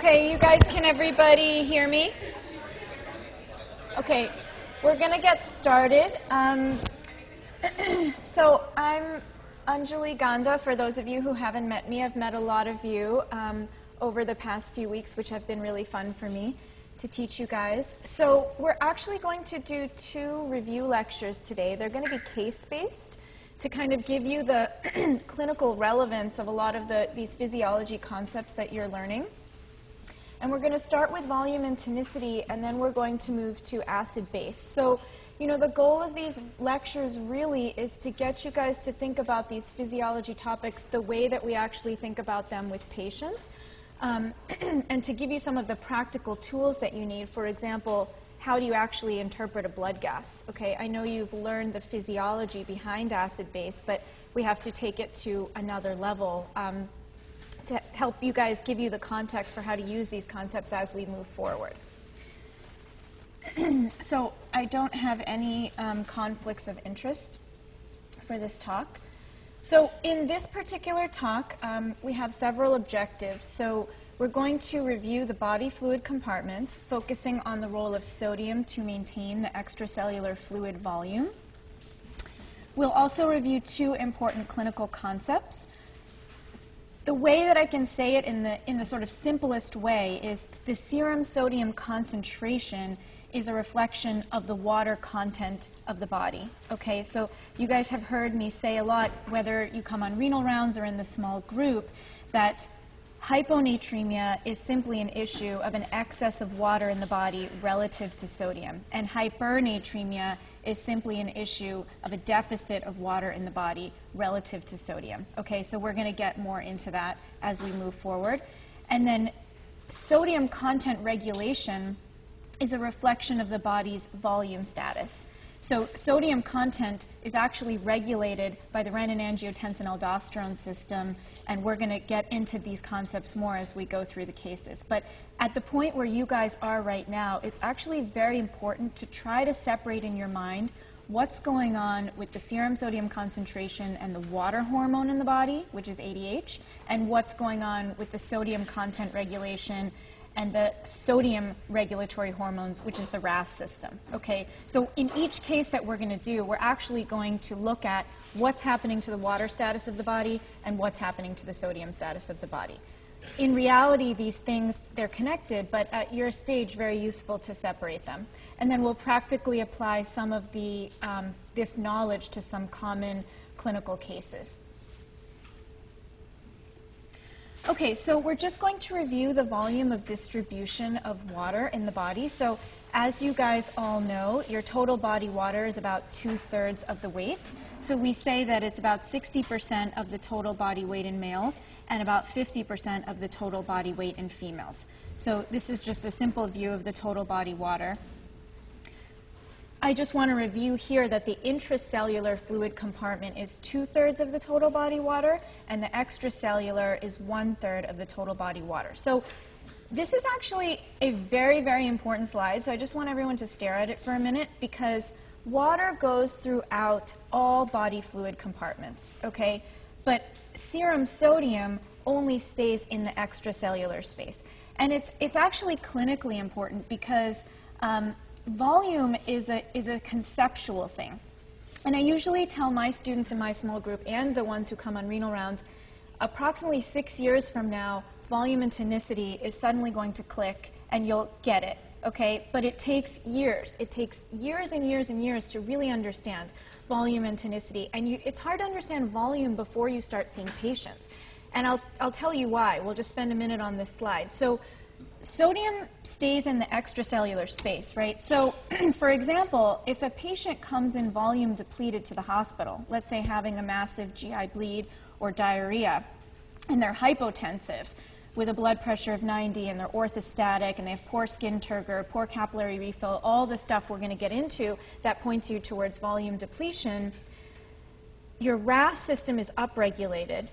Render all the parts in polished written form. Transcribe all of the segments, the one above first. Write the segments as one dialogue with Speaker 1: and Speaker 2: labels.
Speaker 1: Okay, you guys, can everybody hear me? Okay, we're going to get started. So I'm Anjali Ganda. For those of you who haven't met me, I've met a lot of you over the past few weeks, which have been really fun for me to teach you guys. So we're actually going to do 2 review lectures today. They're going to be case-based to kind of give you the clinical relevance of a lot of these physiology concepts that you're learning. And we're going to start with volume and tonicity, and then we're going to move to acid-base. So, you know, the goal of these lectures really is to get you guys to think about these physiology topics the way that we actually think about them with patients, and to give you some of the practical tools that you need. For example, how do you actually interpret a blood gas? Okay, I know you've learned the physiology behind acid-base, but we have to take it to another level to help you guys, give you the context for how to use these concepts as we move forward. So I don't have any conflicts of interest for this talk. So in this particular talk, we have several objectives. So we're going to review the body fluid compartment, focusing on the role of sodium to maintain the extracellular fluid volume. We'll also review 2 important clinical concepts. The way that I can say it in the sort of simplest way is the serum sodium concentration is a reflection of the water content of the body. Okay, so you guys have heard me say a lot, whether you come on renal rounds or in the small group, that hyponatremia is simply an issue of an excess of water in the body relative to sodium, and hypernatremia is simply an issue of a deficit of water in the body relative to sodium. Okay, so we're going to get more into that as we move forward. And then sodium content regulation is a reflection of the body's volume status. So sodium content is actually regulated by the renin-angiotensin-aldosterone system, and we're going to get into these concepts more as we go through the cases. But at the point where you guys are right now, it's actually very important to try to separate in your mind what's going on with the serum sodium concentration and the water hormone in the body, which is ADH, and what's going on with the sodium content regulation and the sodium regulatory hormones, which is the RAS system. Okay, so in each case that we're going to do, we're actually going to look at what's happening to the water status of the body and what's happening to the sodium status of the body. In reality, these things, they're connected, but at your stage, very useful to separate them. And then we'll practically apply some of this knowledge to some common clinical cases. Okay, so we're just going to review the volume of distribution of water in the body. So as you guys all know, your total body water is about 2/3 of the weight. So we say that it's about 60% of the total body weight in males and about 50% of the total body weight in females. So this is just a simple view of the total body water. I just want to review here that the intracellular fluid compartment is 2/3 of the total body water, and the extracellular is 1/3 of the total body water. So this is actually a very, very important slide, so I just want everyone to stare at it for a minute, because water goes throughout all body fluid compartments, okay? But serum sodium only stays in the extracellular space. And it's actually clinically important because volume is a conceptual thing. And I usually tell my students in my small group and the ones who come on renal rounds, approximately 6 years from now, volume and tonicity is suddenly going to click and you'll get it, okay? But it takes years. It takes years and years and years to really understand volume and tonicity. And it's hard to understand volume before you start seeing patients. And I'll tell you why. We'll just spend a minute on this slide. So sodium stays in the extracellular space, right? So, for example, if a patient comes in volume depleted to the hospital, let's say having a massive GI bleed or diarrhea, and they're hypotensive with a blood pressure of 90 and they're orthostatic and they have poor skin turgor, poor capillary refill, all the stuff we're going to get into that points you towards volume depletion, your RAS system is upregulated.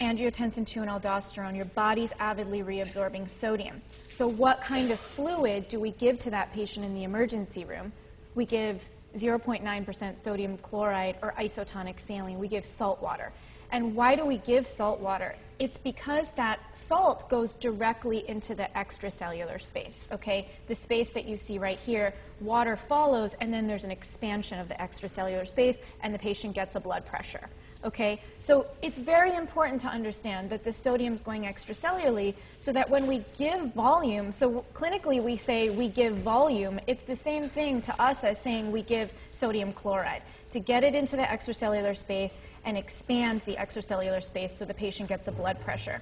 Speaker 1: Angiotensin II and aldosterone, your body's avidly reabsorbing sodium. So what kind of fluid do we give to that patient in the emergency room? We give 0.9% sodium chloride or isotonic saline. We give salt water. And why do we give salt water? it's because that salt goes directly into the extracellular space, okay? The space that you see right here, water follows, and then there's an expansion of the extracellular space, and the patient gets a blood pressure, okay? So it's very important to understand that the sodium is going extracellularly so that when we give volume, so clinically we say we give volume, it's the same thing to us as saying we give sodium chloride, to get it into the extracellular space and expand the extracellular space so the patient gets a blood pressure.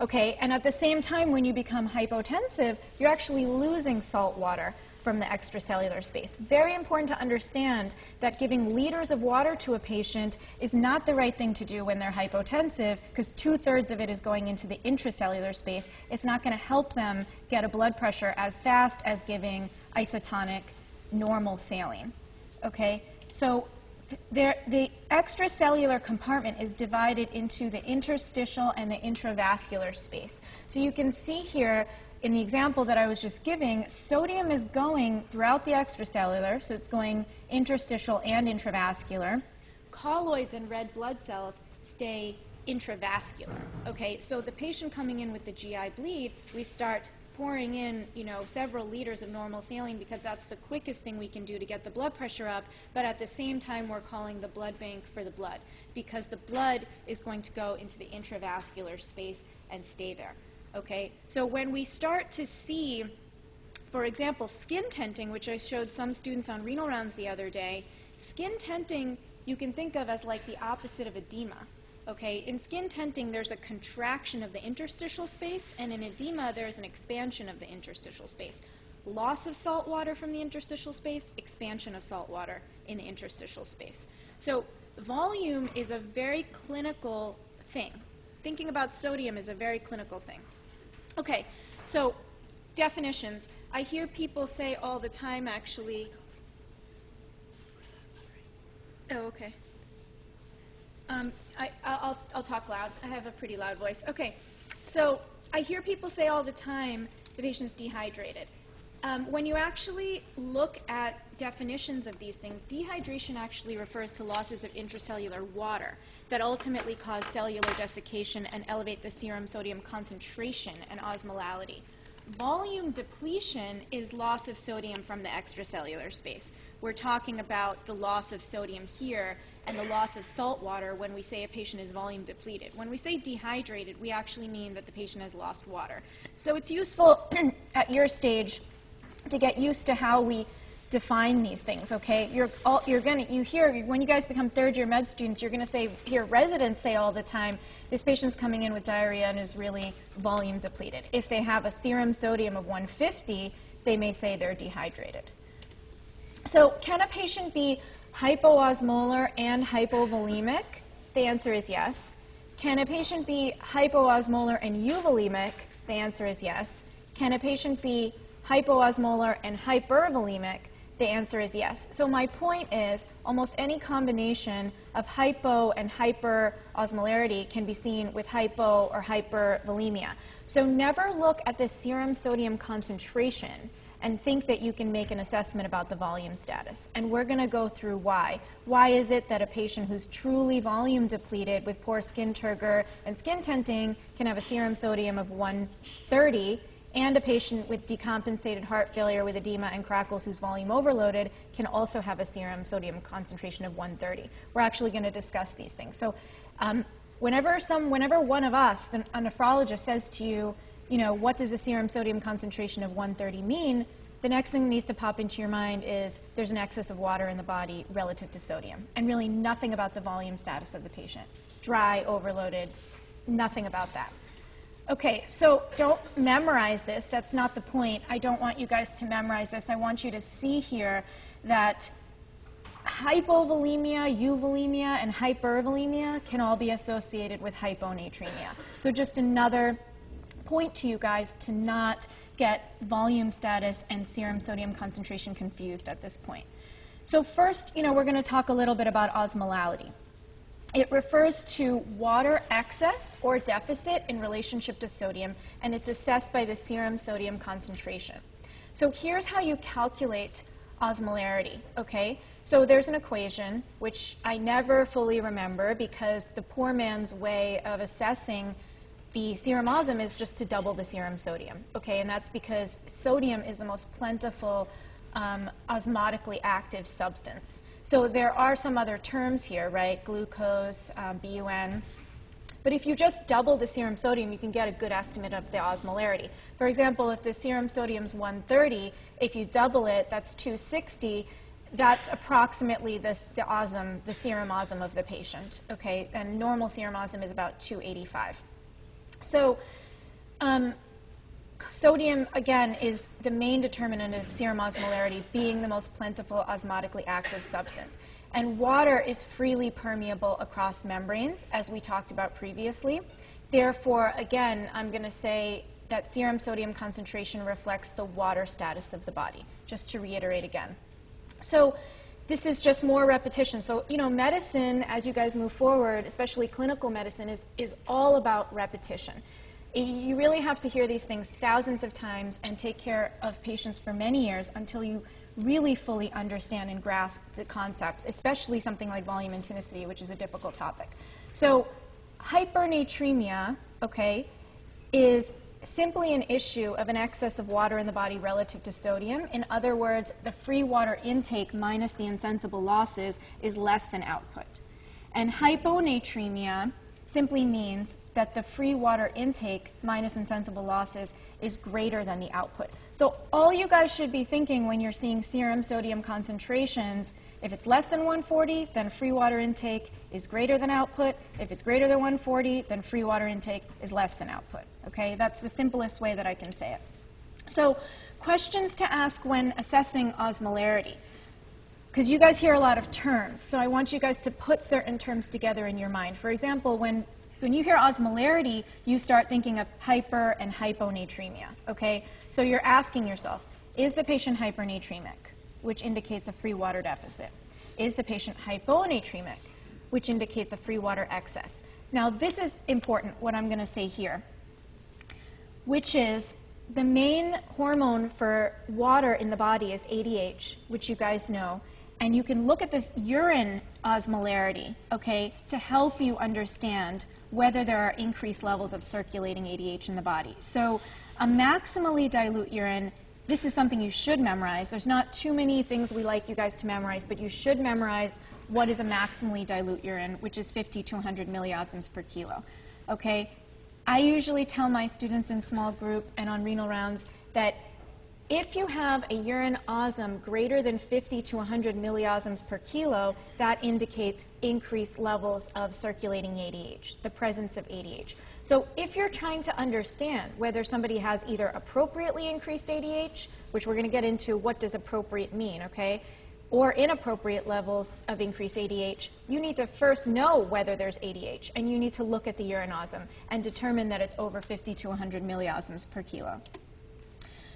Speaker 1: Okay, and at the same time, when you become hypotensive, you're actually losing salt water from the extracellular space. Very important to understand that giving liters of water to a patient is not the right thing to do when they're hypotensive, because 2/3 of it is going into the intracellular space. It's not going to help them get a blood pressure as fast as giving isotonic normal saline. Okay, so the extracellular compartment is divided into the interstitial and the intravascular space. So you can see here in the example that I was just giving, sodium is going throughout the extracellular, so it's going interstitial and intravascular. Colloids and red blood cells stay intravascular. Okay, so the patient coming in with the GI bleed, we start pouring in, several liters of normal saline because that's the quickest thing we can do to get the blood pressure up, but at the same time we're calling the blood bank for the blood because the blood is going to go into the intravascular space and stay there. Okay, so when we start to see, for example, skin tenting, which I showed some students on renal rounds the other day, skin tenting you can think of as like the opposite of edema. Okay, in skin tenting, there's a contraction of the interstitial space, and in edema, there's an expansion of the interstitial space. Loss of salt water from the interstitial space, expansion of salt water in the interstitial space. So volume is a very clinical thing. Thinking about sodium is a very clinical thing. Okay, so definitions. I hear people say all the time, actually. Oh, okay. I'll talk loud. I have a pretty loud voice. Okay, so I hear people say all the time the patient's dehydrated. When you actually look at definitions of these things, dehydration actually refers to losses of intracellular water that ultimately cause cellular desiccation and elevate the serum sodium concentration and osmolality. Volume depletion is loss of sodium from the extracellular space. We're talking about the loss of sodium here and the loss of salt water when we say a patient is volume depleted. When we say dehydrated, we actually mean that the patient has lost water. So it's useful at your stage to get used to how we define these things, okay? You hear, when you guys become third-year med students, you're going to hear residents say all the time, this patient's coming in with diarrhea and is really volume depleted. If they have a serum sodium of 150, they may say they're dehydrated. So can a patient be hypoosmolar and hypovolemic? The answer is yes. Can a patient be hypoosmolar and euvolemic? The answer is yes. Can a patient be hypoosmolar and hypervolemic? The answer is yes. So my point is almost any combination of hypo and hyperosmolarity can be seen with hypo or hypervolemia. So never look at the serum sodium concentration and think that you can make an assessment about the volume status. And we're going to go through why. Why is it that a patient who's truly volume depleted with poor skin turgor and skin tenting can have a serum sodium of 130, and a patient with decompensated heart failure with edema and crackles who's volume overloaded can also have a serum sodium concentration of 130. We're actually going to discuss these things. So whenever one of us, a nephrologist, says to you, what does a serum sodium concentration of 130 mean, the next thing that needs to pop into your mind is there's an excess of water in the body relative to sodium, and really nothing about the volume status of the patient. Dry, overloaded, nothing about that. Okay, so don't memorize this. That's not the point. I don't want you guys to memorize this. I want you to see here that hypovolemia, euvolemia, and hypervolemia can all be associated with hyponatremia. So just another point to you guys to not get volume status and serum sodium concentration confused at this point. So first, we're going to talk a little bit about osmolality. It refers to water excess or deficit in relationship to sodium, and it's assessed by the serum sodium concentration. So here's how you calculate osmolarity, okay? So there's an equation, which I never fully remember because the poor man's way of assessing the serum osm is just to double the serum sodium, okay? And that's because sodium is the most plentiful osmotically active substance. So there are some other terms here, right? Glucose, BUN. But if you just double the serum sodium, you can get a good estimate of the osmolarity. For example, if the serum sodium is 130, if you double it, that's 260. That's approximately the serum osm of the patient, okay? And normal serum osm is about 285. So sodium, again, is the main determinant of serum osmolarity, being the most plentiful osmotically active substance. And water is freely permeable across membranes, as we talked about previously. Therefore, again, I'm going to say that serum sodium concentration reflects the water status of the body, just to reiterate again. So this is just more repetition. So, you know, medicine, as you guys move forward, especially clinical medicine, is all about repetition. You really have to hear these things thousands of times and take care of patients for many years until you really fully understand and grasp the concepts, especially something like volume and tonicity, which is a difficult topic. So hypernatremia, okay, is simply an issue of an excess of water in the body relative to sodium. In other words, the free water intake minus the insensible losses is less than output. And hyponatremia simply means that the free water intake minus insensible losses is greater than the output. So all you guys should be thinking when you're seeing serum sodium concentrations, if it's less than 140, then free water intake is greater than output. If it's greater than 140, then free water intake is less than output. Okay, that's the simplest way that I can say it. So questions to ask when assessing osmolarity. Because you guys hear a lot of terms, so I want you guys to put certain terms together in your mind. For example, when you hear osmolarity, you start thinking of hyper and hyponatremia, okay? So you're asking yourself, is the patient hypernatremic, which indicates a free water deficit? Is the patient hyponatremic, which indicates a free water excess? Now, this is important, what I'm going to say here, which is the main hormone for water in the body is ADH, which you guys know. And you can look at this urine osmolarity, okay, to help you understand whether there are increased levels of circulating ADH in the body. So a maximally dilute urine, this is something you should memorize. There's not too many things we like you guys to memorize, but you should memorize what is a maximally dilute urine, which is 50 to 100 milliosms per kilo, okay? I usually tell my students in small group and on renal rounds that if you have a urine osm greater than 50 to 100 milliosms per kilo, that indicates increased levels of circulating ADH, the presence of ADH. So if you're trying to understand whether somebody has either appropriately increased ADH, which we're going to get into what does appropriate mean, okay, or inappropriate levels of increased ADH, you need to first know whether there's ADH, and you need to look at the urine osm and determine that it's over 50 to 100 milliosms per kilo.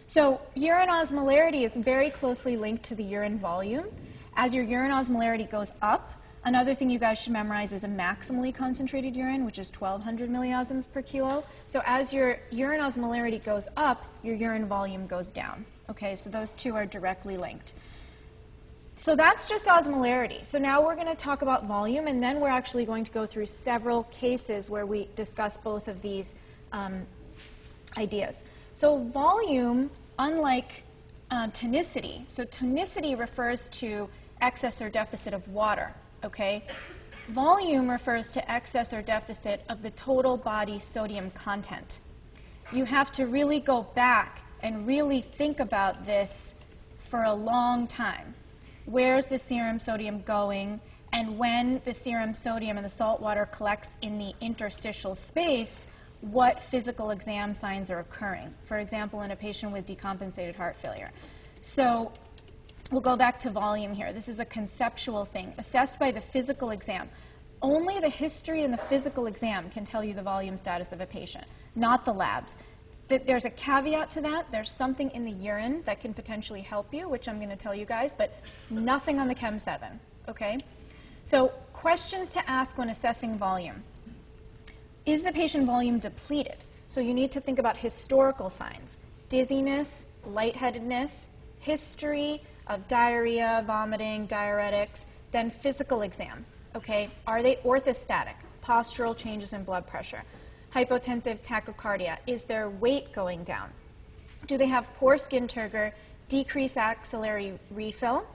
Speaker 1: So urine osmolarity is very closely linked to the urine volume. As your urine osmolarity goes up, another thing you guys should memorize is a maximally concentrated urine, which is 1,200 milliosms per kilo. So as your urine osmolarity goes up, your urine volume goes down. Okay, so those two are directly linked. So that's just osmolarity. So now we're going to talk about volume, and then we're actually going to go through several cases where we discuss both of these ideas. So volume, unlike tonicity, so tonicity refers to excess or deficit of water, okay? Volume refers to excess or deficit of the total body sodium content. You have to really go back and really think about this for a long time. Where's the serum sodium going? And when the serum sodium and the salt water collects in the interstitial space, what physical exam signs are occurring, for example, in a patient with decompensated heart failure. So we'll go back to volume here. This is a conceptual thing, assessed by the physical exam. Only the history and the physical exam can tell you the volume status of a patient, not the labs. There's a caveat to that. There's something in the urine that can potentially help you, which I'm going to tell you guys, but nothing on the Chem 7, okay? So questions to ask when assessing volume. Is the patient volume depleted? So you need to think about historical signs, dizziness, lightheadedness, history of diarrhea, vomiting, diuretics, then physical exam, okay? Are they orthostatic, postural changes in blood pressure? hypotensive tachycardia? Is their weight going down? Do they have poor skin turgor, decreased axillary refill?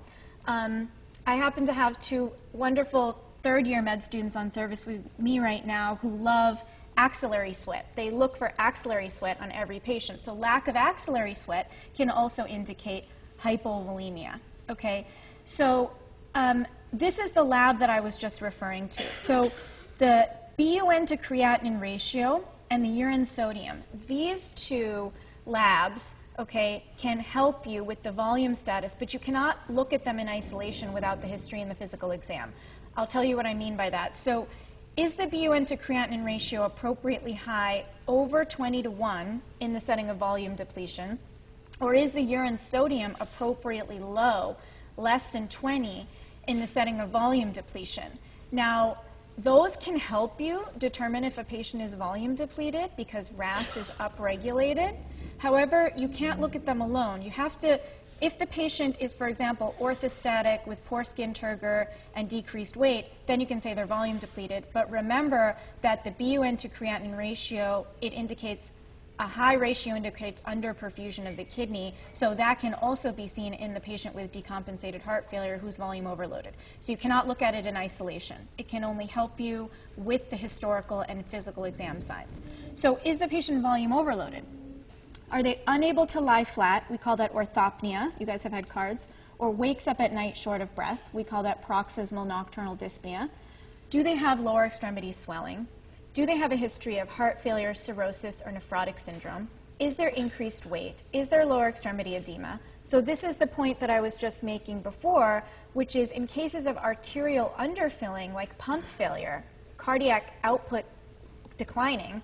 Speaker 1: I happen to have two wonderful third-year med students on service with me right now who love axillary sweat. They look for axillary sweat on every patient. So lack of axillary sweat can also indicate hypovolemia. Okay, so this is the lab that I was just referring to. So the BUN to creatinine ratio and the urine sodium, these two labs, okay, can help you with the volume status, but you cannot look at them in isolation without the history and the physical exam. I'll tell you what I mean by that. So is the BUN to creatinine ratio appropriately high over 20:1 in the setting of volume depletion? Or is the urine sodium appropriately low, less than 20, in the setting of volume depletion? Now, those can help you determine if a patient is volume depleted because RAS is upregulated. However, you can't look at them alone. You have to, if the patient is, for example, orthostatic with poor skin turgor and decreased weight, then you can say they're volume depleted. But remember that the BUN to creatinine ratio, it indicates a high ratio indicates underperfusion of the kidney, so that can also be seen in the patient with decompensated heart failure who's volume overloaded. So you cannot look at it in isolation. It can only help you with the historical and physical exam signs. So is the patient volume overloaded? Are they unable to lie flat? We call that orthopnea. You guys have had cards. Or wakes up at night short of breath. We call that paroxysmal nocturnal dyspnea. Do they have lower extremity swelling? Do they have a history of heart failure, cirrhosis, or nephrotic syndrome? Is there increased weight? Is there lower extremity edema? So this is the point that I was just making before, which is in cases of arterial underfilling, like pump failure, cardiac output declining,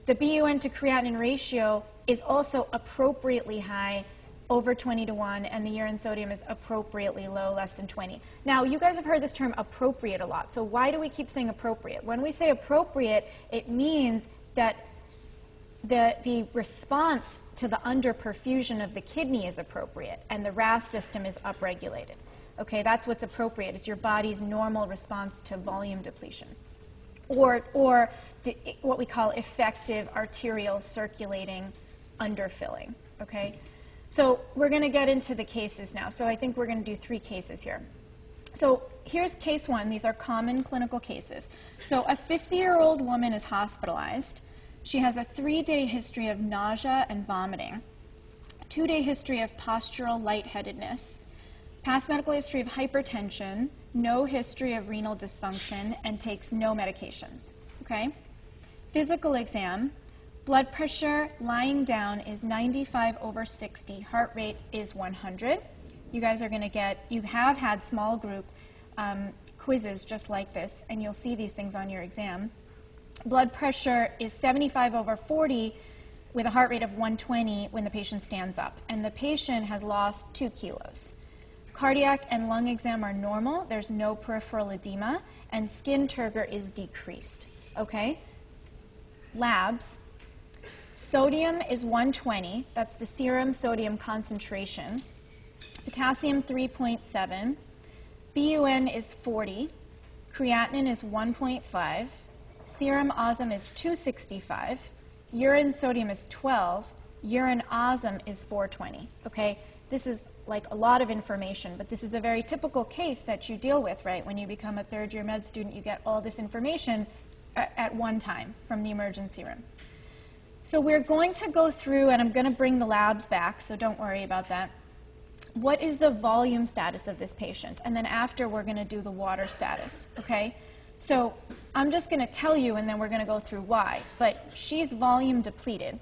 Speaker 1: the BUN to creatinine ratio is also appropriately high, over 20:1, and the urine sodium is appropriately low, less than 20. Now, you guys have heard this term appropriate a lot. So why do we keep saying appropriate? When we say appropriate, it means that the response to the underperfusion of the kidney is appropriate, and the RAS system is upregulated. Okay, that's what's appropriate. It's your body's normal response to volume depletion. Or what we call effective arterial circulating underfilling. Okay? So we're going to get into the cases now. So I think we're going to do 3 cases here. So here's case 1. These are common clinical cases. So a 50-year-old woman is hospitalized. She has a 3-day history of nausea and vomiting, 2-day history of postural lightheadedness, past medical history of hypertension, no history of renal dysfunction, and takes no medications. Okay? Physical exam. Blood pressure lying down is 95/60. Heart rate is 100. You guys are going to get, you have had small group quizzes just like this, and you'll see these things on your exam. Blood pressure is 75/40 with a heart rate of 120 when the patient stands up, and the patient has lost 2 kilos. Cardiac and lung exam are normal. There's no peripheral edema, and skin turgor is decreased. Okay? Labs. Sodium is 120. That's the serum sodium concentration. Potassium 3.7. BUN is 40. Creatinine is 1.5. Serum osm is 265. Urine sodium is 12. Urine osm is 420. Okay? This is like a lot of information, but this is a very typical case that you deal with, right? When you become a third-year med student, you get all this information at one time from the emergency room. So we're going to go through, and I'm going to bring the labs back, so don't worry about that. What is the volume status of this patient? And then after, we're going to do the water status, okay? So I'm just going to tell you, and then we're going to go through why. But she's volume depleted,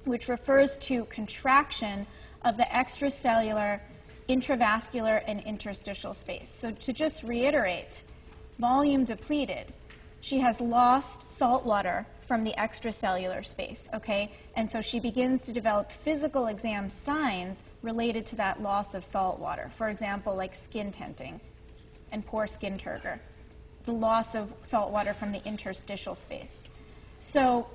Speaker 1: which refers to contraction of the extracellular, intravascular, and interstitial space. So to just reiterate, volume depleted, she has lost salt water from the extracellular space, okay? And so she begins to develop physical exam signs related to that loss of salt water. For example, like skin tenting and poor skin turgor, the loss of salt water from the interstitial space. So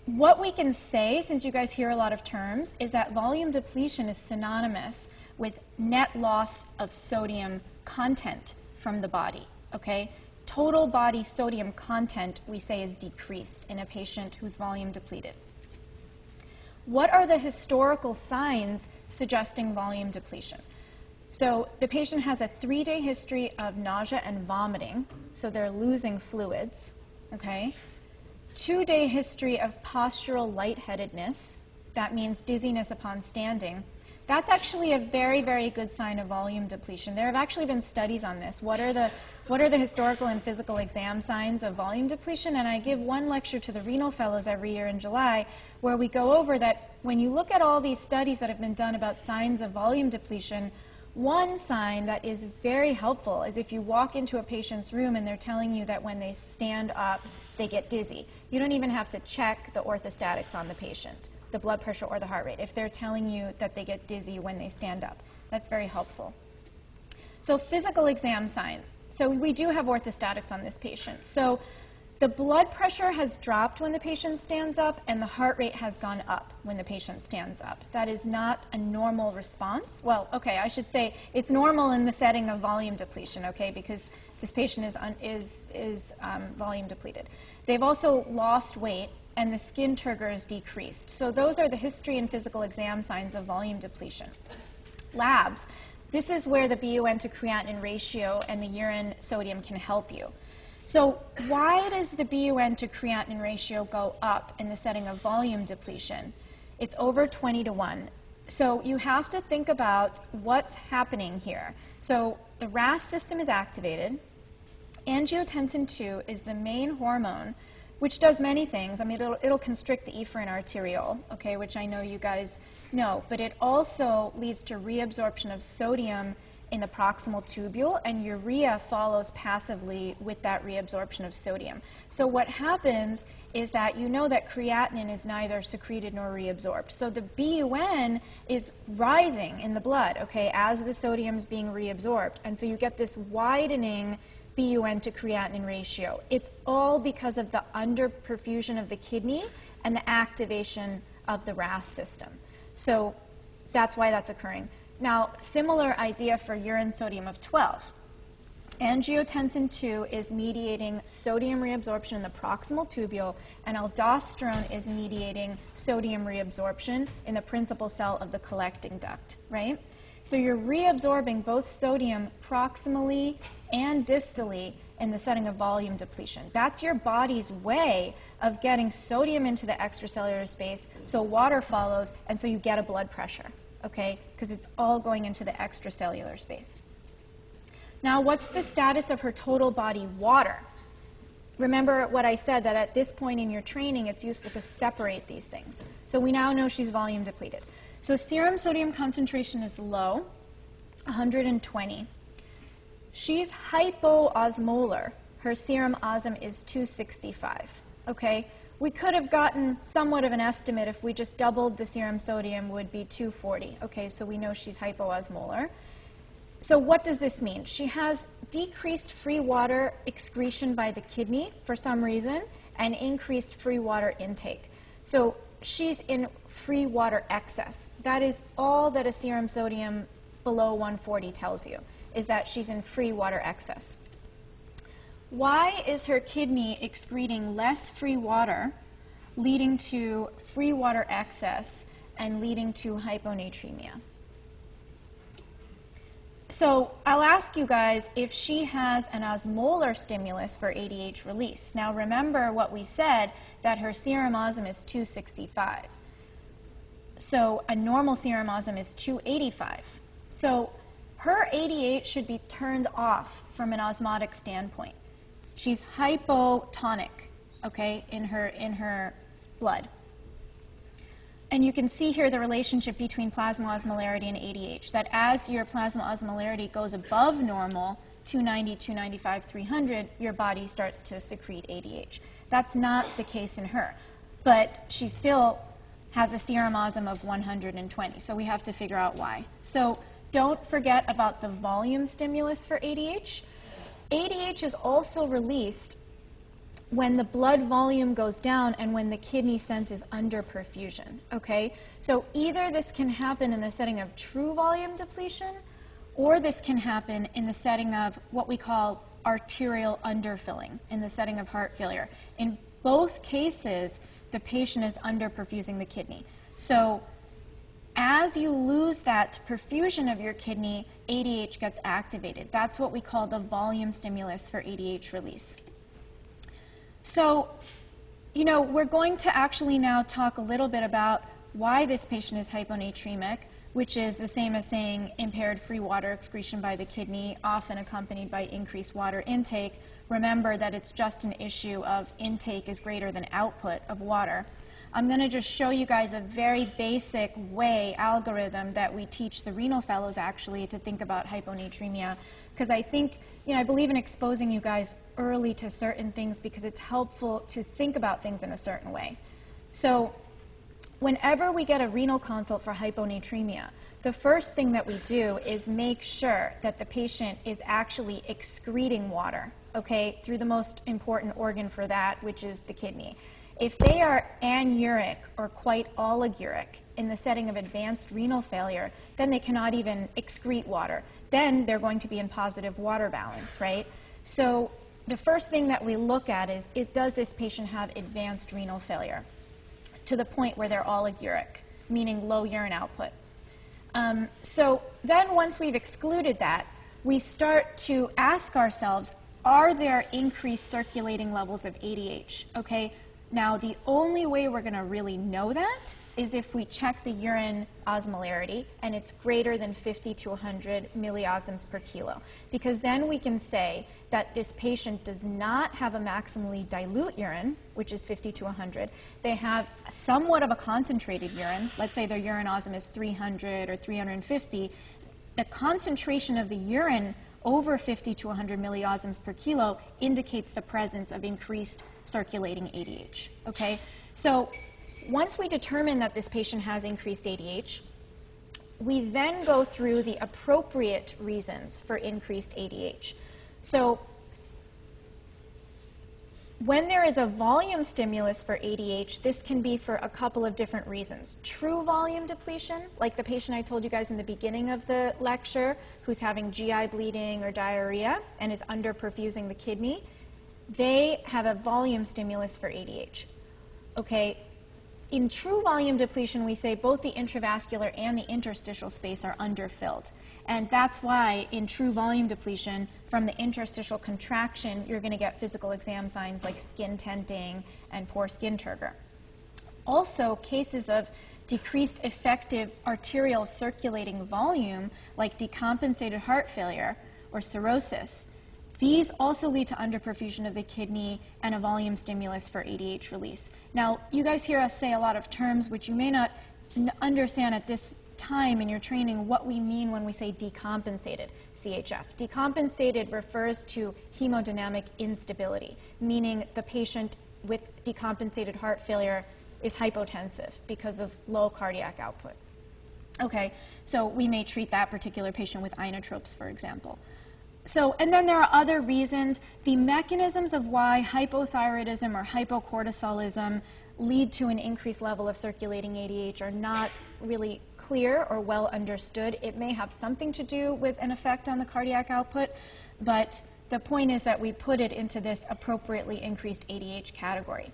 Speaker 1: what we can say, since you guys hear a lot of terms, is that volume depletion is synonymous with net loss of sodium content from the body, okay? total body sodium content, we say, is decreased in a patient who's volume depleted. What are the historical signs suggesting volume depletion? So the patient has a 3-day history of nausea and vomiting, so they're losing fluids, okay? 2-day history of postural lightheadedness, that means dizziness upon standing. That's actually a very, very good sign of volume depletion. There have actually been studies on this. What are the historical and physical exam signs of volume depletion? And I give one lecture to the renal fellows every year in July where we go over that when you look at all these studies that have been done about signs of volume depletion, one sign that is very helpful is if you walk into a patient's room and they're telling you that when they stand up, they get dizzy. You don't even have to check the orthostatics on the patient, the blood pressure or the heart rate, if they're telling you that they get dizzy when they stand up. That's very helpful. So physical exam signs. So we do have orthostatics on this patient. So the blood pressure has dropped when the patient stands up, and the heart rate has gone up when the patient stands up. That is not a normal response. Well, okay, I should say it's normal in the setting of volume depletion, okay, because this patient is volume depleted. They've also lost weight, and the skin turgor is decreased. So those are the history and physical exam signs of volume depletion. Labs. This is where the BUN to creatinine ratio and the urine sodium can help you. So why does the BUN to creatinine ratio go up in the setting of volume depletion? It's over 20 to 1. So you have to think about what's happening here. So the RAS system is activated. Angiotensin II is the main hormone, which does many things. I mean, it'll constrict the efferent arteriole, okay, which I know you guys know, but it also leads to reabsorption of sodium in the proximal tubule, and urea follows passively with that reabsorption of sodium. So what happens is that you know that creatinine is neither secreted nor reabsorbed. So the BUN is rising in the blood, okay, as the sodium is being reabsorbed. And so you get this widening BUN to creatinine ratio. It's all because of the underperfusion of the kidney and the activation of the RAS system. So that's why that's occurring. Now, similar idea for urine sodium of 12. Angiotensin II is mediating sodium reabsorption in the proximal tubule, and aldosterone is mediating sodium reabsorption in the principal cell of the collecting duct, right? So you're reabsorbing both sodium proximally and distally in the setting of volume depletion. That's your body's way of getting sodium into the extracellular space, so water follows, and so you get a blood pressure, okay? Because it's all going into the extracellular space. Now, what's the status of her total body water? Remember what I said, that at this point in your training, it's useful to separate these things. So we now know she's volume depleted. So serum sodium concentration is low, 120. She's hypoosmolar. Her serum osm is 265, okay? We could have gotten somewhat of an estimate if we just doubled the serum sodium would be 240, okay? So we know she's hypoosmolar. So what does this mean? She has decreased free water excretion by the kidney for some reason and increased free water intake. So she's in free water excess. That is all that a serum sodium below 140 tells you, is that she's in free water excess. Why is her kidney excreting less free water, leading to free water excess and leading to hyponatremia? So I'll ask you guys if she has an osmolar stimulus for ADH release. Now remember what we said, that her serum osm is 265. So a normal serum osm is 285. So her ADH should be turned off from an osmotic standpoint. She's hypotonic, okay, in her blood. And you can see here the relationship between plasma osmolarity and ADH, that as your plasma osmolarity goes above normal, 290, 295, 300, your body starts to secrete ADH. That's not the case in her. But she still has a serum osm of 120, so we have to figure out why. So don't forget about the volume stimulus for ADH. ADH is also released when the blood volume goes down and when the kidney senses underperfusion, okay? So either this can happen in the setting of true volume depletion, or this can happen in the setting of what we call arterial underfilling in the setting of heart failure. In both cases, the patient is underperfusing the kidney. So as you lose that perfusion of your kidney, ADH gets activated. That's what we call the volume stimulus for ADH release. So, we're going to actually now talk a little bit about why this patient is hyponatremic, which is the same as saying impaired free water excretion by the kidney, often accompanied by increased water intake. Remember that it's just an issue of intake is greater than output of water. I'm going to just show you guys a very basic algorithm that we teach the renal fellows actually to think about hyponatremia, because I think, I believe in exposing you guys early to certain things because it's helpful to think about things in a certain way. So whenever we get a renal consult for hyponatremia, the first thing that we do is make sure that the patient is actually excreting water, okay, through the most important organ for that, which is the kidney. If they are anuric or quite oliguric in the setting of advanced renal failure, then they cannot even excrete water. Then they're going to be in positive water balance, right? So the first thing that we look at is, does this patient have advanced renal failure to the point where they're oliguric, meaning low urine output? So then once we've excluded that, we start to ask ourselves, are there increased circulating levels of ADH, okay? Now, the only way we're going to really know that is if we check the urine osmolarity and it's greater than 50 to 100 milliosms per kilo, because then we can say that this patient does not have a maximally dilute urine, which is 50 to 100. They have somewhat of a concentrated urine. Let's say their urine osm is 300 or 350. The concentration of the urine over 50 to 100 milliosms per kilo indicates the presence of increased circulating ADH, okay? So once we determine that this patient has increased ADH, we then go through the appropriate reasons for increased ADH. So when there is a volume stimulus for ADH, this can be for a couple of different reasons. True volume depletion, like the patient I told you guys in the beginning of the lecture, who's having GI bleeding or diarrhea and is underperfusing the kidney, they have a volume stimulus for ADH. Okay, in true volume depletion, we say both the intravascular and the interstitial space are underfilled. And that's why in true volume depletion, from the interstitial contraction, you're going to get physical exam signs like skin tenting and poor skin turgor. Also, cases of decreased effective arterial circulating volume, like decompensated heart failure or cirrhosis, these also lead to underperfusion of the kidney and a volume stimulus for ADH release. Now, you guys hear us say a lot of terms which you may not understand at this time in your training what we mean when we say decompensated CHF. Decompensated refers to hemodynamic instability, meaning the patient with decompensated heart failure is hypotensive because of low cardiac output. Okay, so we may treat that particular patient with inotropes, for example. So, and then there are other reasons. The mechanisms of why hypothyroidism or hypocortisolism lead to an increased level of circulating ADH are not really clear or well understood. It may have something to do with an effect on the cardiac output, but the point is that we put it into this appropriately increased ADH category.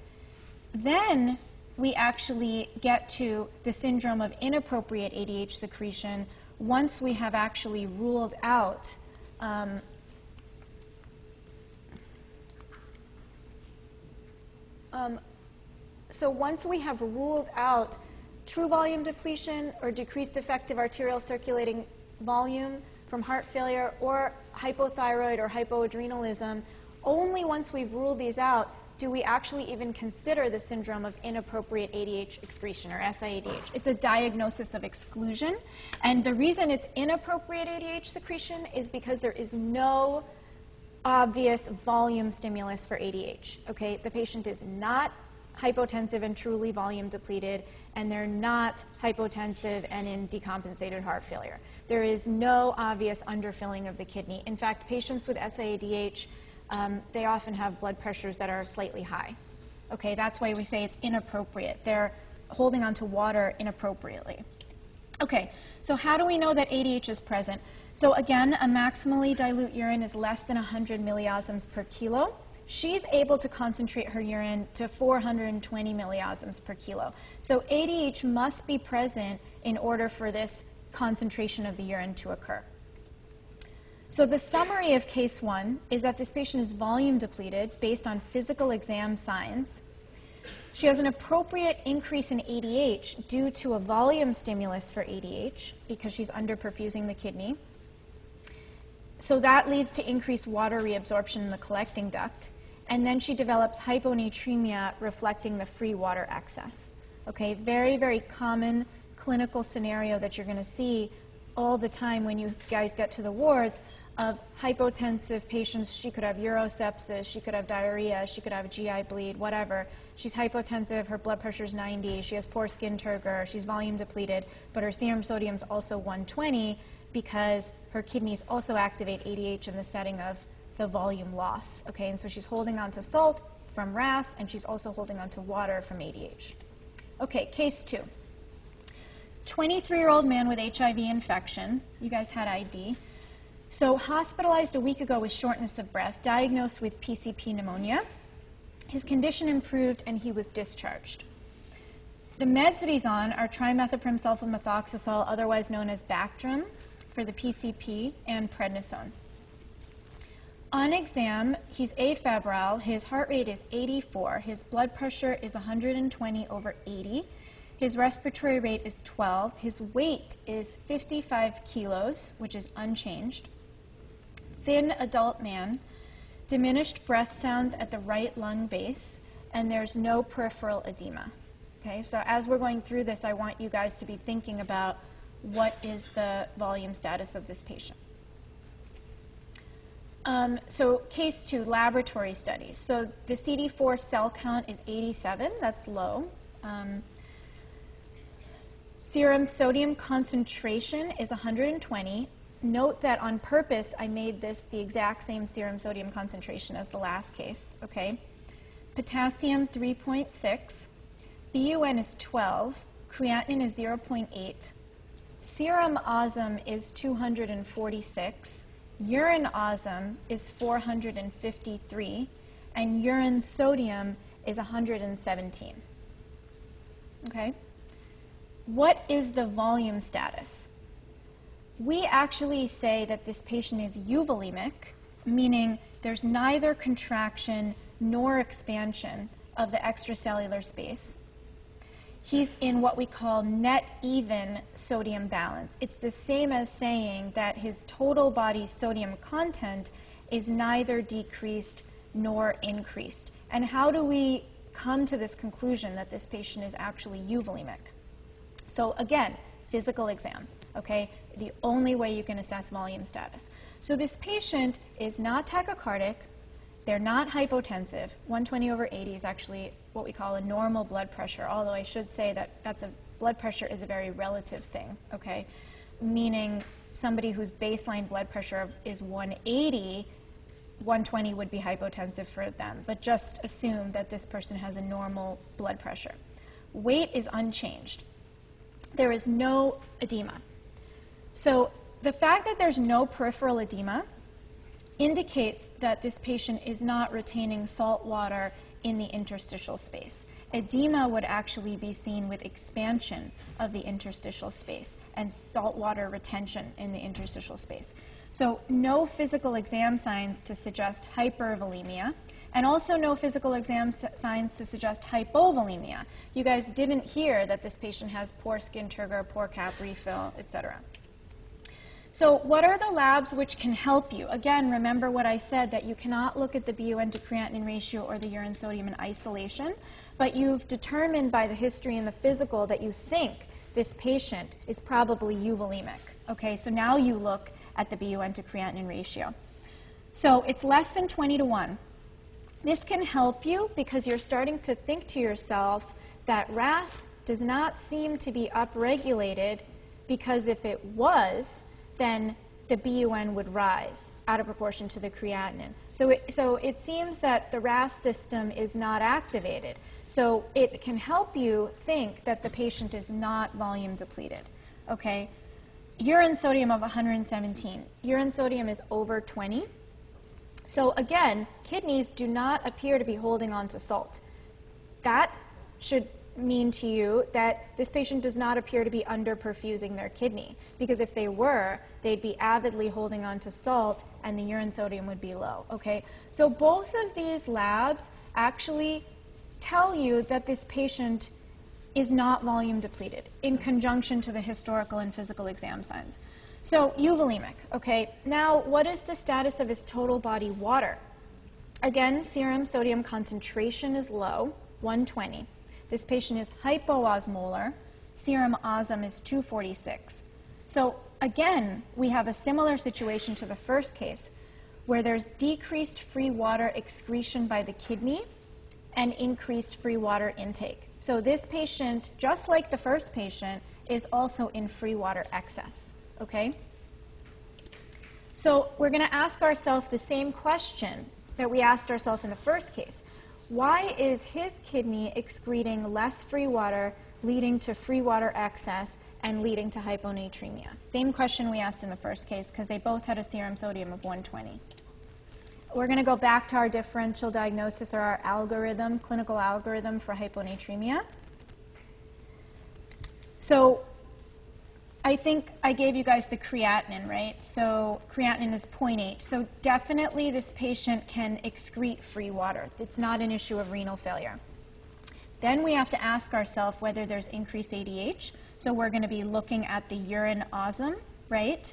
Speaker 1: Then we actually get to the syndrome of inappropriate ADH secretion once we have actually ruled out so once we have ruled out true volume depletion or decreased effective arterial circulating volume from heart failure or hypothyroid or hypoadrenalism, only once we've ruled these out do we actually even consider the syndrome of inappropriate ADH excretion, or SIADH. It's a diagnosis of exclusion, and the reason it's inappropriate ADH secretion is because there is no obvious volume stimulus for ADH. Okay, the patient is not hypotensive and truly volume depleted, and they're not hypotensive and in decompensated heart failure. There is no obvious underfilling of the kidney. In fact, patients with SIADH, they often have blood pressures that are slightly high. Okay, that's why we say it's inappropriate. They're holding on to water inappropriately. Okay, so how do we know that ADH is present? So again, a maximally dilute urine is less than 100 milliosms per kilo. She's able to concentrate her urine to 420 milliosms per kilo. So ADH must be present in order for this concentration of the urine to occur. So the summary of case 1 is that this patient is volume depleted based on physical exam signs. She has an appropriate increase in ADH due to a volume stimulus for ADH because she's underperfusing the kidney. So that leads to increased water reabsorption in the collecting duct. And then she develops hyponatremia reflecting the free water excess. Okay, very, very common clinical scenario that you're going to see all the time when you guys get to the wards of hypotensive patients. She could have urosepsis, she could have diarrhea, she could have a GI bleed, whatever. She's hypotensive, her blood pressure is 90, she has poor skin turgor, she's volume depleted, but her serum sodium is also 120 because her kidneys also activate ADH in the setting of the volume loss. Okay, and so she's holding on to salt from RAS, and she's also holding on to water from ADH. Okay, case 2. 23-year-old man with HIV infection. You guys had ID. So hospitalized a week ago with shortness of breath, diagnosed with PCP pneumonia. His condition improved and he was discharged. The meds that he's on are trimethoprim sulfamethoxazole, otherwise known as Bactrim, for the PCP, and prednisone. On exam, he's afebrile, his heart rate is 84, his blood pressure is 120/80, his respiratory rate is 12, his weight is 55 kilos, which is unchanged. Thin adult man, diminished breath sounds at the right lung base, and there's no peripheral edema. Okay, so as we're going through this, I want you guys to be thinking about what is the volume status of this patient. So case 2, laboratory studies. So the CD4 cell count is 87, that's low. Serum sodium concentration is 120. Note that on purpose, I made this the exact same serum sodium concentration as the last case, okay? Potassium 3.6, BUN is 12, creatinine is 0.8, serum osm is 246, urine osm is 453, and urine sodium is 117, okay? What is the volume status? We actually say that this patient is euvolemic, meaning there's neither contraction nor expansion of the extracellular space. He's in what we call net even sodium balance. It's the same as saying that his total body sodium content is neither decreased nor increased. And how do we come to this conclusion that this patient is actually euvolemic? So again, physical exam, okay? The only way you can assess volume status. So this patient is not tachycardic, they're not hypotensive. 120/80 is actually what we call a normal blood pressure, although I should say that blood pressure is a very relative thing, okay? Meaning somebody whose baseline blood pressure is 180, 120 would be hypotensive for them, but just assume that this person has a normal blood pressure. Weight is unchanged. There is no edema. So the fact that there's no peripheral edema indicates that this patient is not retaining salt water in the interstitial space. Edema would actually be seen with expansion of the interstitial space and salt water retention in the interstitial space. So no physical exam signs to suggest hypervolemia, and also no physical exam signs to suggest hypovolemia. You guys didn't hear that this patient has poor skin turgor, poor cap refill, etc. So what are the labs which can help you? Again, remember what I said, that you cannot look at the BUN to creatinine ratio or the urine sodium in isolation, but you've determined by the history and the physical that you think this patient is probably euvolemic. Okay, so now you look at the BUN to creatinine ratio. So it's less than 20:1. This can help you because you're starting to think to yourself that RAS does not seem to be upregulated, because if it was, then the BUN would rise out of proportion to the creatinine. So it seems that the RAS system is not activated. So it can help you think that the patient is not volume depleted. Okay? urine sodium of 117. Urine sodium is over 20. So again, kidneys do not appear to be holding on to salt. That should mean to you that this patient does not appear to be underperfusing their kidney, because if they were, they'd be avidly holding on to salt and the urine sodium would be low, okay? So both of these labs actually tell you that this patient is not volume depleted in conjunction to the historical and physical exam signs. So euvolemic, okay? Now, what is the status of his total body water? Again, serum sodium concentration is low, 120. This patient is hypoosmolar. Serum osm is 246. So again, we have a similar situation to the first case, where there's decreased free water excretion by the kidney and increased free water intake. So this patient, just like the first patient, is also in free water excess, okay? So we're going to ask ourselves the same question that we asked ourselves in the first case. Why is his kidney excreting less free water, leading to free water excess and leading to hyponatremia? Same question we asked in the first case, because they both had a serum sodium of 120. We're going to go back to our differential diagnosis, or our algorithm, clinical algorithm for hyponatremia. So I think I gave you guys the creatinine, right? So creatinine is 0.8. So definitely this patient can excrete free water. It's not an issue of renal failure. Then we have to ask ourselves whether there's increased ADH. So we're going to be looking at the urine osm, right?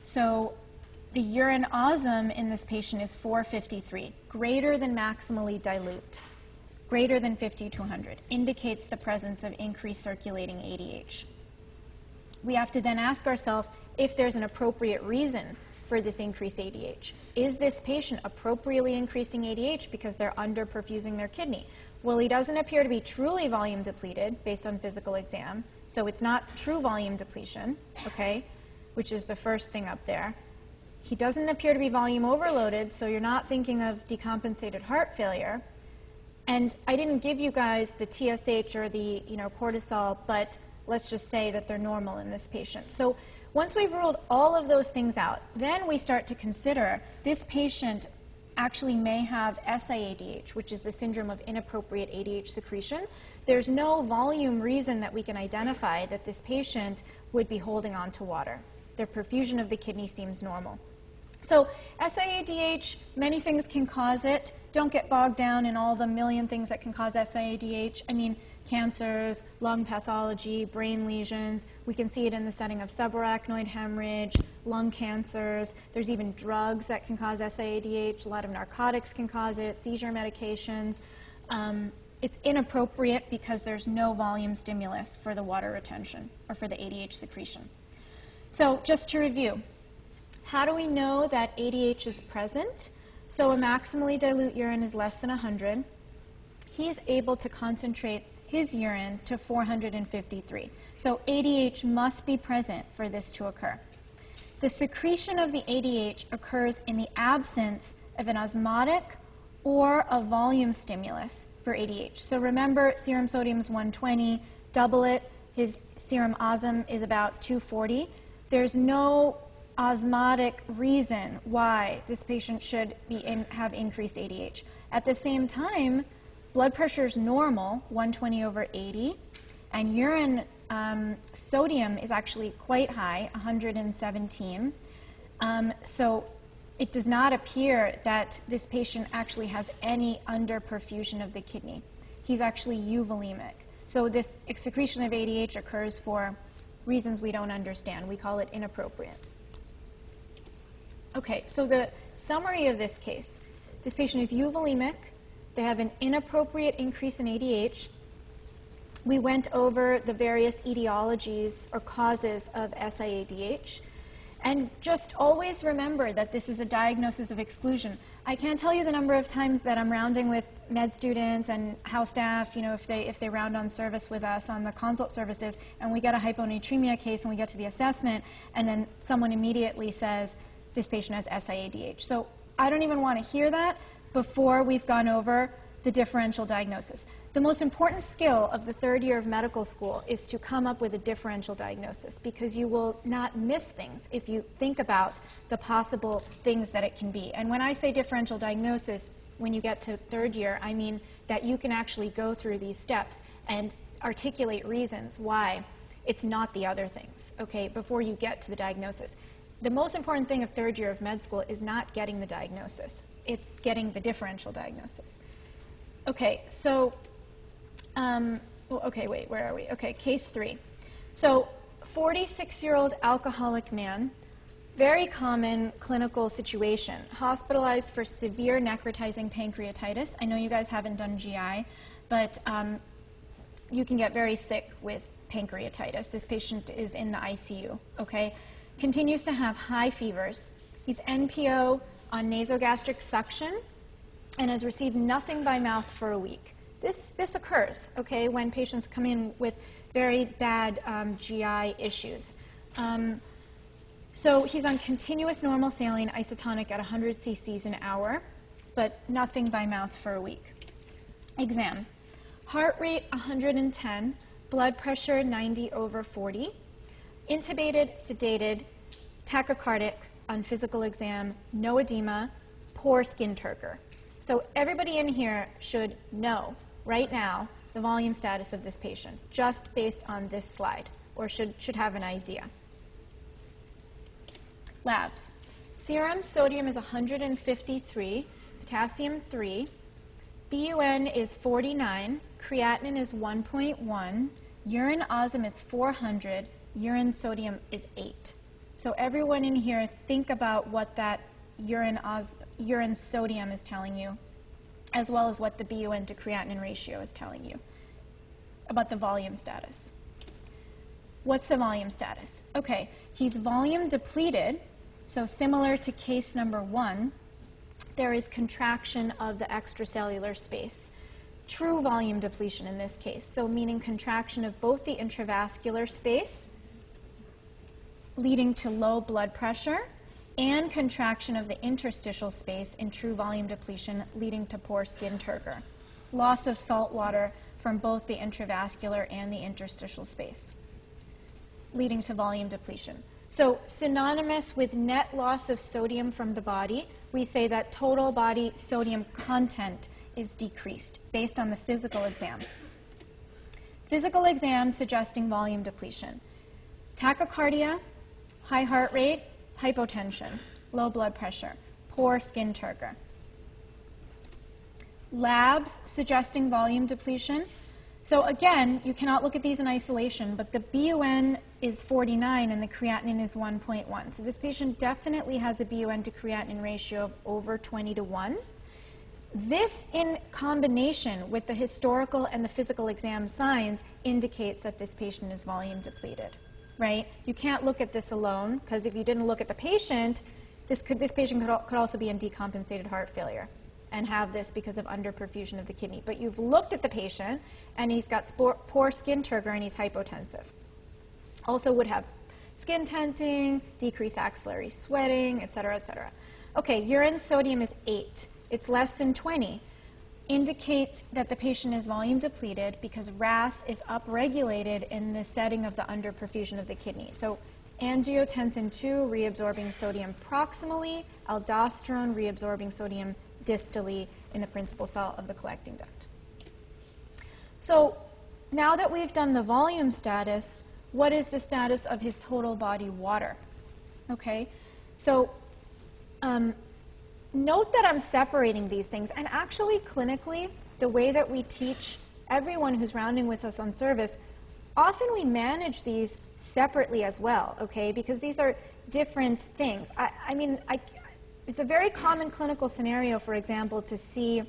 Speaker 1: So the urine osm in this patient is 453, greater than maximally dilute, greater than 50 to 100, indicates the presence of increased circulating ADH. We have to then ask ourselves if there's an appropriate reason for this increased ADH. Is this patient appropriately increasing ADH because they're underperfusing their kidney? Well, he doesn't appear to be truly volume depleted based on physical exam, so it's not true volume depletion, okay, which is the first thing up there. He doesn't appear to be volume overloaded, so you're not thinking of decompensated heart failure. And I didn't give you guys the TSH or the cortisol, but let's just say that they're normal in this patient. So once we've ruled all of those things out, then we start to consider this patient actually may have SIADH, which is the syndrome of inappropriate ADH secretion. There's no volume reason that we can identify that this patient would be holding on to water. Their perfusion of the kidney seems normal. So SIADH, many things can cause it. Don't get bogged down in all the million things that can cause SIADH. I mean, cancers, lung pathology, brain lesions. We can see it in the setting of subarachnoid hemorrhage, lung cancers. There's even drugs that can cause SIADH. A lot of narcotics can cause it, seizure medications. It's inappropriate because there's no volume stimulus for the water retention or for the ADH secretion. So just to review, how do we know that ADH is present? So a maximally dilute urine is less than 100. He's able to concentrate his urine to 453. So ADH must be present for this to occur. The secretion of the ADH occurs in the absence of an osmotic or a volume stimulus for ADH. So remember, serum sodium is 120, double it, his serum osm is about 240. There's no osmotic reason why this patient should have increased ADH. At the same time, blood pressure is normal, 120 over 80, and urine sodium is actually quite high, 117. So it does not appear that this patient actually has any underperfusion of the kidney. He's actually euvolemic. So this secretion of ADH occurs for reasons we don't understand. We call it inappropriate. Okay, so the summary of this case. This patient is euvolemic. They have an inappropriate increase in ADH. We went over the various etiologies or causes of SIADH. And just always remember that this is a diagnosis of exclusion. I can't tell you the number of times that I'm rounding with med students and house staff, if they round on service with us on the consult services, and we get a hyponatremia case and we get to the assessment, and then someone immediately says, this patient has SIADH. So I don't even want to hear that before we've gone over the differential diagnosis. The most important skill of the third year of medical school is to come up with a differential diagnosis, because you will not miss things if you think about the possible things that it can be. And when I say differential diagnosis, when you get to third year, I mean that you can actually go through these steps and articulate reasons why it's not the other things, okay, before you get to the diagnosis. The most important thing of third year of med school is not getting the diagnosis. It's getting the differential diagnosis. Okay, so, okay, wait, where are we? Okay, case 3. So, 46-year-old alcoholic man, very common clinical situation, hospitalized for severe necrotizing pancreatitis. I know you guys haven't done GI, but you can get very sick with pancreatitis. This patient is in the ICU, okay? Continues to have high fevers. He's NPO on nasogastric suction and has received nothing by mouth for a week. This occurs, okay, when patients come in with very bad GI issues. So he's on continuous normal saline isotonic at 100 cc's an hour, but nothing by mouth for a week. Exam. Heart rate 110, blood pressure 90/40, intubated, sedated, tachycardic on physical exam, no edema, poor skin turgor. So everybody in here should know right now the volume status of this patient, just based on this slide, or should have an idea. Labs. Serum sodium is 153, potassium 3, BUN is 49, creatinine is 1.1, urine osm is 400, urine sodium is 8. So everyone in here, think about what that urine sodium is telling you, as well as what the BUN to creatinine ratio is telling you about the volume status. What's the volume status? Okay, he's volume depleted, so similar to case number 1, there is contraction of the extracellular space. True volume depletion in this case, so meaning contraction of both the intravascular space, leading to low blood pressure, and contraction of the interstitial space in true volume depletion, leading to poor skin turgor. Loss of salt water from both the intravascular and the interstitial space, leading to volume depletion. So synonymous with net loss of sodium from the body, we say that total body sodium content is decreased based on the physical exam. Physical exam suggesting volume depletion. Tachycardia, high heart rate, hypotension, low blood pressure, poor skin turgor. Labs suggesting volume depletion. So again, you cannot look at these in isolation, but the BUN is 49 and the creatinine is 1.1. So this patient definitely has a BUN to creatinine ratio of over 20:1. This, in combination with the historical and the physical exam signs, indicates that this patient is volume depleted, right? You can't look at this alone, because if you didn't look at the patient, this patient could also be in decompensated heart failure and have this because of underperfusion of the kidney. But you've looked at the patient, and he's got poor skin turgor, and he's hypotensive. Also would have skin tenting, decreased axillary sweating, et cetera, et cetera. Okay, urine sodium is 8. It's less than 20. Indicates that the patient is volume depleted because RAS is upregulated in the setting of the underperfusion of the kidney. So angiotensin II reabsorbing sodium proximally, aldosterone reabsorbing sodium distally in the principal cell of the collecting duct. So now that we've done the volume status, what is the status of his total body water? Okay, so note that I'm separating these things, and actually clinically, the way that we teach everyone who's rounding with us on service, often we manage these separately as well, okay, because these are different things. It's a very common clinical scenario, for example, to see,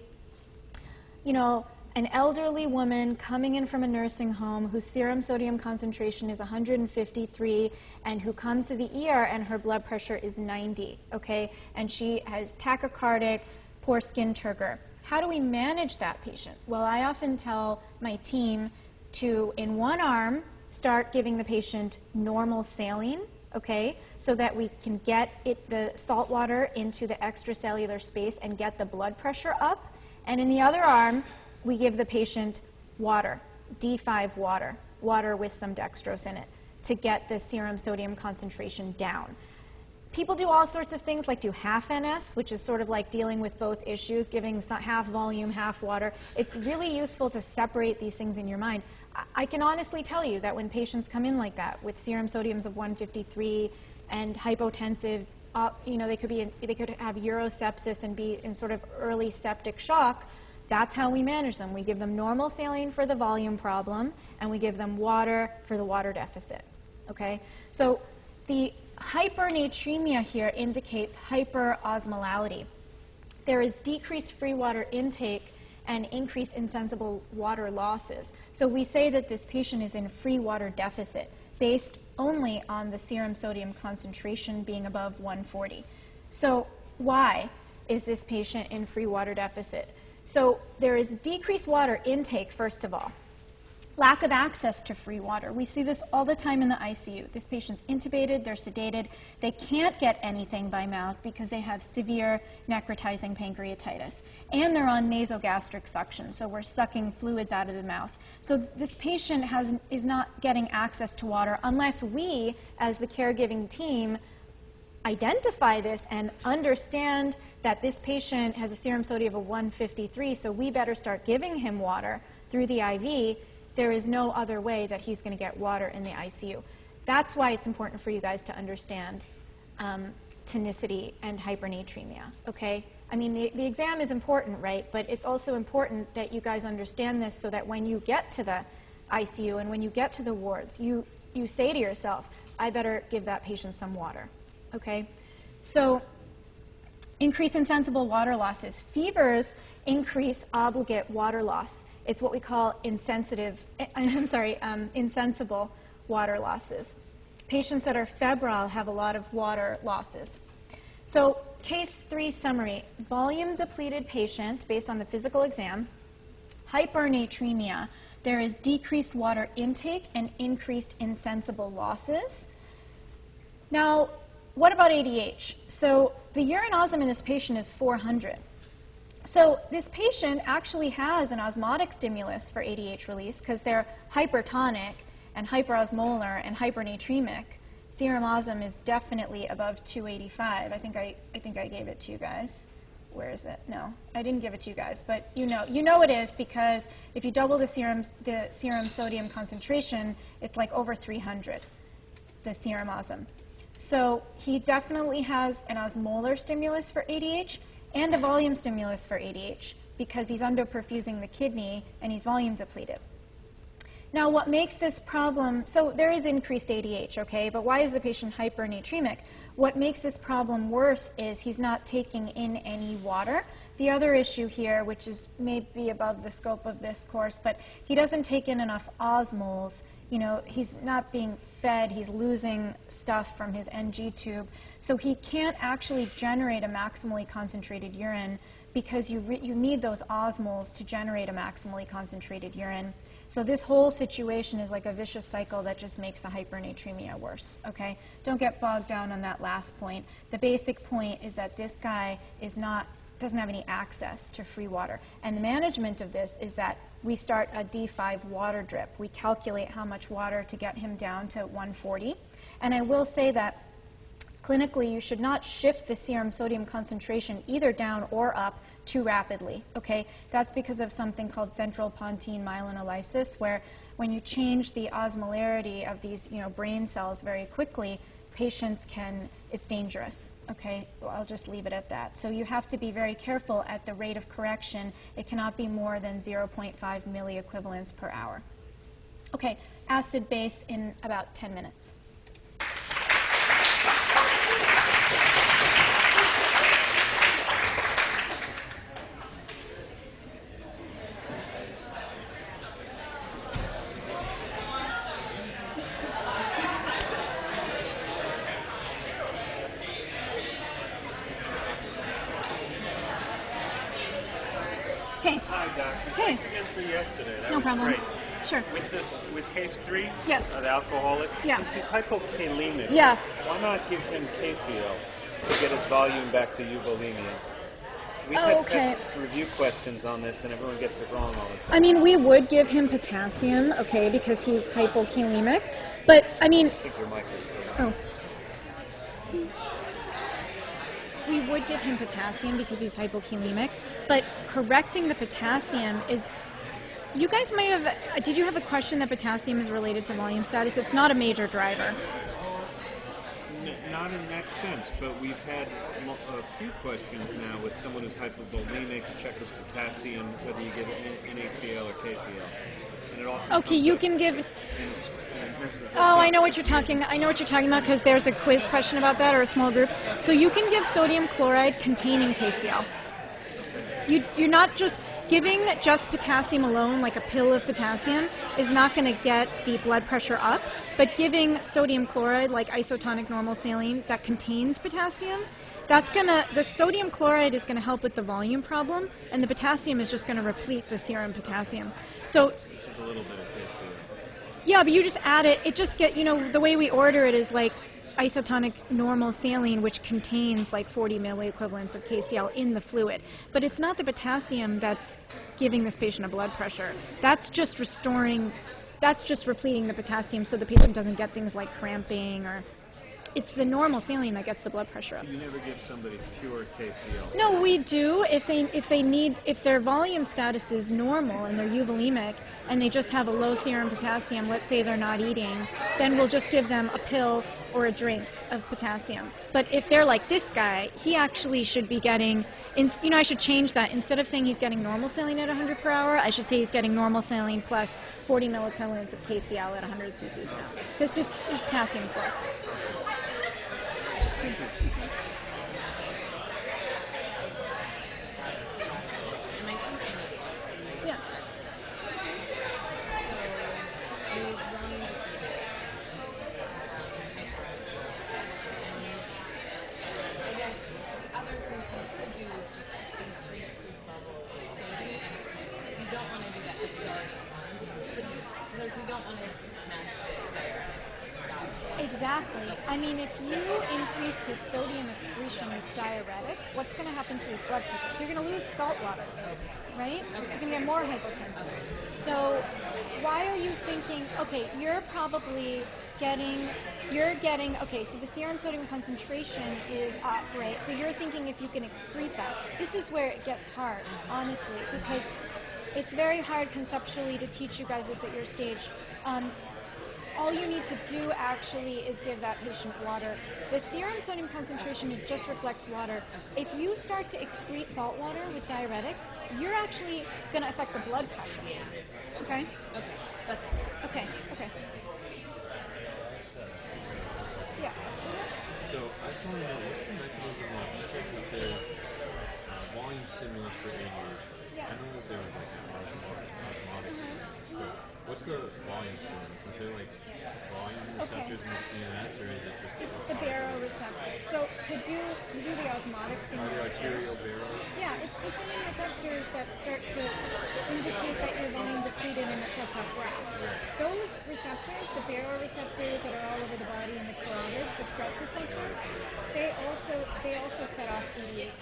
Speaker 1: you know, an elderly woman coming in from a nursing home whose serum sodium concentration is 153 and who comes to the ER and her blood pressure is 90, okay? And she has tachycardic, poor skin turgor. How do we manage that patient? Well, I often tell my team to, in one arm, start giving the patient normal saline, okay, so that we can get the salt water into the extracellular space and get the blood pressure up. And in the other arm, we give the patient water, D5 water, water with some dextrose in it, to get the serum sodium concentration down. People do all sorts of things, like do half NS, which is sort of like dealing with both issues, giving half volume, half water. It's really useful to separate these things in your mind. I can honestly tell you that when patients come in like that with serum sodiums of 153 and hypotensive, they could have urosepsis and be in sort of early septic shock. That's how we manage them. We give them normal saline for the volume problem, and we give them water for the water deficit. Okay? So the hypernatremia here indicates hyperosmolality. There is decreased free water intake and increased insensible water losses. So we say that this patient is in free water deficit based only on the serum sodium concentration being above 140. So why is this patient in free water deficit? So there is decreased water intake, first of all. Lack of access to free water. We see this all the time in the ICU. This patient's intubated, they're sedated, they can't get anything by mouth because they have severe necrotizing pancreatitis. And they're on nasogastric suction, so we're sucking fluids out of the mouth. So this patient is not getting access to water unless we, as the caregiving team, identify this and understand that this patient has a serum sodium of 153, so we better start giving him water through the IV. There is no other way that he's going to get water in the ICU. That's why it's important for you guys to understand tonicity and hypernatremia, okay? I mean, the exam is important, right? But it's also important that you guys understand this so that when you get to the ICU and when you get to the wards, you say to yourself, I better give that patient some water, okay? So increase insensible water losses. Fevers increase obligate water loss. It's what we call insensible water losses. Patients that are febrile have a lot of water losses. So case 3 summary, volume depleted patient based on the physical exam, hypernatremia. There is decreased water intake and increased insensible losses. Now, what about ADH? So the urine osm in this patient is 400. So this patient actually has an osmotic stimulus for ADH release because they're hypertonic and hyperosmolar and hypernatremic. Serum osm is definitely above 285. I think I gave it to you guys. Where is it? No, I didn't give it to you guys, but you know it is because if you double the serum sodium concentration, it's like over 300, the serum osm. So he definitely has an osmolar stimulus for ADH and a volume stimulus for ADH because he's underperfusing the kidney and he's volume depleted. Now, what makes this problem, so there is increased ADH, okay, but why is the patient hypernatremic? What makes this problem worse is he's not taking in any water. The other issue here, which is maybe above the scope of this course, but he doesn't take in enough osmoles. You know, he's not being fed, he's losing stuff from his NG tube. So he can't actually generate a maximally concentrated urine because you need those osmoles to generate a maximally concentrated urine. So this whole situation is like a vicious cycle that just makes the hypernatremia worse, okay? Don't get bogged down on that last point. The basic point is that this guy doesn't have any access to free water. And the management of this is that we start a D5 water drip. We calculate how much water to get him down to 140. And I will say that clinically, you should not shift the serum sodium concentration either down or up too rapidly, okay? That's because of something called central pontine myelinolysis, where when you change the osmolarity of these, brain cells very quickly, patients it's dangerous, okay? Well, I'll just leave it at that. So you have to be very careful at the rate of correction. It cannot be more than 0.5 milliequivalents per hour. Okay, acid base in about 10 minutes. Okay.
Speaker 2: Hi, Doctor.
Speaker 1: Hey.
Speaker 2: Thanks again for yesterday. That
Speaker 1: No
Speaker 2: was
Speaker 1: problem.
Speaker 2: great.
Speaker 1: Sure.
Speaker 2: With case 3,
Speaker 1: Yes.
Speaker 2: The alcoholic,
Speaker 1: Yeah.
Speaker 2: since he's hypokalemic,
Speaker 1: Yeah.
Speaker 2: why not give him KCO to get his volume back to euvolemia? We've
Speaker 1: Oh,
Speaker 2: had
Speaker 1: okay.
Speaker 2: test review questions on this, and everyone gets it wrong all the time.
Speaker 1: I mean, we would give him potassium, okay, because he's hypokalemic. But, I mean,
Speaker 2: I think your mic is still on.
Speaker 1: oh. We would give him potassium because he's hypokalemic, but correcting the potassium is... You guys might have... Did you have a question that potassium is related to volume status? It's not a major driver.
Speaker 2: Not in that sense, but we've had a few questions now with someone who's hypovolemic to check his potassium, whether you give NaCl or KCl. And it often
Speaker 1: Okay,
Speaker 2: comes
Speaker 1: you
Speaker 2: up,
Speaker 1: can give...
Speaker 2: and it messes us
Speaker 1: Oh,
Speaker 2: up.
Speaker 1: I know what you're talking about because there's a quiz question about that, or a small group. So you can give sodium chloride containing KCl. You're not just giving just potassium alone, like a pill of potassium, is not going to get the blood pressure up. But giving sodium chloride, like isotonic normal saline, that contains potassium, the sodium chloride is going to help with the volume problem, and the potassium is just going to replete the serum potassium. So
Speaker 2: Which is a little bit of KCl.
Speaker 1: yeah, but you just add it. It just the way we order it is like isotonic normal saline, which contains like 40 milliequivalents of KCl in the fluid. But it's not the potassium that's giving this patient a blood pressure. That's just repleting the potassium so the patient doesn't get things like cramping, or it's the normal saline that gets the blood pressure up.
Speaker 2: You never give somebody pure KCl.
Speaker 1: No, we do if their volume status is normal and they're euvolemic and they just have a low serum potassium, let's say they're not eating, then we'll just give them a pill or a drink of potassium. But if they're like this guy, he actually should be getting, I should change that. Instead of saying he's getting normal saline at 100 per hour, I should say he's getting normal saline plus 40 milliequivalents of KCl at 100 cc's now. Because his potassium's low. Yeah.
Speaker 3: I guess the other thing you could do is just increase his level of sodium excretion. You don't want to do that necessarily because we don't want to mess with diuretics. Stop.
Speaker 1: Exactly. I mean, if you increase his sodium excretion with diuretics, what's going to happen to his blood pressure? So you're going to lose salt water, right? You're going to get more hypotensive. So why are you thinking, okay, okay, so the serum sodium concentration is up, right? So you're thinking if you can excrete that. This is where it gets hard, honestly, because it's very hard conceptually to teach you guys this at your stage. All you need to do actually is give that patient water. The serum sodium concentration just reflects water. If you start to excrete salt water with diuretics, you're actually going to affect the blood pressure. Okay? Okay. Yeah.
Speaker 4: So I just want to know, what's the mechanism of, you said that there's volume stimulus for ADH.
Speaker 1: Yeah.
Speaker 4: I know that there was like an osmotic stimulus, but what's the volume stimulus? Is there like volume receptors in the CNS, or is it just...
Speaker 1: It's the baroreceptor. So to do the osmotic
Speaker 4: Are
Speaker 1: stimulus...
Speaker 4: there arterial barrels?
Speaker 1: Yeah, it's the same receptors that start to indicate that you're volume depleted and it sets off RAS. Those receptors, the baroreceptors that are all over the body and the carotids, the stretch receptors, they also set off ADH.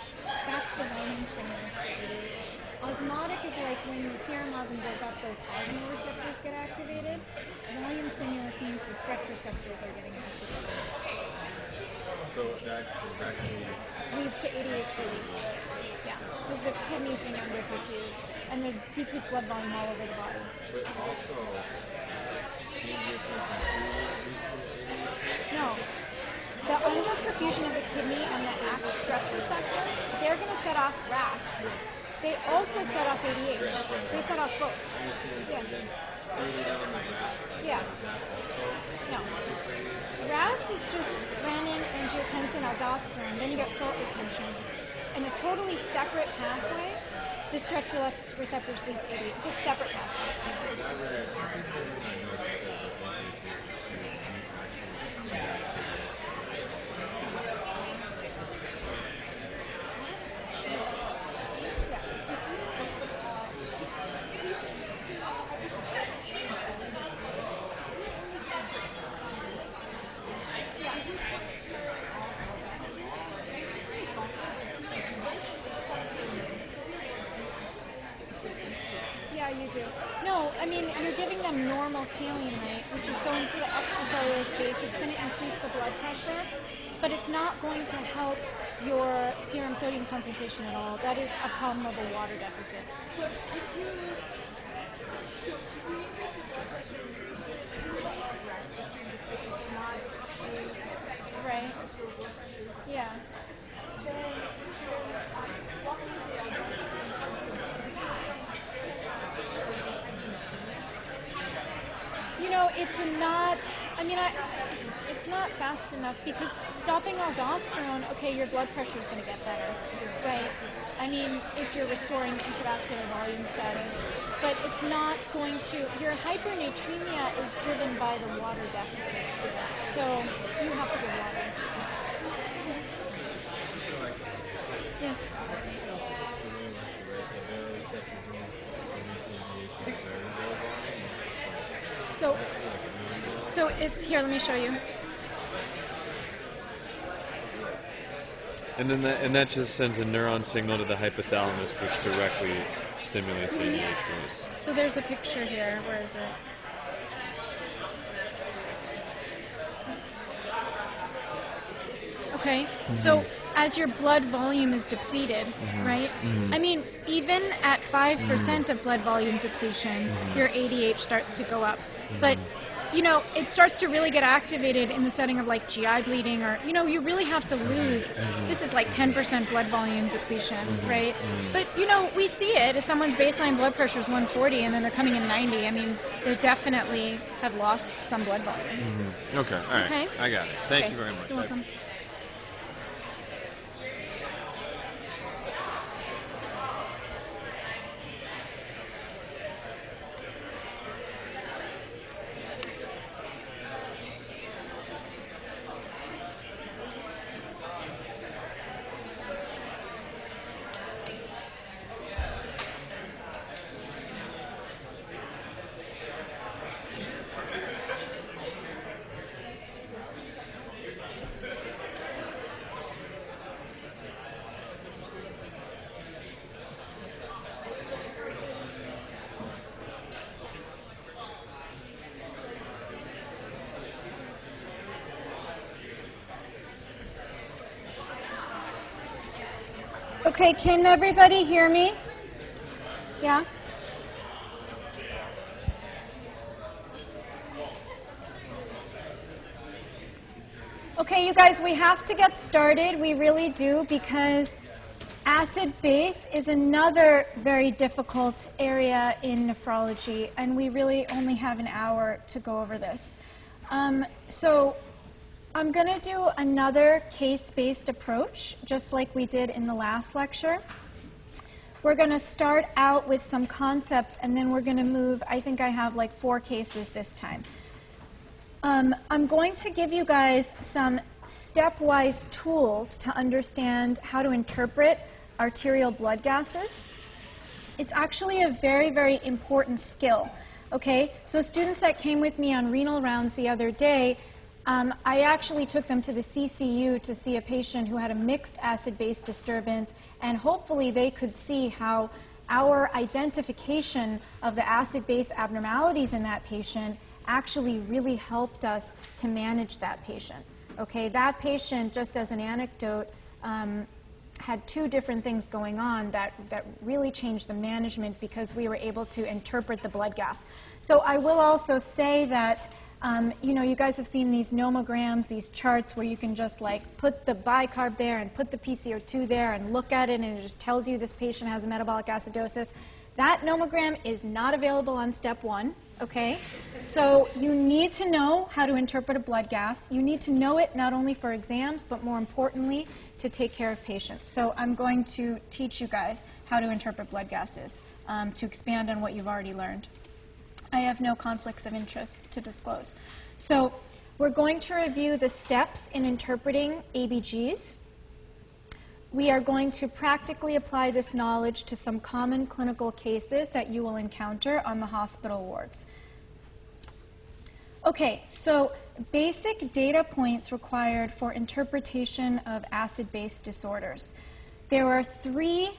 Speaker 1: That's the volume stimulus for ADH. Osmotic is like when the serum osm goes up, those osmoreceptors get activated. Volume stimulus means the stretch receptors are getting activated.
Speaker 4: So that directly...
Speaker 1: Leads to ADH release. Yeah, because the kidneys being underperfused and there's decreased blood volume all over the body.
Speaker 4: But also, angiotensin 2 leads to ADH?
Speaker 1: No. The underperfusion of the kidney and the ACT stretch receptors, they're going to set off RAS. They also set off ADH. They set off both. Yeah.
Speaker 4: Further down the RAS,
Speaker 1: Yeah.
Speaker 4: is that also
Speaker 1: No.
Speaker 4: just ADH?
Speaker 1: RAS is just renin, angiotensin, aldosterone. Then you get salt retention. In a totally separate pathway, the stretch receptors lead to ADH. It's a separate pathway.
Speaker 4: Because I read, I think in my notes it says that angiotensin 2 actually stimulates ADH.
Speaker 1: saline rate, which is going to the extracellular space. It's going to increase the blood pressure, but it's not going to help your serum sodium concentration at all. That is a problem of a water deficit.
Speaker 3: But if you
Speaker 1: Right. Yeah. You know, it's not, I mean, it's not fast enough because stopping aldosterone, okay, your blood pressure is going to get better, right? I mean, if you're restoring intravascular volume status, but it's not going to, your hypernatremia is driven by the water deficit. So you have to give water. Yeah. So it's here, let me show you.
Speaker 5: And then that just sends a neuron signal to the hypothalamus, which directly stimulates ADH release.
Speaker 1: So there's a picture here. Where is it? Okay. So as your blood volume is depleted, right? I mean, even at 5% of blood volume depletion, your ADH starts to go up. But you know, it starts to really get activated in the setting of like GI bleeding, or, you know, you really have to lose. This is like 10% blood volume depletion, right? But, you know, we see it. If someone's baseline blood pressure is 140 and then they're coming in 90, I mean, they definitely have lost some blood volume.
Speaker 5: Okay, all right.
Speaker 1: Okay.
Speaker 5: I got it. Thank
Speaker 1: Okay.
Speaker 5: you very much.
Speaker 1: You're welcome. Okay, can everybody hear me? Yeah? Okay, you guys, we have to get started. We really do, because acid-base is another very difficult area in nephrology, and we really only have an hour to go over this. So I'm going to do another case-based approach, just like we did in the last lecture. We're going to start out with some concepts, and then we're going to move. I think I have like 4 cases this time. I'm going to give you guys some stepwise tools to understand how to interpret arterial blood gases. It's actually a very, very important skill. Okay, so students that came with me on renal rounds the other day, I actually took them to the CCU to see a patient who had a mixed acid-base disturbance, and hopefully they could see how our identification of the acid-base abnormalities in that patient actually really helped us to manage that patient. Okay, that patient, just as an anecdote, had 2 different things going on that really changed the management because we were able to interpret the blood gas. So I will also say that you know, you guys have seen these nomograms, these charts where you can just like put the bicarb there and put the PCO2 there and look at it, and it just tells you this patient has a metabolic acidosis. That nomogram is not available on step 1, okay? So you need to know how to interpret a blood gas. You need to know it not only for exams, but more importantly, to take care of patients. So I'm going to teach you guys how to interpret blood gases to expand on what you've already learned. I have no conflicts of interest to disclose. So we're going to review the steps in interpreting ABGs. We are going to practically apply this knowledge to some common clinical cases that you will encounter on the hospital wards. Okay, so basic data points required for interpretation of acid-base disorders. There are 3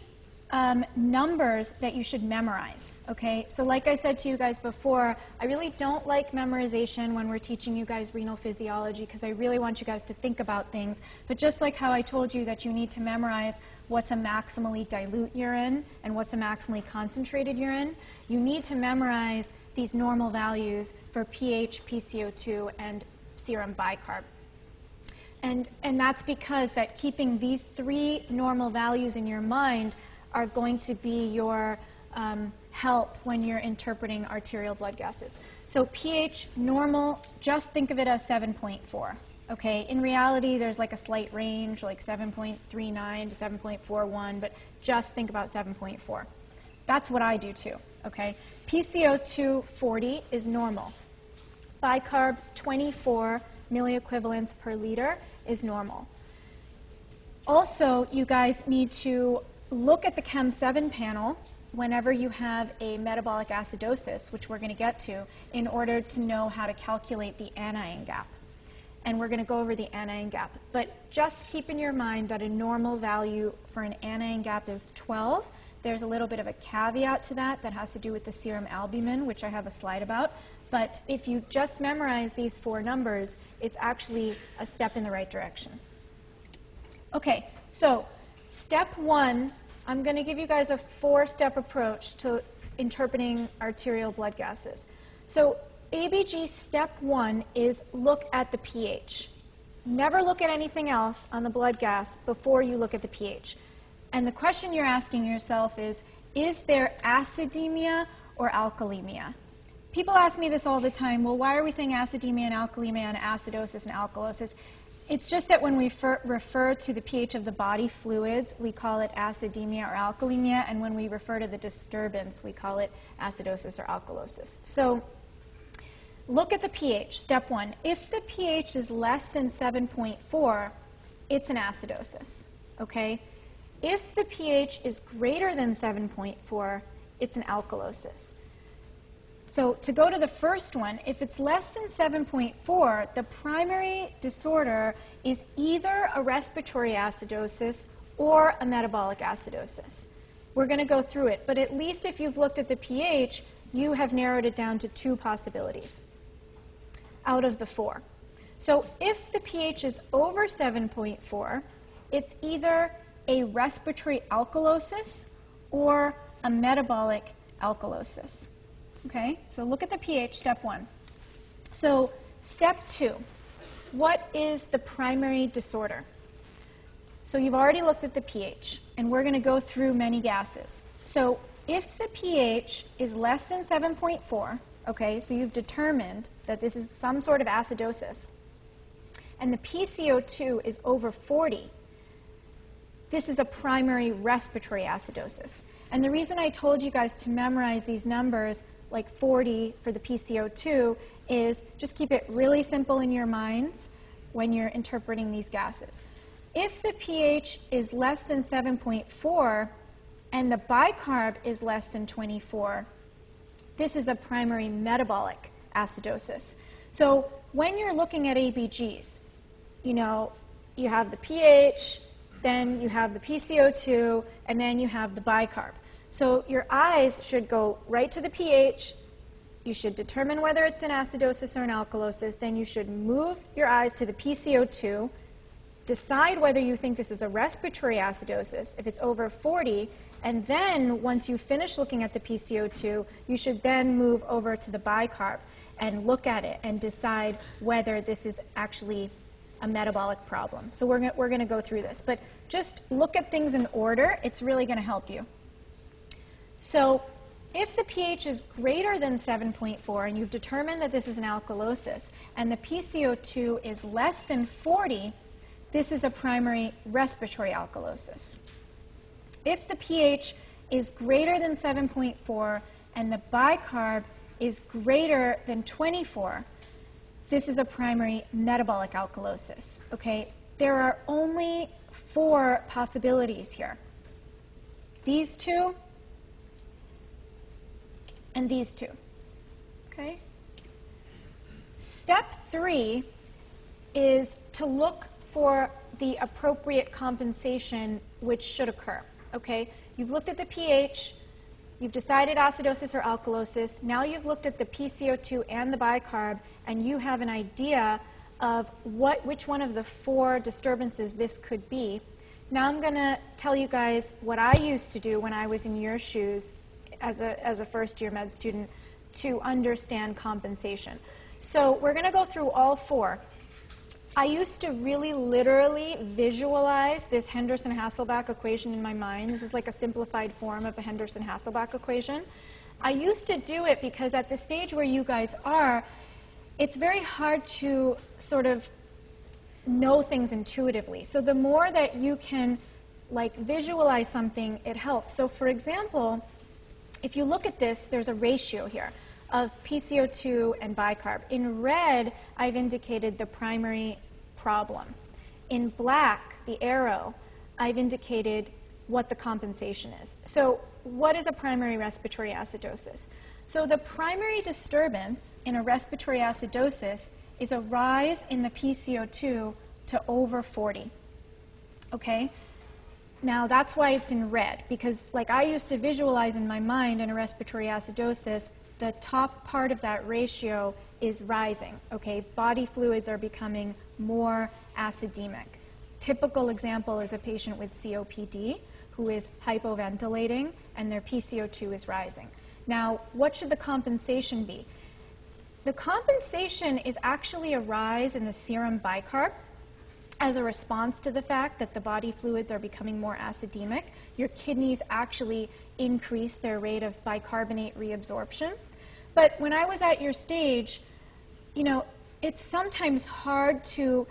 Speaker 1: numbers that you should memorize, okay? So like I said to you guys before, I really don't like memorization when we're teaching you guys renal physiology because I really want you guys to think about things. But just like how I told you that you need to memorize what's a maximally dilute urine and what's a maximally concentrated urine, you need to memorize these normal values for pH, PCO2, and serum bicarb. And that's because that keeping these three normal values in your mind are going to be your help when you're interpreting arterial blood gases. So pH normal, just think of it as 7.4. Okay, in reality, there's like a slight range, like 7.39 to 7.41, but just think about 7.4. That's what I do too, okay? PCO2 40 is normal. Bicarb 24 milliequivalents per liter is normal. Also, you guys need to look at the Chem 7 panel whenever you have a metabolic acidosis, which we're going to get to, in order to know how to calculate the anion gap. And we're going to go over the anion gap. But just keep in your mind that a normal value for an anion gap is 12. There's a little bit of a caveat to that that has to do with the serum albumin, which I have a slide about. But if you just memorize these four numbers, it's actually a step in the right direction. Okay, so step one, I'm going to give you guys a four-step approach to interpreting arterial blood gases. So ABG step one is look at the pH. Never look at anything else on the blood gas before you look at the pH. And the question you're asking yourself is there acidemia or alkalemia? People ask me this all the time, well, why are we saying acidemia and alkalemia and acidosis and alkalosis? It's just that when we refer to the pH of the body fluids, we call it acidemia or alkalemia, and when we refer to the disturbance, we call it acidosis or alkalosis. So look at the pH, step one. If the pH is less than 7.4, it's an acidosis, okay? If the pH is greater than 7.4, it's an alkalosis. So to go to the first one, if it's less than 7.4, the primary disorder is either a respiratory acidosis or a metabolic acidosis. We're going to go through it, but at least if you've looked at the pH, you have narrowed it down to two possibilities out of the four. So if the pH is over 7.4, it's either a respiratory alkalosis or a metabolic alkalosis. Okay, so look at the pH, step one. So step two, what is the primary disorder? So you've already looked at the pH, and we're going to go through many gases. So if the pH is less than 7.4, okay, so you've determined that this is some sort of acidosis, and the PCO2 is over 40, this is a primary respiratory acidosis. And the reason I told you guys to memorize these numbers, like 40 for the PCO2, is just keep it really simple in your minds when you're interpreting these gases. If the pH is less than 7.4 and the bicarb is less than 24, this is a primary metabolic acidosis. So when you're looking at ABGs, you know, you have the pH, then you have the PCO2, and then you have the bicarb. So your eyes should go right to the pH. You should determine whether it's an acidosis or an alkalosis. Then you should move your eyes to the PCO2, decide whether you think this is a respiratory acidosis, if it's over 40, and then once you finish looking at the PCO2, you should then move over to the bicarb and look at it and decide whether this is actually a metabolic problem. So we're going to go through this. But just look at things in order. It's really going to help you. So if the pH is greater than 7.4 and you've determined that this is an alkalosis and the PCO2 is less than 40, this is a primary respiratory alkalosis. If the pH is greater than 7.4 and the bicarb is greater than 24, this is a primary metabolic alkalosis. Okay? There are only four possibilities here. These two and these two. Okay? Step three is to look for the appropriate compensation which should occur. Okay? you've looked at the pH, you've decided acidosis or alkalosis, now you've looked at the PCO2 and the bicarb, and you have an idea of which one of the 4 disturbances this could be. Now I'm going to tell you guys what I used to do when I was in your shoes as a first-year med student to understand compensation. So we're going to go through all 4. I used to really literally visualize this Henderson-Hasselbalch equation in my mind. This is like a simplified form of the Henderson-Hasselbalch equation. I used to do it because at the stage where you guys are, it's very hard to sort of know things intuitively. So the more that you can like visualize something, it helps. So for example, if you look at this, there's a ratio here of PCO2 and bicarb. In red, I've indicated the primary problem. In black, the arrow, I've indicated what the compensation is. So what is a primary respiratory acidosis? So the primary disturbance in a respiratory acidosis is a rise in the PCO2 to over 40. Okay? Now that's why it's in red, because like I used to visualize in my mind in a respiratory acidosis, the top part of that ratio is rising. Okay? Body fluids are becoming more acidemic. Typical example is a patient with COPD who is hypoventilating and their PCO2 is rising. Now, what should the compensation be? The compensation is actually a rise in the serum bicarb as a response to the fact that the body fluids are becoming more acidemic. Your kidneys actually increase their rate of bicarbonate reabsorption. But when I was at your stage, you know, it's sometimes hard to,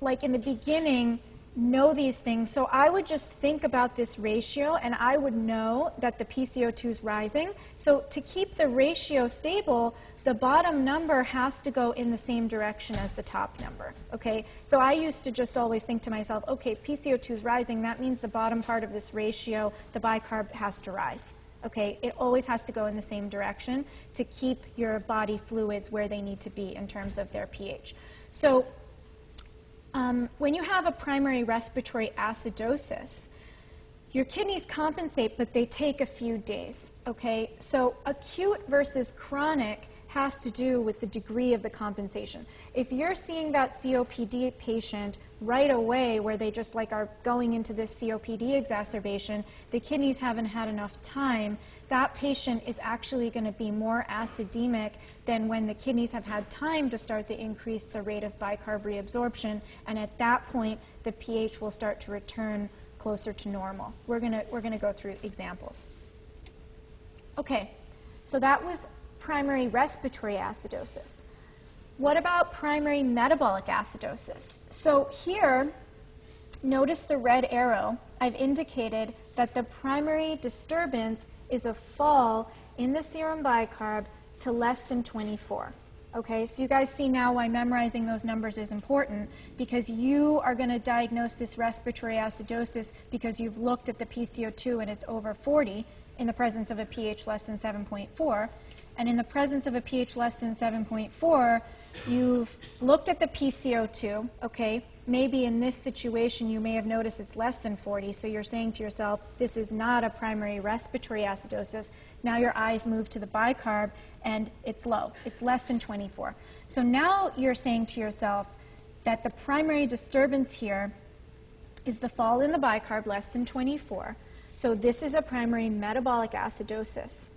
Speaker 1: like in the beginning, know these things. So I would just think about this ratio and I would know that the PCO2 is rising. So to keep the ratio stable, the bottom number has to go in the same direction as the top number. Okay? So I used to just always think to myself, okay, PCO2 is rising, that means the bottom part of this ratio, the bicarb, has to rise. Okay? It always has to go in the same direction to keep your body fluids where they need to be in terms of their pH. So when you have a primary respiratory acidosis, your kidneys compensate, but they take a few days, okay? So acute versus chronic has to do with the degree of the compensation. If you're seeing that COPD patient right away where they just like are going into this COPD exacerbation, the kidneys haven't had enough time, that patient is actually going to be more acidemic than when the kidneys have had time to start to increase the rate of bicarb reabsorption, and at that point the pH will start to return closer to normal. We're going to go through examples. Okay, so that was primary respiratory acidosis. What about primary metabolic acidosis? So here, notice the red arrow. I've indicated that the primary disturbance is a fall in the serum bicarb to less than 24. Okay, so you guys see now why memorizing those numbers is important, because you are going to diagnose this respiratory acidosis because you've looked at the PCO2 and it's over 40 in the presence of a pH less than 7.4. And in the presence of a pH less than 7.4, you've looked at the PCO2, okay? Maybe in this situation you may have noticed it's less than 40, so you're saying to yourself, this is not a primary respiratory acidosis. Now your eyes move to the bicarb and it's low. It's less than 24. So now you're saying to yourself that the primary disturbance here is the fall in the bicarb less than 24. So this is a primary metabolic acidosis.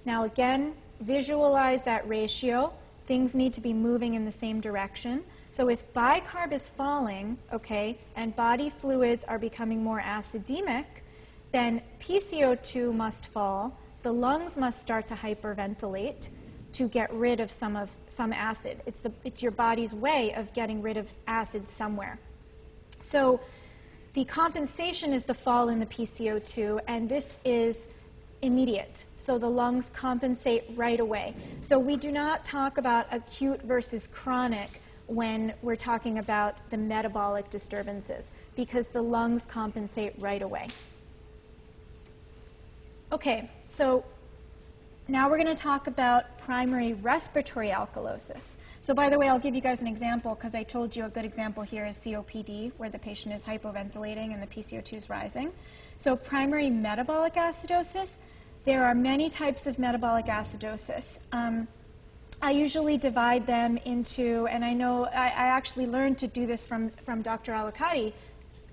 Speaker 1: Now again, visualize that ratio. Things need to be moving in the same direction. So if bicarb is falling, okay, and body fluids are becoming more acidemic, then PCO2 must fall. The lungs must start to hyperventilate to get rid of some acid. It's your body's way of getting rid of acid somewhere. So the compensation is the fall in the PCO2, and this is immediate. So the lungs compensate right away. So we do not talk about acute versus chronic when we're talking about the metabolic disturbances, because the lungs compensate right away. Okay, so Now we're going to talk about primary respiratory alkalosis. So by the way, I'll give you guys an example because I told you a good example here is COPD, where the patient is hypoventilating and the PCO2 is rising. So primary metabolic acidosis, there are many types of metabolic acidosis. I usually divide them into, and I know I actually learned to do this from Dr.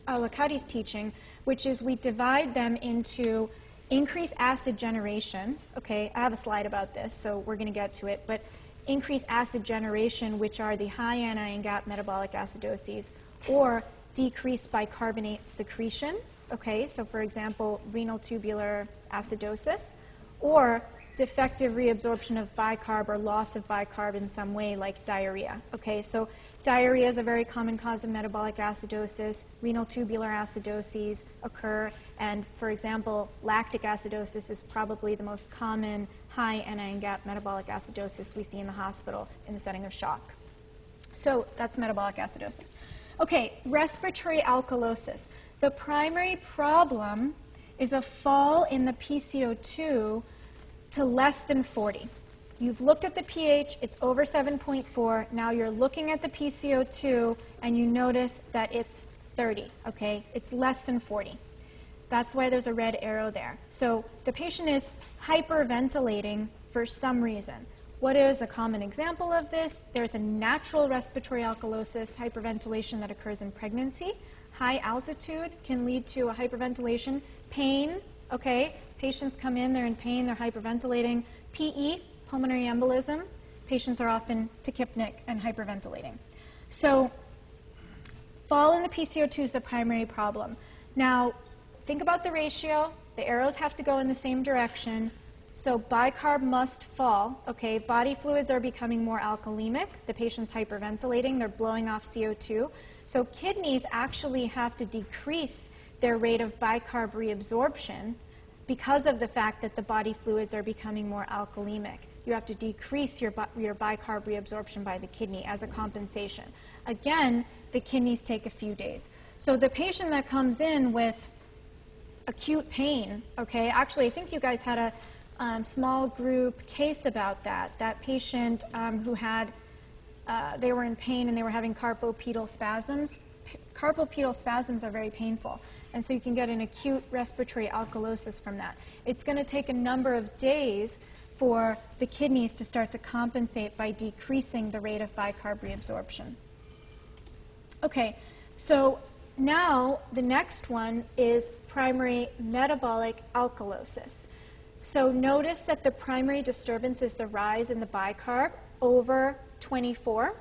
Speaker 1: Alicati's teaching, which is we divide them into increased acid generation. Okay, I have a slide about this, so we're going to get to it. But increased acid generation, which are the high anion gap metabolic acidoses, or decreased bicarbonate secretion. Okay, so for example, renal tubular acidosis, or defective reabsorption of bicarb or loss of bicarb in some way, like diarrhea. Okay, so diarrhea is a very common cause of metabolic acidosis. Renal tubular acidoses occur, and for example, lactic acidosis is probably the most common high anion gap metabolic acidosis we see in the hospital in the setting of shock. So that's metabolic acidosis. Okay, respiratory alkalosis. The primary problem is a fall in the PCO2 to less than 40. You've looked at the pH, it's over 7.4. Now you're looking at the PCO2 and you notice that it's 30, okay? It's less than 40. That's why there's a red arrow there. So the patient is hyperventilating for some reason. What is a common example of this? There's a natural respiratory alkalosis, hyperventilation that occurs in pregnancy. High altitude can lead to a hyperventilation. Pain, okay? Patients come in, they're in pain, they're hyperventilating. PE, pulmonary embolism. Patients are often tachypnic and hyperventilating. So fall in the PCO2 is the primary problem. Now, think about the ratio. The arrows have to go in the same direction. So bicarb must fall, okay? Body fluids are becoming more alkalemic. The patient's hyperventilating. They're blowing off CO2. So kidneys actually have to decrease their rate of bicarb reabsorption because of the fact that the body fluids are becoming more alkalemic. You have to decrease your bicarb reabsorption by the kidney as a compensation. Again, the kidneys take a few days. So the patient that comes in with acute pain, okay, actually I think you guys had a small group case about that. That patient who had, they were in pain and they were having carpopedal spasms. Carpopedal spasms are very painful, and so you can get an acute respiratory alkalosis from that. It's going to take a number of days for the kidneys to start to compensate by decreasing the rate of bicarb reabsorption. Okay, so now the next one is primary metabolic alkalosis. So notice that the primary disturbance is the rise in the bicarb over 24.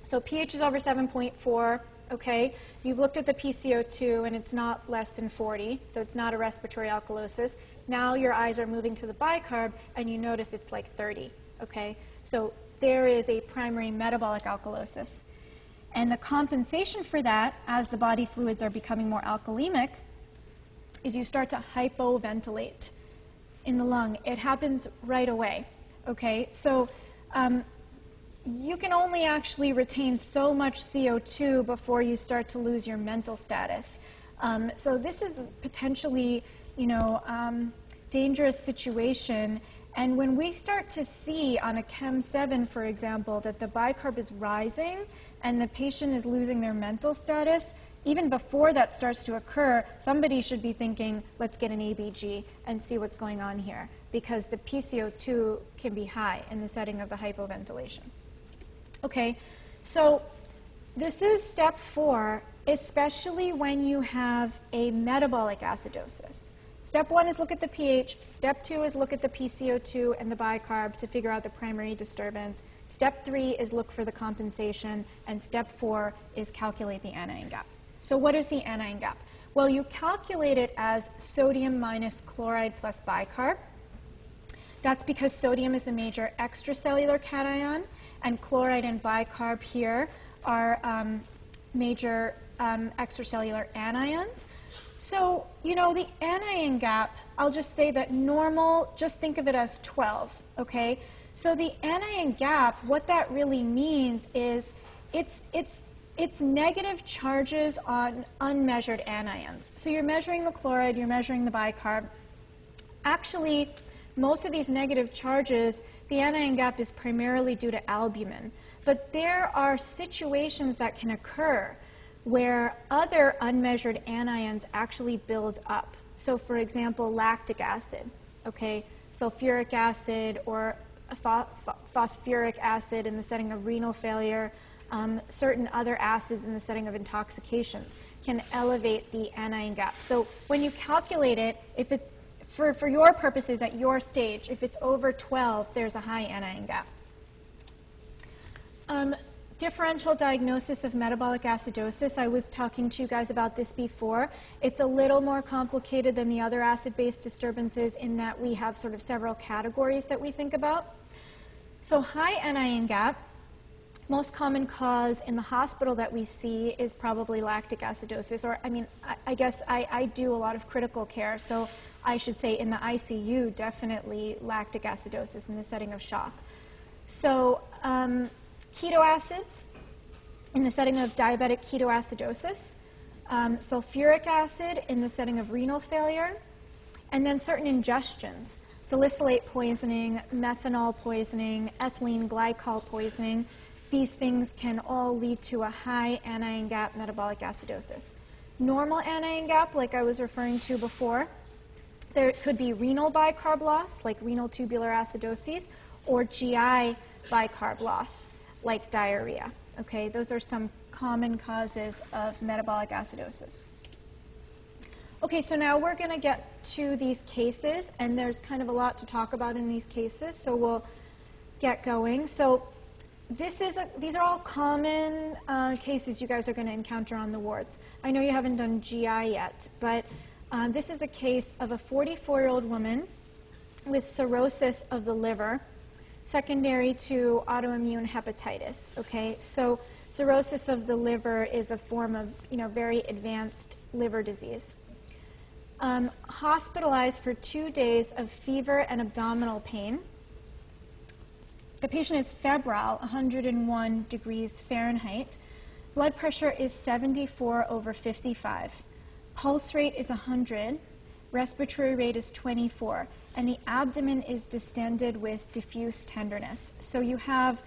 Speaker 1: So pH is over 7.4, okay? You've looked at the PCO2 and it's not less than 40, so it's not a respiratory alkalosis. Now your eyes are moving to the bicarb and you notice it's like 30, okay? So there is a primary metabolic alkalosis. And the compensation for that, as the body fluids are becoming more alkalemic, is you start to hypoventilate in the lung. It happens right away, okay? So you can only actually retain so much CO2 before you start to lose your mental status. So this is potentially, dangerous situation. And when we start to see on a Chem 7, for example, that the bicarb is rising and the patient is losing their mental status, even before that starts to occur, somebody should be thinking, let's get an ABG and see what's going on here, because the PCO2 can be high in the setting of the hypoventilation. Okay, so this is step 4, especially when you have a metabolic acidosis. Step 1 is look at the pH. Step 2 is look at the PCO2 and the bicarb to figure out the primary disturbance. Step 3 is look for the compensation. And step 4 is calculate the anion gap. So what is the anion gap? Well, you calculate it as sodium minus chloride plus bicarb. That's because sodium is a major extracellular cation, and chloride and bicarb here are major extracellular anions. So, the anion gap, I'll just say that normal, just think of it as 12, okay? So the anion gap, what that really means is it's negative charges on unmeasured anions. So you're measuring the chloride, you're measuring the bicarb. Actually, most of these negative charges, the anion gap is primarily due to albumin. But there are situations that can occur where other unmeasured anions actually build up. So for example, lactic acid, okay, sulfuric acid or phosphoric acid in the setting of renal failure, certain other acids in the setting of intoxications can elevate the anion gap. So when you calculate it, if it's, for your purposes at your stage, if it's over 12, there's a high anion gap. Differential diagnosis of metabolic acidosis. I was talking to you guys about this before. It's a little more complicated than the other acid-base disturbances in that we have sort of several categories that we think about. So high anion gap, most common cause in the hospital that we see is probably lactic acidosis, or I mean, I guess I do a lot of critical care, so I should say in the ICU, definitely lactic acidosis in the setting of shock. So keto acids in the setting of diabetic ketoacidosis, sulfuric acid in the setting of renal failure, and then certain ingestions, salicylate poisoning, methanol poisoning, ethylene glycol poisoning. These things can all lead to a high anion gap metabolic acidosis. Normal anion gap, like I was referring to before, there could be renal bicarb loss, like renal tubular acidosis, or GI bicarb loss, like diarrhea. Okay, those are some common causes of metabolic acidosis. Okay, so now we're going to get to these cases, and there's kind of a lot to talk about in these cases, so we'll get going. So these are all common cases you guys are going to encounter on the wards. I know you haven't done GI yet, but this is a case of a 44-year-old woman with cirrhosis of the liver, secondary to autoimmune hepatitis. Okay, so cirrhosis of the liver is a form of, very advanced liver disease. Hospitalized for 2 days of fever and abdominal pain. The patient is febrile, 101 degrees Fahrenheit. Blood pressure is 74/55. Pulse rate is 100. Respiratory rate is 24. And the abdomen is distended with diffuse tenderness. So you have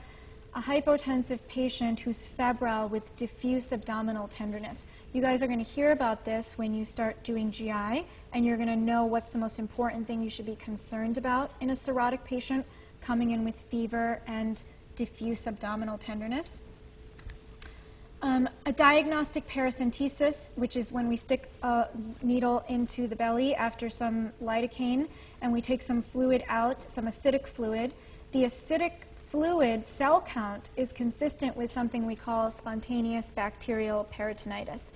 Speaker 1: a hypotensive patient who's febrile with diffuse abdominal tenderness. You guys are going to hear about this when you start doing GI, and you're going to know what's the most important thing you should be concerned about in a cirrhotic patient coming in with fever and diffuse abdominal tenderness. A diagnostic paracentesis, which is when we stick a needle into the belly after some lidocaine, and we take some fluid out, some acidic fluid. The acidic fluid cell count is consistent with something we call spontaneous bacterial peritonitis.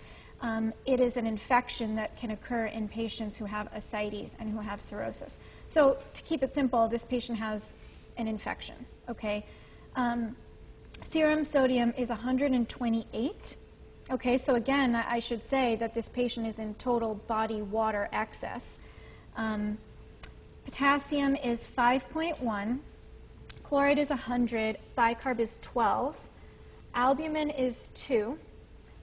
Speaker 1: It is an infection that can occur in patients who have ascites and who have cirrhosis. So to keep it simple, this patient has an infection, okay? Serum sodium is 128. Okay, so again, I should say that this patient is in total body water excess. Potassium is 5.1. Chloride is 100. Bicarb is 12. Albumin is 2.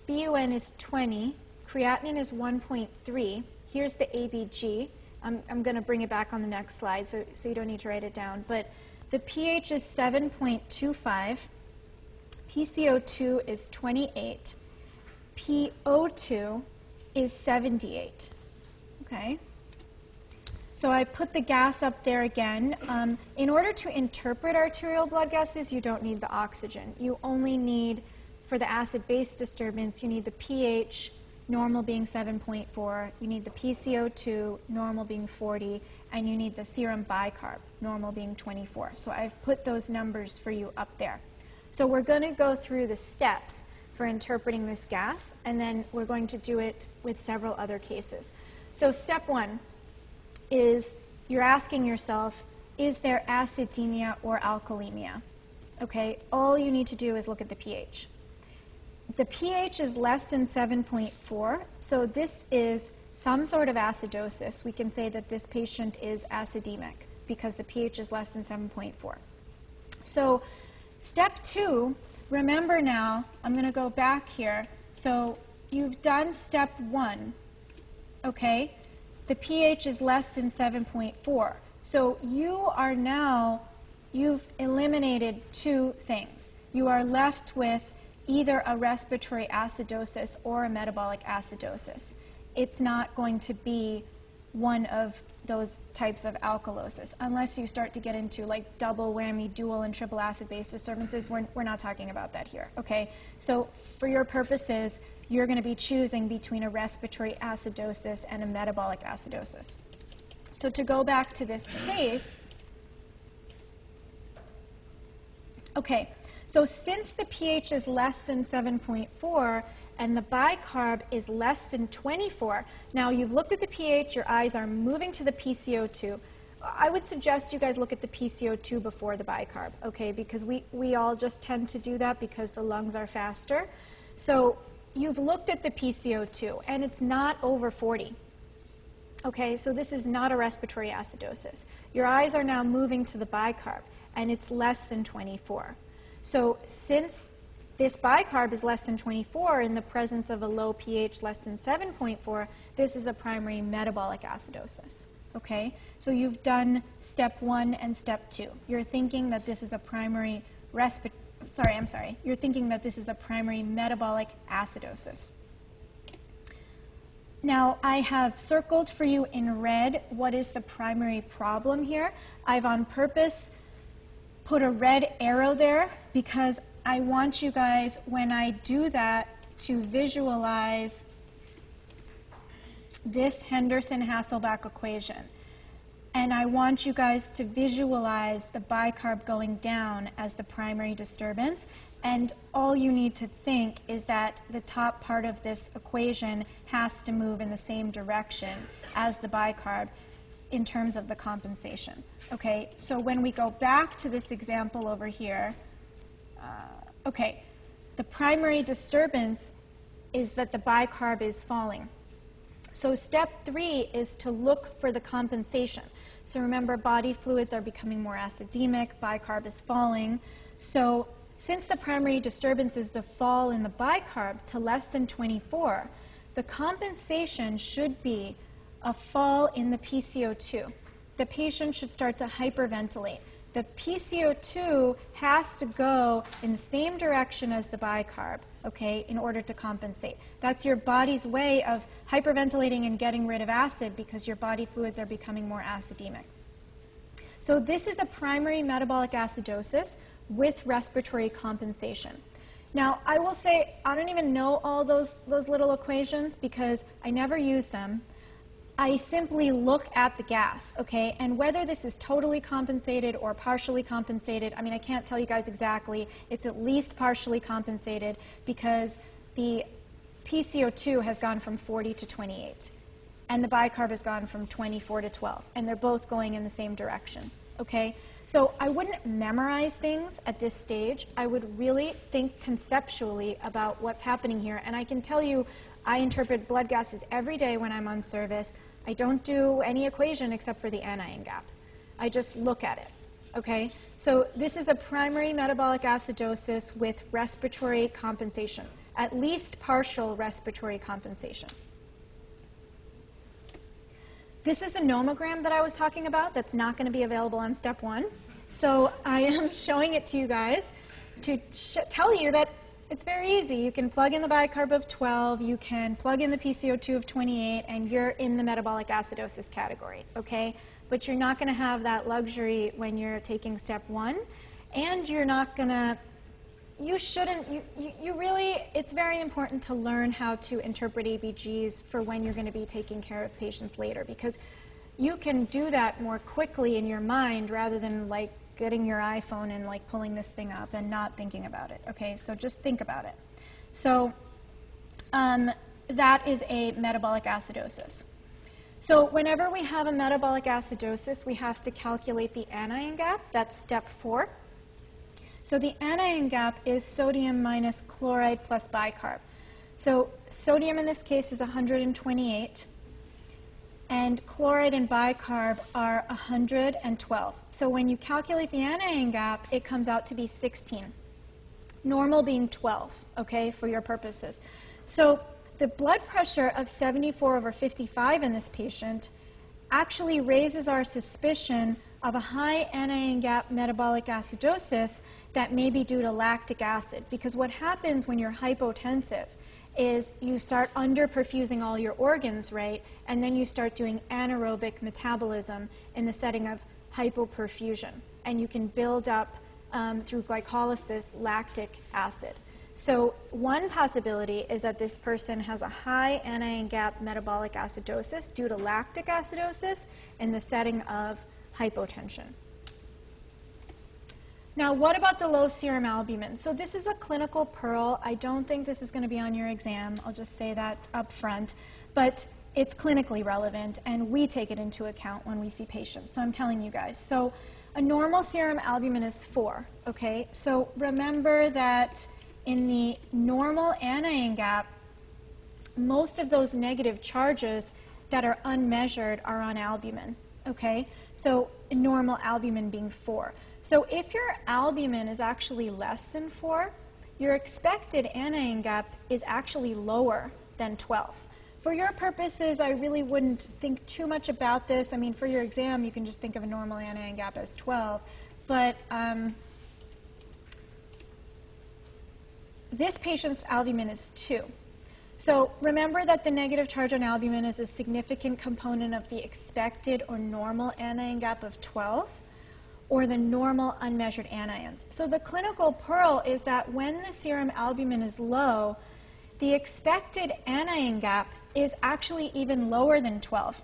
Speaker 1: BUN is 20. Creatinine is 1.3. Here's the ABG. I'm going to bring it back on the next slide, so you don't need to write it down. But the pH is 7.25. PCO2 is 28. PO2 is 78. Okay? So I put the gas up there again. In order to interpret arterial blood gases, you don't need the oxygen. You only need, for the acid-base disturbance, you need the pH, normal being 7.4, you need the PCO2, normal being 40, and you need the serum bicarb, normal being 24. So I've put those numbers for you up there. So we're going to go through the steps for interpreting this gas, and then we're going to do it with several other cases. So step one is you're asking yourself, is there acidemia or alkalemia? Okay, all you need to do is look at the pH. The pH is less than 7.4, so this is some sort of acidosis. We can say that this patient is acidemic because the pH is less than 7.4. So step two, remember now, I'm going to go back here. So you've done step one, okay? The pH is less than 7.4. So you've eliminated two things. You are left with either a respiratory acidosis or a metabolic acidosis. It's not going to be one of those types of alkalosis, unless you start to get into like double whammy, dual and triple acid base disturbances. We're not talking about that here, okay? So for your purposes, you're going to be choosing between a respiratory acidosis and a metabolic acidosis. So to go back to this case, okay, so since the pH is less than 7.4 and the bicarb is less than 24, now you've looked at the pH, your eyes are moving to the PCO2. I would suggest you guys look at the PCO2 before the bicarb, okay, because we all just tend to do that because the lungs are faster. So you've looked at the PCO2 and it's not over 40. Okay, so this is not a respiratory acidosis. Your eyes are now moving to the bicarb and it's less than 24. So since this bicarb is less than 24 in the presence of a low pH less than 7.4, this is a primary metabolic acidosis. Okay, so you've done step 1 and step 2. You're thinking that this is a primary you're thinking that this is a primary metabolic acidosis. Now, I have circled for you in red what is the primary problem here. I've on purpose put a red arrow there because I want you guys, when I do that, to visualize this Henderson-Hasselbalch equation. And I want you guys to visualize the bicarb going down as the primary disturbance. And all you need to think is that the top part of this equation has to move in the same direction as the bicarb in terms of the compensation. Okay, so when we go back to this example over here, okay, the primary disturbance is that the bicarb is falling. So step 3 is to look for the compensation. So remember, body fluids are becoming more acidemic, bicarb is falling. So since the primary disturbance is the fall in the bicarb to less than 24, the compensation should be a fall in the PCO2. The patient should start to hyperventilate. The PCO2 has to go in the same direction as the bicarb, okay, in order to compensate. That's your body's way of hyperventilating and getting rid of acid because your body fluids are becoming more acidemic. So this is a primary metabolic acidosis with respiratory compensation. Now, I will say I don't even know all those little equations because I never use them. I simply look at the gas, okay, and whether this is totally compensated or partially compensated, I mean, I can't tell you guys exactly. It's at least partially compensated because the PCO2 has gone from 40 to 28, and the bicarb has gone from 24 to 12, and they're both going in the same direction, okay? So I wouldn't memorize things at this stage. I would really think conceptually about what's happening here, and I can tell you I interpret blood gases every day when I'm on service. I don't do any equation except for the anion gap. I just look at it, okay? So this is a primary metabolic acidosis with respiratory compensation, at least partial respiratory compensation. This is the nomogram that I was talking about that's not going to be available on step 1. So I am showing it to you guys to tell you that it's very easy. You can plug in the bicarb of 12, you can plug in the PCO2 of 28, and you're in the metabolic acidosis category, okay? But you're not going to have that luxury when you're taking step 1, and you're not going to, you really, it's very important to learn how to interpret ABGs for when you're going to be taking care of patients later, because you can do that more quickly in your mind rather than like getting your iPhone and like pulling this thing up and not thinking about it, okay? So just think about it. So that is a metabolic acidosis. So whenever we have a metabolic acidosis, we have to calculate the anion gap. That's step 4. So the anion gap is sodium minus chloride plus bicarb. So sodium in this case is 128. And chloride and bicarb are 112. So when you calculate the anion gap, it comes out to be 16. Normal being 12, okay, for your purposes. So the blood pressure of 74/55 in this patient actually raises our suspicion of a high anion gap metabolic acidosis that may be due to lactic acid. Because what happens when you're hypotensive is you start underperfusing all your organs, right? And then you start doing anaerobic metabolism in the setting of hypoperfusion. And you can build up, through glycolysis, lactic acid. So one possibility is that this person has a high anion gap metabolic acidosis due to lactic acidosis in the setting of hypotension. Now, what about the low serum albumin? So this is a clinical pearl. I don't think this is going to be on your exam. I'll just say that up front. But it's clinically relevant, and we take it into account when we see patients. So I'm telling you guys. So a normal serum albumin is 4, okay? So remember that in the normal anion gap, most of those negative charges that are unmeasured are on albumin, okay? So normal albumin being 4. So if your albumin is actually less than 4, your expected anion gap is actually lower than 12. For your purposes, I really wouldn't think too much about this. I mean, for your exam, you can just think of a normal anion gap as 12. But this patient's albumin is 2. So remember that the negative charge on albumin is a significant component of the expected or normal anion gap of 12, or the normal unmeasured anions. So the clinical pearl is that when the serum albumin is low, the expected anion gap is actually even lower than 12.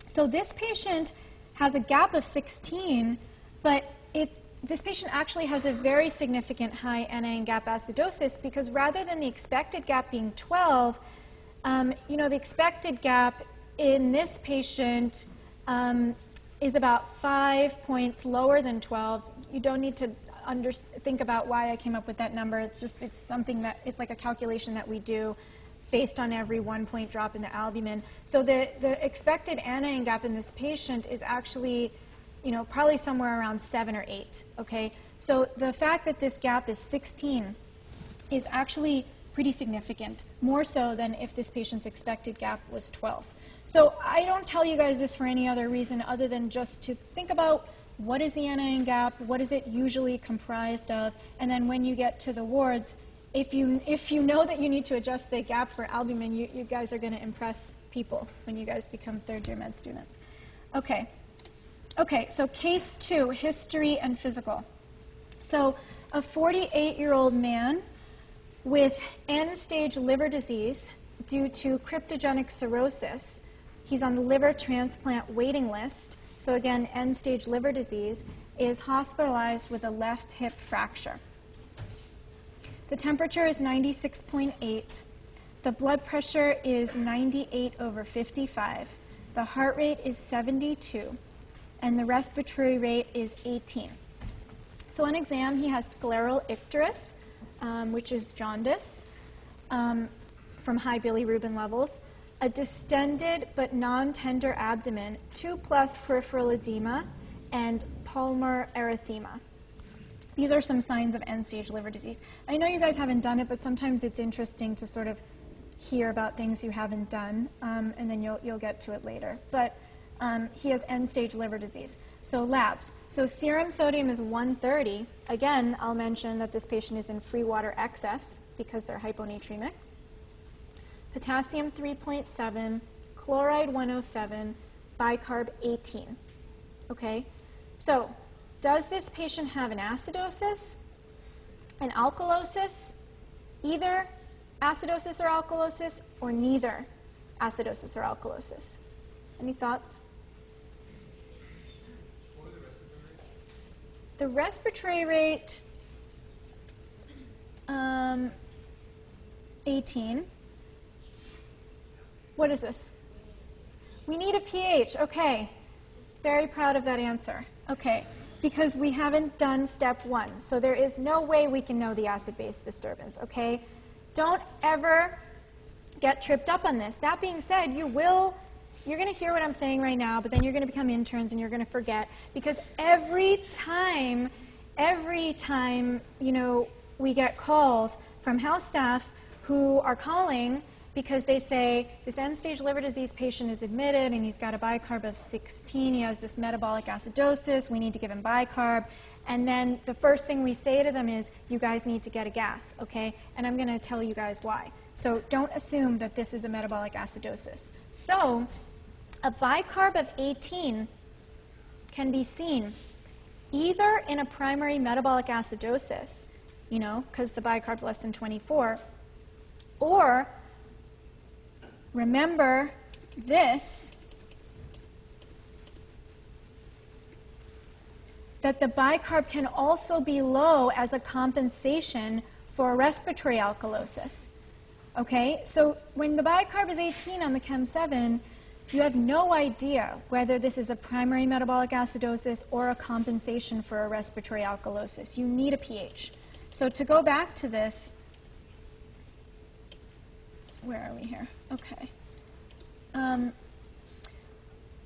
Speaker 1: So this patient has a gap of 16, but this patient actually has a very significant high anion gap acidosis, because rather than the expected gap being 12, the expected gap in this patient is about 5 points lower than 12. You don't need to think about why I came up with that number. It's something that, it's like a calculation that we do based on every 1 point drop in the albumin. So the expected anion gap in this patient is actually probably somewhere around 7 or 8, okay? So the fact that this gap is 16 is actually pretty significant, more so than if this patient's expected gap was 12. So I don't tell you guys this for any other reason other than just to think about what is the anion gap, what is it usually comprised of, and then when you get to the wards, if you know that you need to adjust the gap for albumin, you guys are going to impress people when you guys become third-year med students. Okay. Okay, so case 2, history and physical. So a 48-year-old man with end-stage liver disease due to cryptogenic cirrhosis. He's on the liver transplant waiting list. So again, end-stage liver disease, is hospitalized with a left hip fracture. The temperature is 96.8. The blood pressure is 98/55. The heart rate is 72. And the respiratory rate is 18. So on exam, he has scleral icterus, which is jaundice from high bilirubin levels, a distended but non-tender abdomen, 2+ peripheral edema, and palmar erythema. These are some signs of end-stage liver disease. I know you guys haven't done it, but sometimes it's interesting to sort of hear about things you haven't done, and then you'll get to it later. But he has end-stage liver disease. So labs. So serum sodium is 130. Again, I'll mention that this patient is in free water excess because they're hyponatremic. Potassium 3.7, chloride 107, bicarb 18. Okay? So does this patient have an acidosis, an alkalosis, either acidosis or alkalosis, or neither acidosis or alkalosis? Any thoughts? The respiratory rate, 18. What is this? We need a pH. Okay. Very proud of that answer. Okay. Because we haven't done step 1. So there is no way we can know the acid-base disturbance. Okay? Don't ever get tripped up on this. That being said, you're going to hear what I'm saying right now, but then you're going to become interns and you're going to forget, because every time, we get calls from house staff who are calling because they say this end-stage liver disease patient is admitted and he's got a bicarb of 16, he has this metabolic acidosis, we need to give him bicarb. And then the first thing we say to them is, you guys need to get a gas, okay? And I'm going to tell you guys why. So don't assume that this is a metabolic acidosis. So a bicarb of 18 can be seen either in a primary metabolic acidosis, you know, because the bicarb's less than 24, or remember this, that the bicarb can also be low as a compensation for respiratory alkalosis. Okay, so when the bicarb is 18 on the Chem7, you have no idea whether this is a primary metabolic acidosis or a compensation for a respiratory alkalosis. You need a pH. So to go back to this, where are we here? Okay.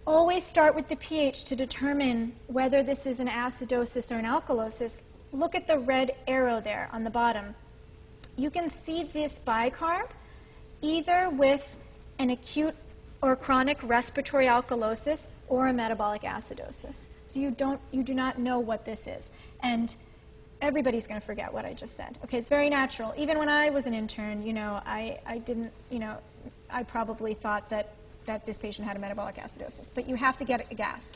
Speaker 1: Always start with the pH to determine whether this is an acidosis or an alkalosis. Look at the red arrow there on the bottom. You can see this bicarb either with an acute or chronic respiratory alkalosis or a metabolic acidosis. So you do not know what this is. And everybody's going to forget what I just said. Okay, it's very natural. Even when I was an intern, you know, I didn't, you know, I probably thought that this patient had a metabolic acidosis. But you have to get a gas.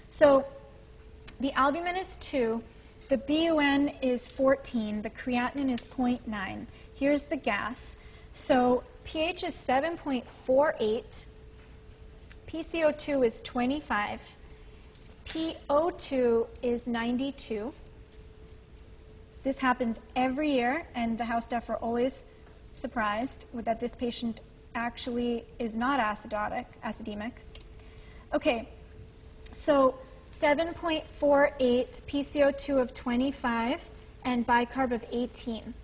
Speaker 1: So the albumin is 2, the BUN is 14, the creatinine is 0.9. Here's the gas. So pH is 7.48, PCO2 is 25, PO2 is 92. This happens every year, and the house staff are always surprised that this patient actually is not acidemic. Okay, so 7.48, PCO2 of 25, and bicarb of 18.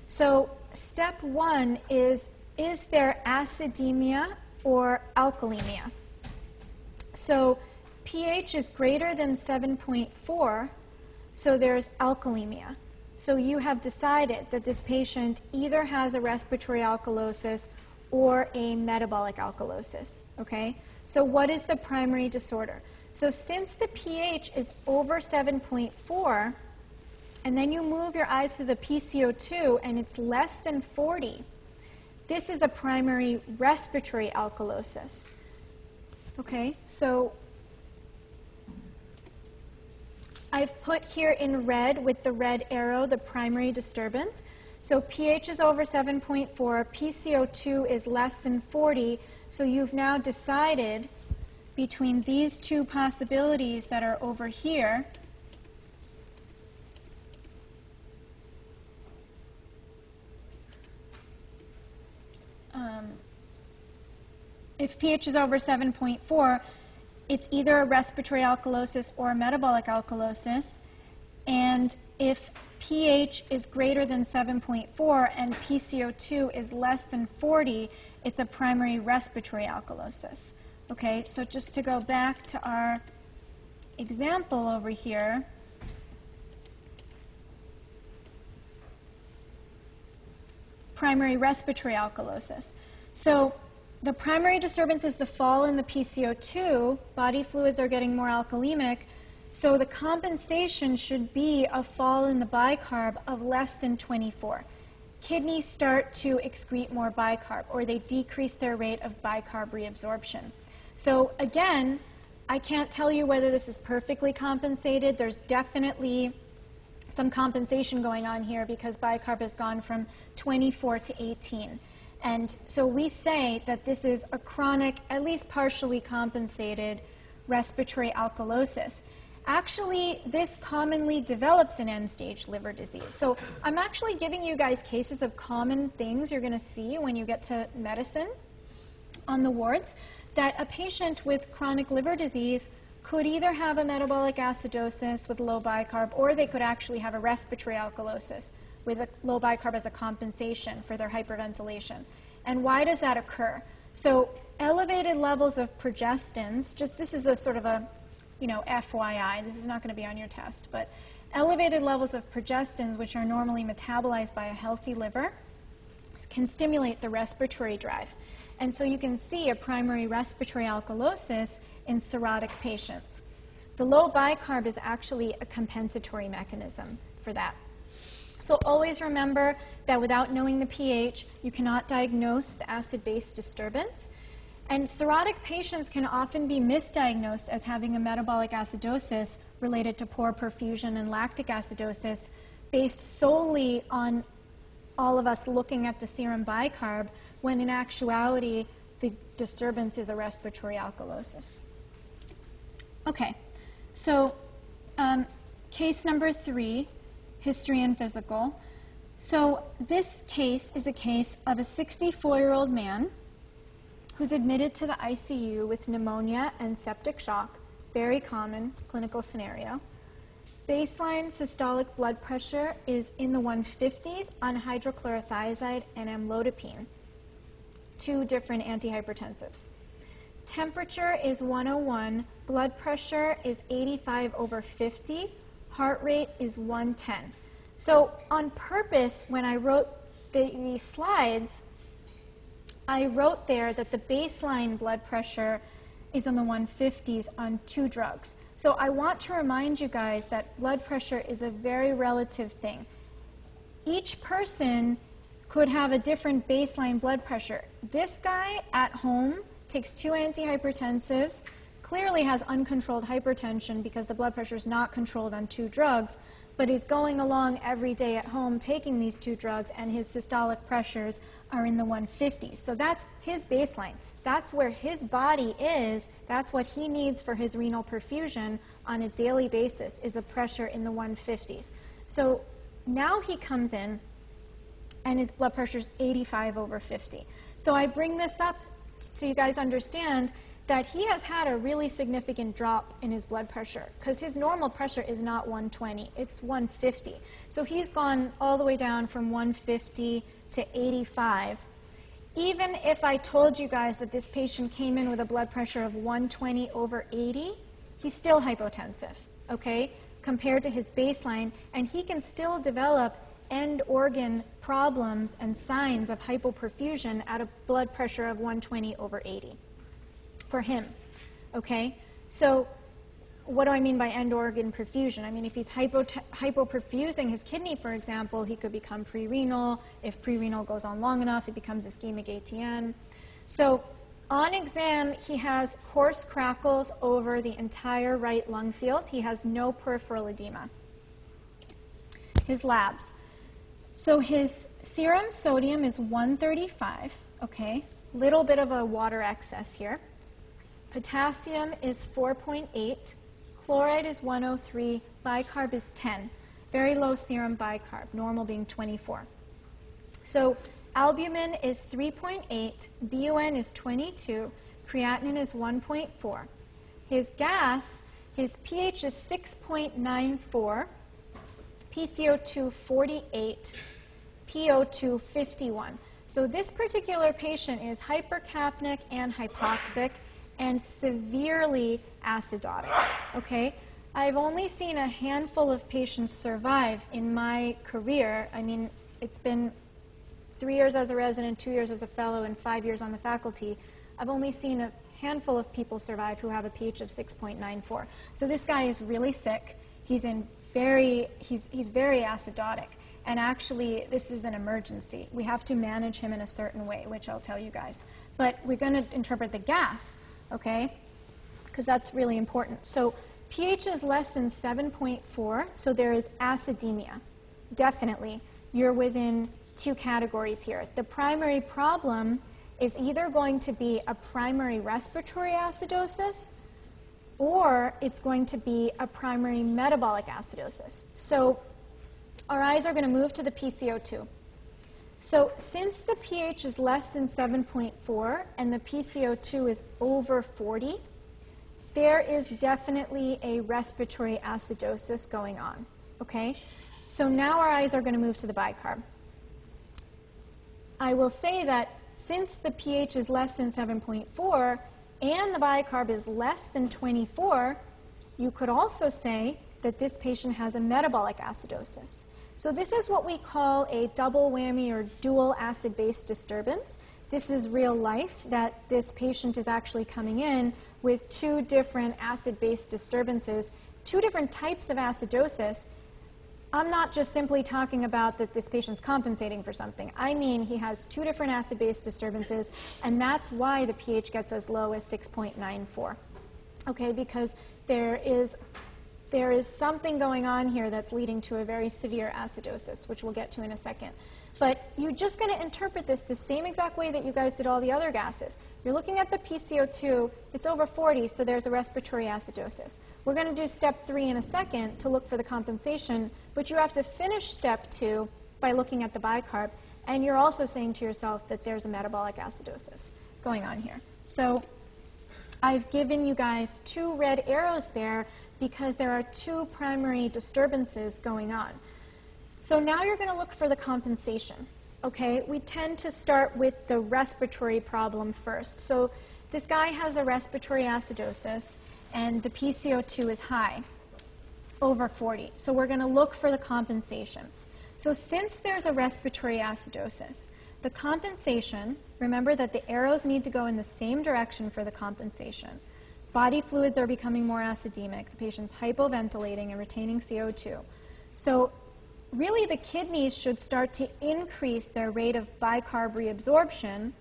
Speaker 1: So step 1 is there acidemia or alkalemia? So pH is greater than 7.4, so there's alkalemia. So you have decided that this patient either has a respiratory alkalosis or a metabolic alkalosis, okay? So what is the primary disorder? So since the pH is over 7.4, and then you move your eyes to the PCO2 and it's less than 40, this is a primary respiratory alkalosis, okay? So I've put here in red with the red arrow the primary disturbance. So pH is over 7.4, PCO2 is less than 40, so you've now decided between these two possibilities that are over here. If pH is over 7.4, it's either a respiratory alkalosis or a metabolic alkalosis. And if pH is greater than 7.4 and PCO2 is less than 40, it's a primary respiratory alkalosis. Okay, so just to go back to our example over here, primary respiratory alkalosis. So the primary disturbance is the fall in the PCO2. Body fluids are getting more alkalemic. So the compensation should be a fall in the bicarb of less than 24. Kidneys start to excrete more bicarb, or they decrease their rate of bicarb reabsorption. So again, I can't tell you whether this is perfectly compensated. There's definitely some compensation going on here because bicarb has gone from 24 to 18. And so we say that this is a chronic, at least partially compensated respiratory alkalosis. Actually, this commonly develops in end-stage liver disease. So I'm actually giving you guys cases of common things you're going to see when you get to medicine on the wards, that a patient with chronic liver disease could either have a metabolic acidosis with low bicarb, or they could actually have a respiratory alkalosis with a low bicarb as a compensation for their hyperventilation. And why does that occur? So elevated levels of progestins, just this is a sort of a, you know, FYI, this is not going to be on your test, but elevated levels of progestins, which are normally metabolized by a healthy liver, can stimulate the respiratory drive. And so you can see a primary respiratory alkalosis in cirrhotic patients. The low bicarb is actually a compensatory mechanism for that. So always remember that without knowing the pH, you cannot diagnose the acid-base disturbance. And cirrhotic patients can often be misdiagnosed as having a metabolic acidosis related to poor perfusion and lactic acidosis based solely on all of us looking at the serum bicarb, when in actuality, the disturbance is a respiratory alkalosis. Okay, so case number 3, history and physical. So this case is a case of a 64-year-old man who's admitted to the ICU with pneumonia and septic shock, very common clinical scenario. Baseline systolic blood pressure is in the 150s on hydrochlorothiazide and amlodipine, 2 different antihypertensives. Temperature is 101, blood pressure is 85/50, heart rate is 110. So on purpose, when I wrote these slides, I wrote there that the baseline blood pressure is in the 150s on 2 drugs. So I want to remind you guys that blood pressure is a very relative thing. Each person could have a different baseline blood pressure. This guy at home takes 2 antihypertensives, clearly has uncontrolled hypertension because the blood pressure is not controlled on 2 drugs, but is going along every day at home taking these 2 drugs, and his systolic pressures are in the 150s. So that's his baseline. That's where his body is. That's what he needs for his renal perfusion on a daily basis, is a pressure in the 150s. So now he comes in and his blood pressure is 85/50. So I bring this up so you guys understand that he has had a really significant drop in his blood pressure, because his normal pressure is not 120, it's 150. So he's gone all the way down from 150 to 85. Even if I told you guys that this patient came in with a blood pressure of 120/80, he's still hypotensive, okay, compared to his baseline, and he can still develop end organ problems and signs of hypoperfusion at a blood pressure of 120/80 for him, okay? So what do I mean by end organ perfusion? I mean, if he's hypoperfusing his kidney, for example, he could become pre-renal. If pre-renal goes on long enough, it becomes ischemic ATN. So on exam, he has coarse crackles over the entire right lung field. He has no peripheral edema. His labs. So his serum sodium is 135, okay? Little bit of a water excess here. Potassium is 4.8. Chloride is 103, bicarb is 10. Very low serum bicarb, normal being 24. So albumin is 3.8, BUN is 22, creatinine is 1.4. His gas, his pH is 6.94, PCO2 48, PO2 51. So this particular patient is hypercapnic and hypoxic and severely acidotic, okay? I've only seen a handful of patients survive in my career. I mean, it's been 3 years as a resident, 2 years as a fellow, and 5 years on the faculty. I've only seen a handful of people survive who have a pH of 6.94. So this guy is really sick. He's very acidotic. And actually, this is an emergency. We have to manage him in a certain way, which I'll tell you guys. But we're going to interpret the gas, okay? Because that's really important. So pH is less than 7.4, so there is acidemia. Definitely. You're within 2 categories here. The primary problem is either going to be a primary respiratory acidosis, or it's going to be a primary metabolic acidosis. So our eyes are going to move to the PCO2. So since the pH is less than 7.4 and the PCO2 is over 40, there is definitely a respiratory acidosis going on, okay? So now our eyes are going to move to the bicarb. I will say that since the pH is less than 7.4 and the bicarb is less than 24, you could also say that this patient has a metabolic acidosis. So this is what we call a double whammy or dual acid-base disturbance. This is real life, that this patient is actually coming in with two different acid-base disturbances, two different types of acidosis. I'm not just simply talking about that this patient's compensating for something. I mean he has two different acid-base disturbances, and that's why the pH gets as low as 6.94. Okay, because there is something going on here that's leading to a very severe acidosis, which we'll get to in a second. But you're just going to interpret this the same exact way that you guys did all the other gases. You're looking at the PCO2, it's over 40, so there's a respiratory acidosis. We're going to do step 3 in a second to look for the compensation, but you have to finish step 2 by looking at the bicarb, and you're also saying to yourself that there's a metabolic acidosis going on here. So I've given you guys 2 red arrows there because there are 2 primary disturbances going on. So now you're going to look for the compensation. Okay, we tend to start with the respiratory problem first. So this guy has a respiratory acidosis, and the PCO2 is high, over 40. So we're going to look for the compensation. So since there's a respiratory acidosis, the compensation, remember that the arrows need to go in the same direction for the compensation. Body fluids are becoming more acidemic. The patient's hypoventilating and retaining CO2. So really, the kidneys should start to increase their rate of bicarb reabsorption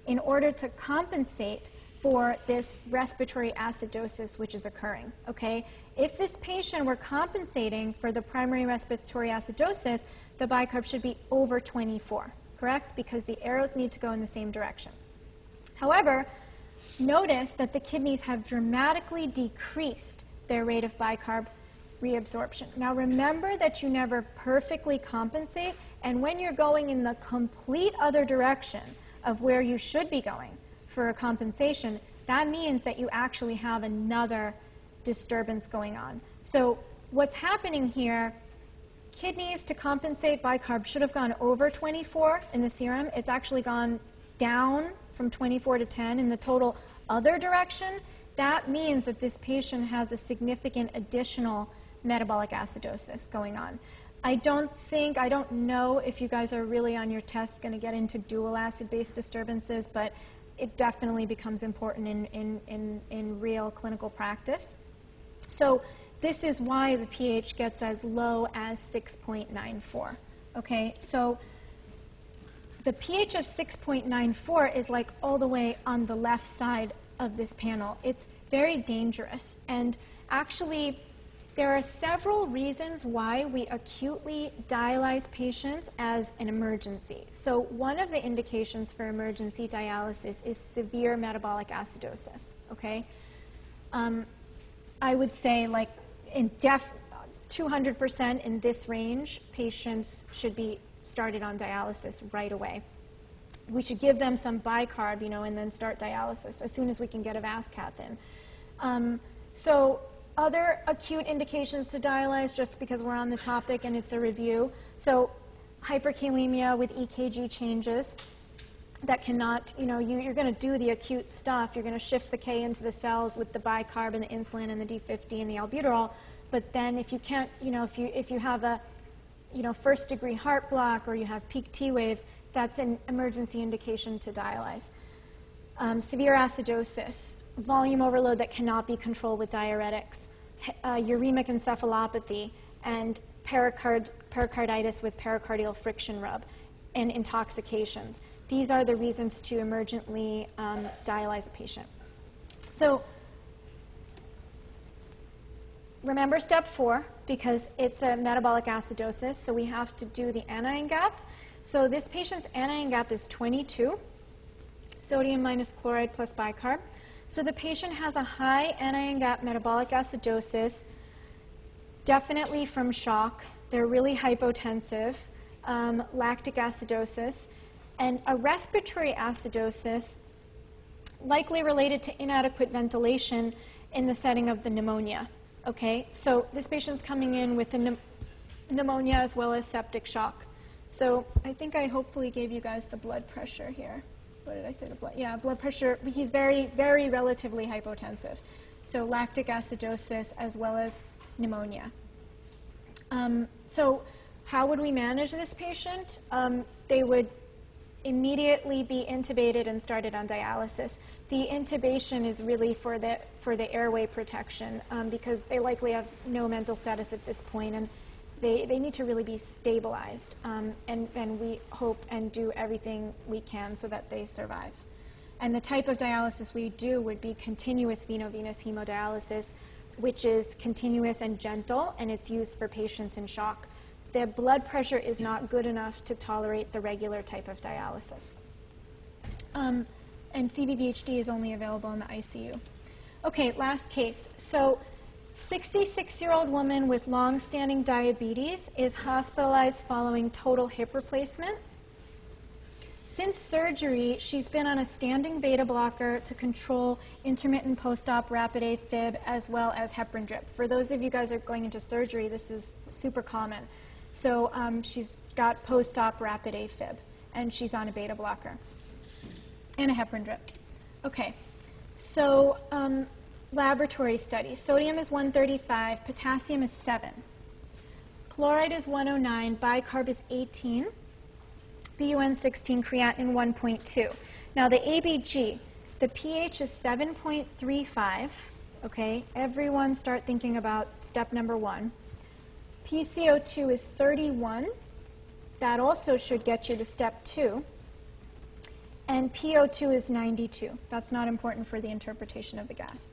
Speaker 1: in order to compensate for this respiratory acidosis which is occurring, okay? If this patient were compensating for the primary respiratory acidosis, the bicarb should be over 24, correct? Because the arrows need to go in the same direction. However, notice that the kidneys have dramatically decreased their rate of bicarb reabsorption. Now remember that you never perfectly compensate, and when you're going in the complete other direction of where you should be going for a compensation, that means that you actually have another disturbance going on. So what's happening here, kidneys to compensate bicarb should have gone over 24 in the serum. It's actually gone down from 24 to 10 in the total other direction. That means that this patient has a significant additional metabolic acidosis going on. I don't know if you guys are really on your test going to get into dual acid-base disturbances, but it definitely becomes important in real clinical practice. So this is why the pH gets as low as 6.94. Okay, so the pH of 6.94 is like all the way on the left side of this panel. It's very dangerous, and actually there are several reasons why we acutely dialyze patients as an emergency. So one of the indications for emergency dialysis is severe metabolic acidosis, okay? I would say like in 200% in this range, patients should be started on dialysis right away. We should give them some bicarb, and then start dialysis as soon as we can get a VAS cath in. So other acute indications to dialyze, just because we're on the topic and it's a review. So hyperkalemia with EKG changes that cannot, you're going to do the acute stuff. You're going to shift the K into the cells with the bicarb and the insulin and the D50 and the albuterol. But then if you can't, if you have a, first-degree heart block or you have peak T waves, that's an emergency indication to dialyze. Severe acidosis, volume overload that cannot be controlled with diuretics, uremic encephalopathy, and pericarditis with pericardial friction rub, and intoxications. These are the reasons to emergently dialyze a patient. So remember step 4, because it's a metabolic acidosis, so we have to do the anion gap. So this patient's anion gap is 22, sodium minus chloride plus bicarb. So the patient has a high anion gap metabolic acidosis, definitely from shock. They're really hypotensive, lactic acidosis, and a respiratory acidosis likely related to inadequate ventilation in the setting of the pneumonia. Okay, so this patient's coming in with a pneumonia as well as septic shock. So I think I hopefully gave you guys the blood pressure here. What did I say? The blood? Yeah, blood pressure. He's very, very relatively hypotensive. So lactic acidosis as well as pneumonia. So how would we manage this patient? They would immediately be intubated and started on dialysis. The intubation is really for the airway protection because they likely have no mental status at this point, and they need to really be stabilized. And we hope and do everything we can so that they survive. And the type of dialysis we do would be continuous veno-venous hemodialysis, which is continuous and gentle, and it's used for patients in shock. Their blood pressure is not good enough to tolerate the regular type of dialysis. And CVVHD is only available in the ICU. Okay, last case. So 66-year-old woman with long-standing diabetes is hospitalized following total hip replacement. Since surgery, she's been on a standing beta blocker to control intermittent post-op rapid AFib as well as heparin drip. For those of you guys who are going into surgery, this is super common. So she's got post-op rapid AFib, and she's on a beta blocker and a heparin drip. Okay, so laboratory studies. Sodium is 135, potassium is 7. Chloride is 109, bicarb is 18, BUN 16, creatinine 1.2. Now the ABG, the pH is 7.35, okay? Everyone start thinking about step number 1. PCO2 is 31. That also should get you to step 2. And PO2 is 92. That's not important for the interpretation of the gas.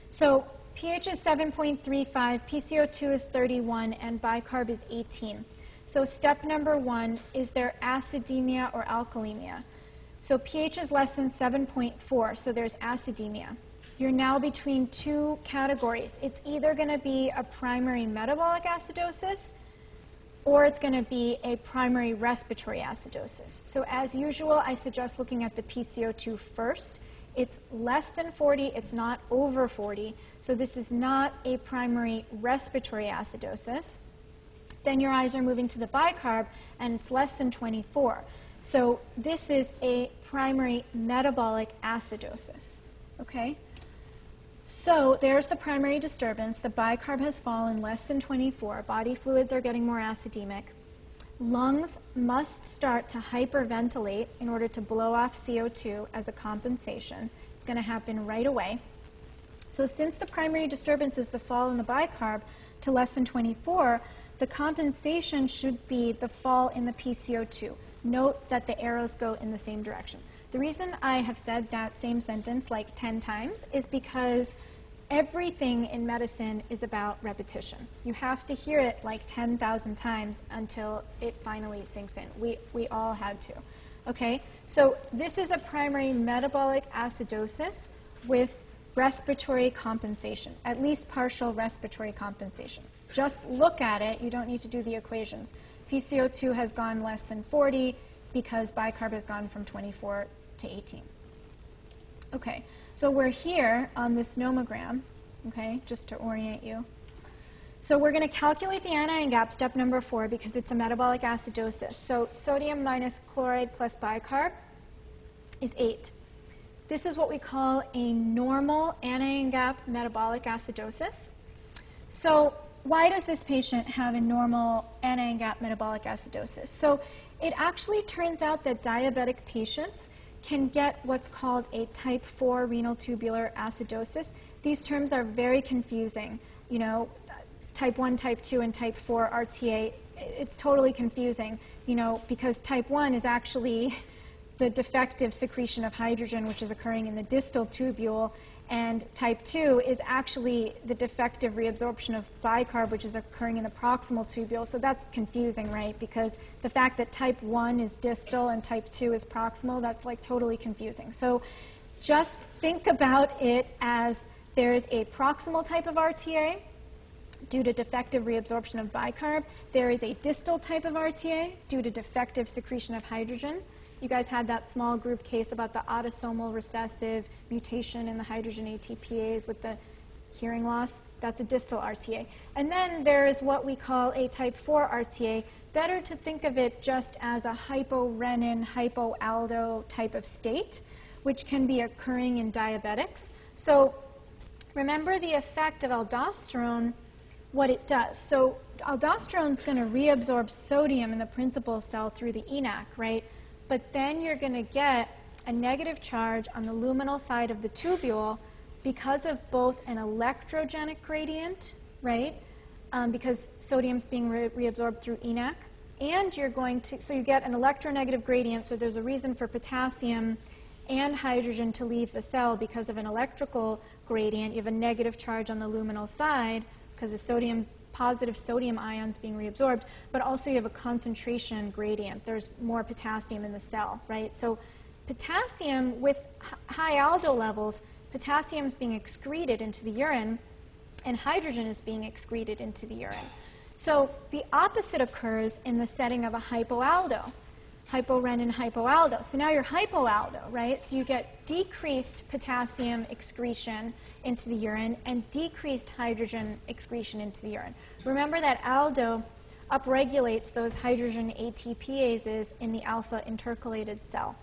Speaker 1: So pH is 7.35, PCO2 is 31, and bicarb is 18. So step number 1, is there acidemia or alkalemia? So pH is less than 7.4, so there's acidemia. You're now between two categories. It's either going to be a primary metabolic acidosis or it's going to be a primary respiratory acidosis. So as usual, I suggest looking at the PCO2 first. It's less than 40, it's not over 40, so this is not a primary respiratory acidosis. Then your eyes are moving to the bicarb, and it's less than 24. So this is a primary metabolic acidosis, okay? So there's the primary disturbance. The bicarb has fallen less than 24. Body fluids are getting more acidemic. Lungs must start to hyperventilate in order to blow off CO2 as a compensation. It's going to happen right away. So since the primary disturbance is the fall in the bicarb to less than 24, the compensation should be the fall in the PCO2. Note that the arrows go in the same direction. The reason I have said that same sentence like 10 times is because everything in medicine is about repetition. You have to hear it like 10,000 times until it finally sinks in. We all had to. Okay? So this is a primary metabolic acidosis with respiratory compensation, at least partial respiratory compensation. Just look at it. You don't need to do the equations. PCO2 has gone less than 40 because bicarb has gone from 24 to 18. Okay, so we're here on this nomogram, okay, just to orient you. So we're going to calculate the anion gap, step number 4, because it's a metabolic acidosis. So sodium minus chloride plus bicarb is 8. This is what we call a normal anion gap metabolic acidosis. So why does this patient have a normal anion gap metabolic acidosis? So it actually turns out that diabetic patients can get what's called a type 4 renal tubular acidosis. These terms are very confusing. You know, type 1, type 2, and type 4 RTA, it's totally confusing, you know, because type 1 is actually the defective secretion of hydrogen, which is occurring in the distal tubule, and type 2 is actually the defective reabsorption of bicarb, which is occurring in the proximal tubule. So that's confusing, right? Because the fact that type 1 is distal and type 2 is proximal, that's like totally confusing. So just think about it as there is a proximal type of RTA due to defective reabsorption of bicarb. There is a distal type of RTA due to defective secretion of hydrogen. You guys had that small group case about the autosomal recessive mutation in the hydrogen ATPase with the hearing loss. That's a distal RTA. And then there is what we call a type 4 RTA. Better to think of it just as a hyporenin, hypoaldo type of state, which can be occurring in diabetics. So remember the effect of aldosterone what it does. So aldosterone is going to reabsorb sodium in the principal cell through the ENaC, right? But then you're going to get a negative charge on the luminal side of the tubule because of both an electrogenic gradient, right? Because sodium's being reabsorbed through ENaC, and you're going to, so you get an electronegative gradient, so there's a reason for potassium and hydrogen to leave the cell because of an electrical gradient. You have a negative charge on the luminal side because the sodium, positive sodium ions being reabsorbed, but also you have a concentration gradient. There's more potassium in the cell, right? So potassium, with high aldo levels, potassium is being excreted into the urine, and hydrogen is being excreted into the urine. So the opposite occurs in the setting of a hypoaldo, hyporenin, hypoaldo. So now you're hypoaldo, right? So you get decreased potassium excretion into the urine and decreased hydrogen excretion into the urine. Remember that aldo upregulates those hydrogen ATPases in the alpha intercalated cell.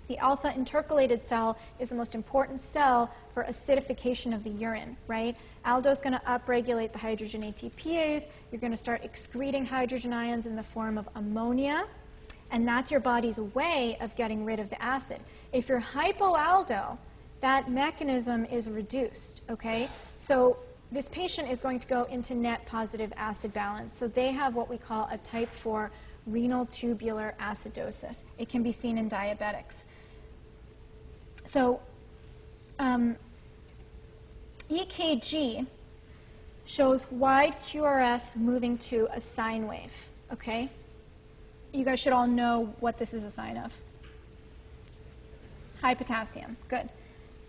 Speaker 1: The alpha intercalated cell is the most important cell for acidification of the urine, right? Aldo is going to upregulate the hydrogen ATPase. You're going to start excreting hydrogen ions in the form of ammonia, and that's your body's way of getting rid of the acid. If you're hypoaldo, that mechanism is reduced, okay? So this patient is going to go into net positive acid balance. So they have what we call a type 4 renal tubular acidosis. It can be seen in diabetics. So EKG shows wide QRS moving to a sine wave, okay? You guys should all know what this is a sign of. High potassium, good.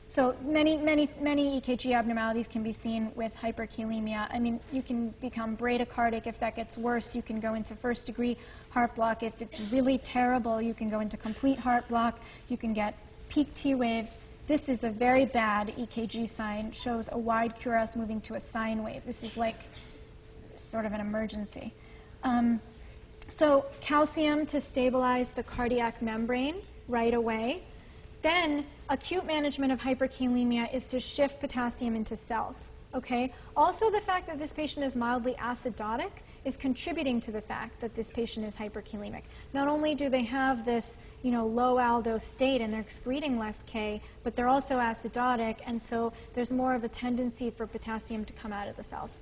Speaker 1: So many EKG abnormalities can be seen with hyperkalemia. I mean, you can become bradycardic if that gets worse. You can go into first-degree heart block. If it's really terrible, you can go into complete heart block. You can get peak T waves. This is a very bad EKG sign, shows a wide QRS moving to a sine wave. This is like sort of an emergency. So calcium to stabilize the cardiac membrane right away. Then acute management of hyperkalemia is to shift potassium into cells, okay? Also, the fact that this patient is mildly acidotic is contributing to the fact that this patient is hyperkalemic. Not only do they have this, low aldo state and they're excreting less K, but they're also acidotic, and so there's more of a tendency for potassium to come out of the cells.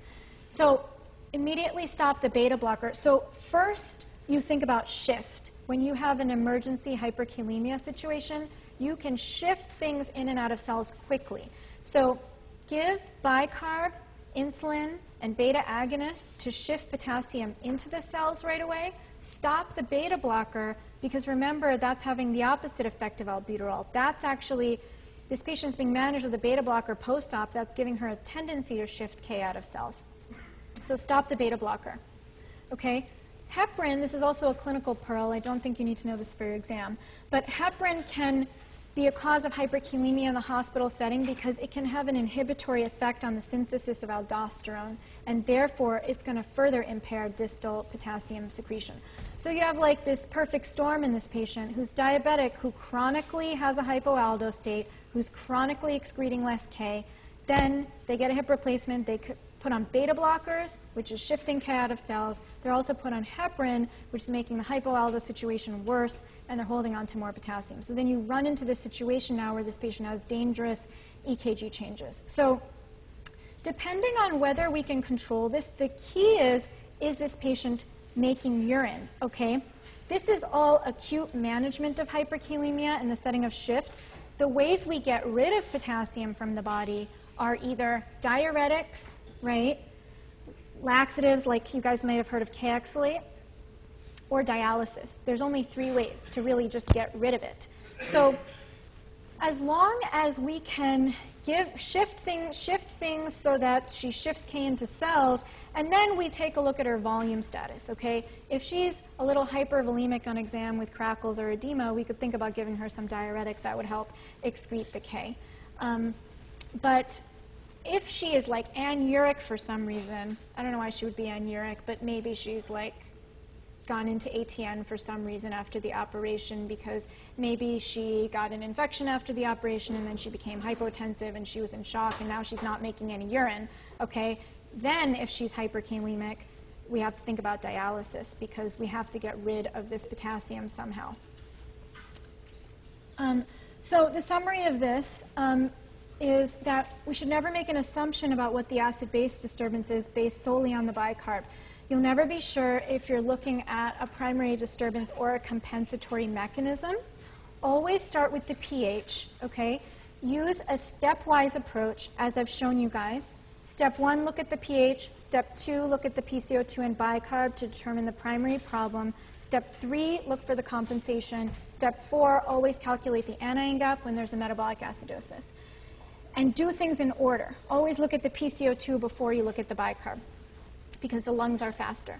Speaker 1: So immediately stop the beta blocker. So first, you think about shift. When you have an emergency hyperkalemia situation, you can shift things in and out of cells quickly. So give bicarb, insulin, and beta agonists to shift potassium into the cells right away. Stop the beta blocker, because remember, that's having the opposite effect of albuterol. That's actually, this patient's being managed with a beta blocker post-op. That's giving her a tendency to shift K out of cells. So stop the beta blocker. Okay? Heparin, this is also a clinical pearl. I don't think you need to know this for your exam. But heparin can be a cause of hyperkalemia in the hospital setting because it can have an inhibitory effect on the synthesis of aldosterone, and therefore it's going to further impair distal potassium secretion. So you have like this perfect storm in this patient who's diabetic, who chronically has a hypoaldo state, who's chronically excreting less K. Then they get a hip replacement. They put on beta blockers, which is shifting K out of cells. They're also put on heparin, which is making the hypoaldo situation worse, and they're holding on to more potassium. So then you run into this situation now where this patient has dangerous EKG changes. So depending on whether we can control this, the key is this patient making urine, okay? This is all acute management of hyperkalemia in the setting of shift. The ways we get rid of potassium from the body are either diuretics, right? Laxatives, like you guys may have heard of Kayexalate, or dialysis. There's only 3 ways to really just get rid of it. So as long as we can shift things so that she shifts K into cells, and then we take a look at her volume status, okay? If she's a little hypervolemic on exam with crackles or edema, we could think about giving her some diuretics that would help excrete the K. But if she is like anuric for some reason, I don't know why she would be anuric, but maybe she's like gone into ATN for some reason after the operation because maybe she got an infection after the operation and then she became hypotensive and she was in shock and now she's not making any urine, okay? Then, if she's hyperkalemic, we have to think about dialysis because we have to get rid of this potassium somehow. So the summary of this is that we should never make an assumption about what the acid-base disturbance is based solely on the bicarb. You'll never be sure if you're looking at a primary disturbance or a compensatory mechanism. Always start with the pH, okay? Use a stepwise approach, as I've shown you guys. Step 1, look at the pH. Step 2, look at the PCO2 and bicarb to determine the primary problem. Step 3, look for the compensation. Step 4, always calculate the anion gap when there's a metabolic acidosis. And do things in order. Always look at the PCO2 before you look at the bicarb, because the lungs are faster.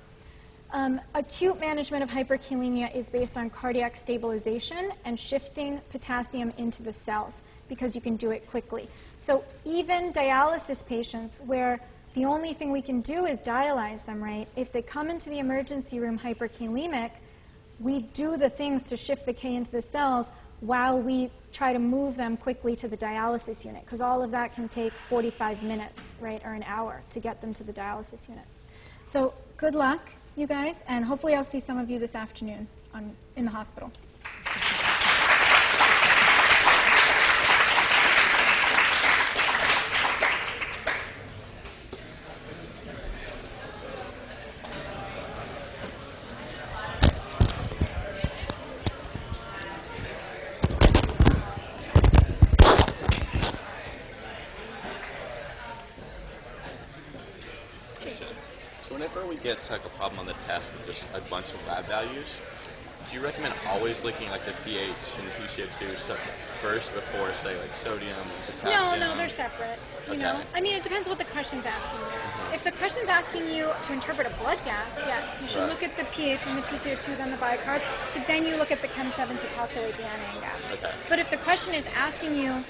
Speaker 1: Acute management of hyperkalemia is based on cardiac stabilization and shifting potassium into the cells, because you can do it quickly. So even dialysis patients where the only thing we can do is dialyze them, right? If they come into the emergency room hyperkalemic, we do the things to shift the K into the cells while we try to move them quickly to the dialysis unit, because all of that can take 45 minutes, right, or an hour to get them to the dialysis unit. So good luck, you guys, and hopefully I'll see some of you this afternoon in the hospital.
Speaker 6: So whenever we get like a problem on the test with just a bunch of lab values, do you recommend always looking like the pH and the PCO2 stuff first before, say, like sodium and potassium?
Speaker 7: No, they're separate. You know, I mean, it depends what the question's asking you. If the question's asking you to interpret a blood gas, yes, you should look at the pH and the PCO2, then the bicarb, but then you look at the Chem7 to calculate the anion gap.
Speaker 6: Okay.
Speaker 7: But if the question is asking you,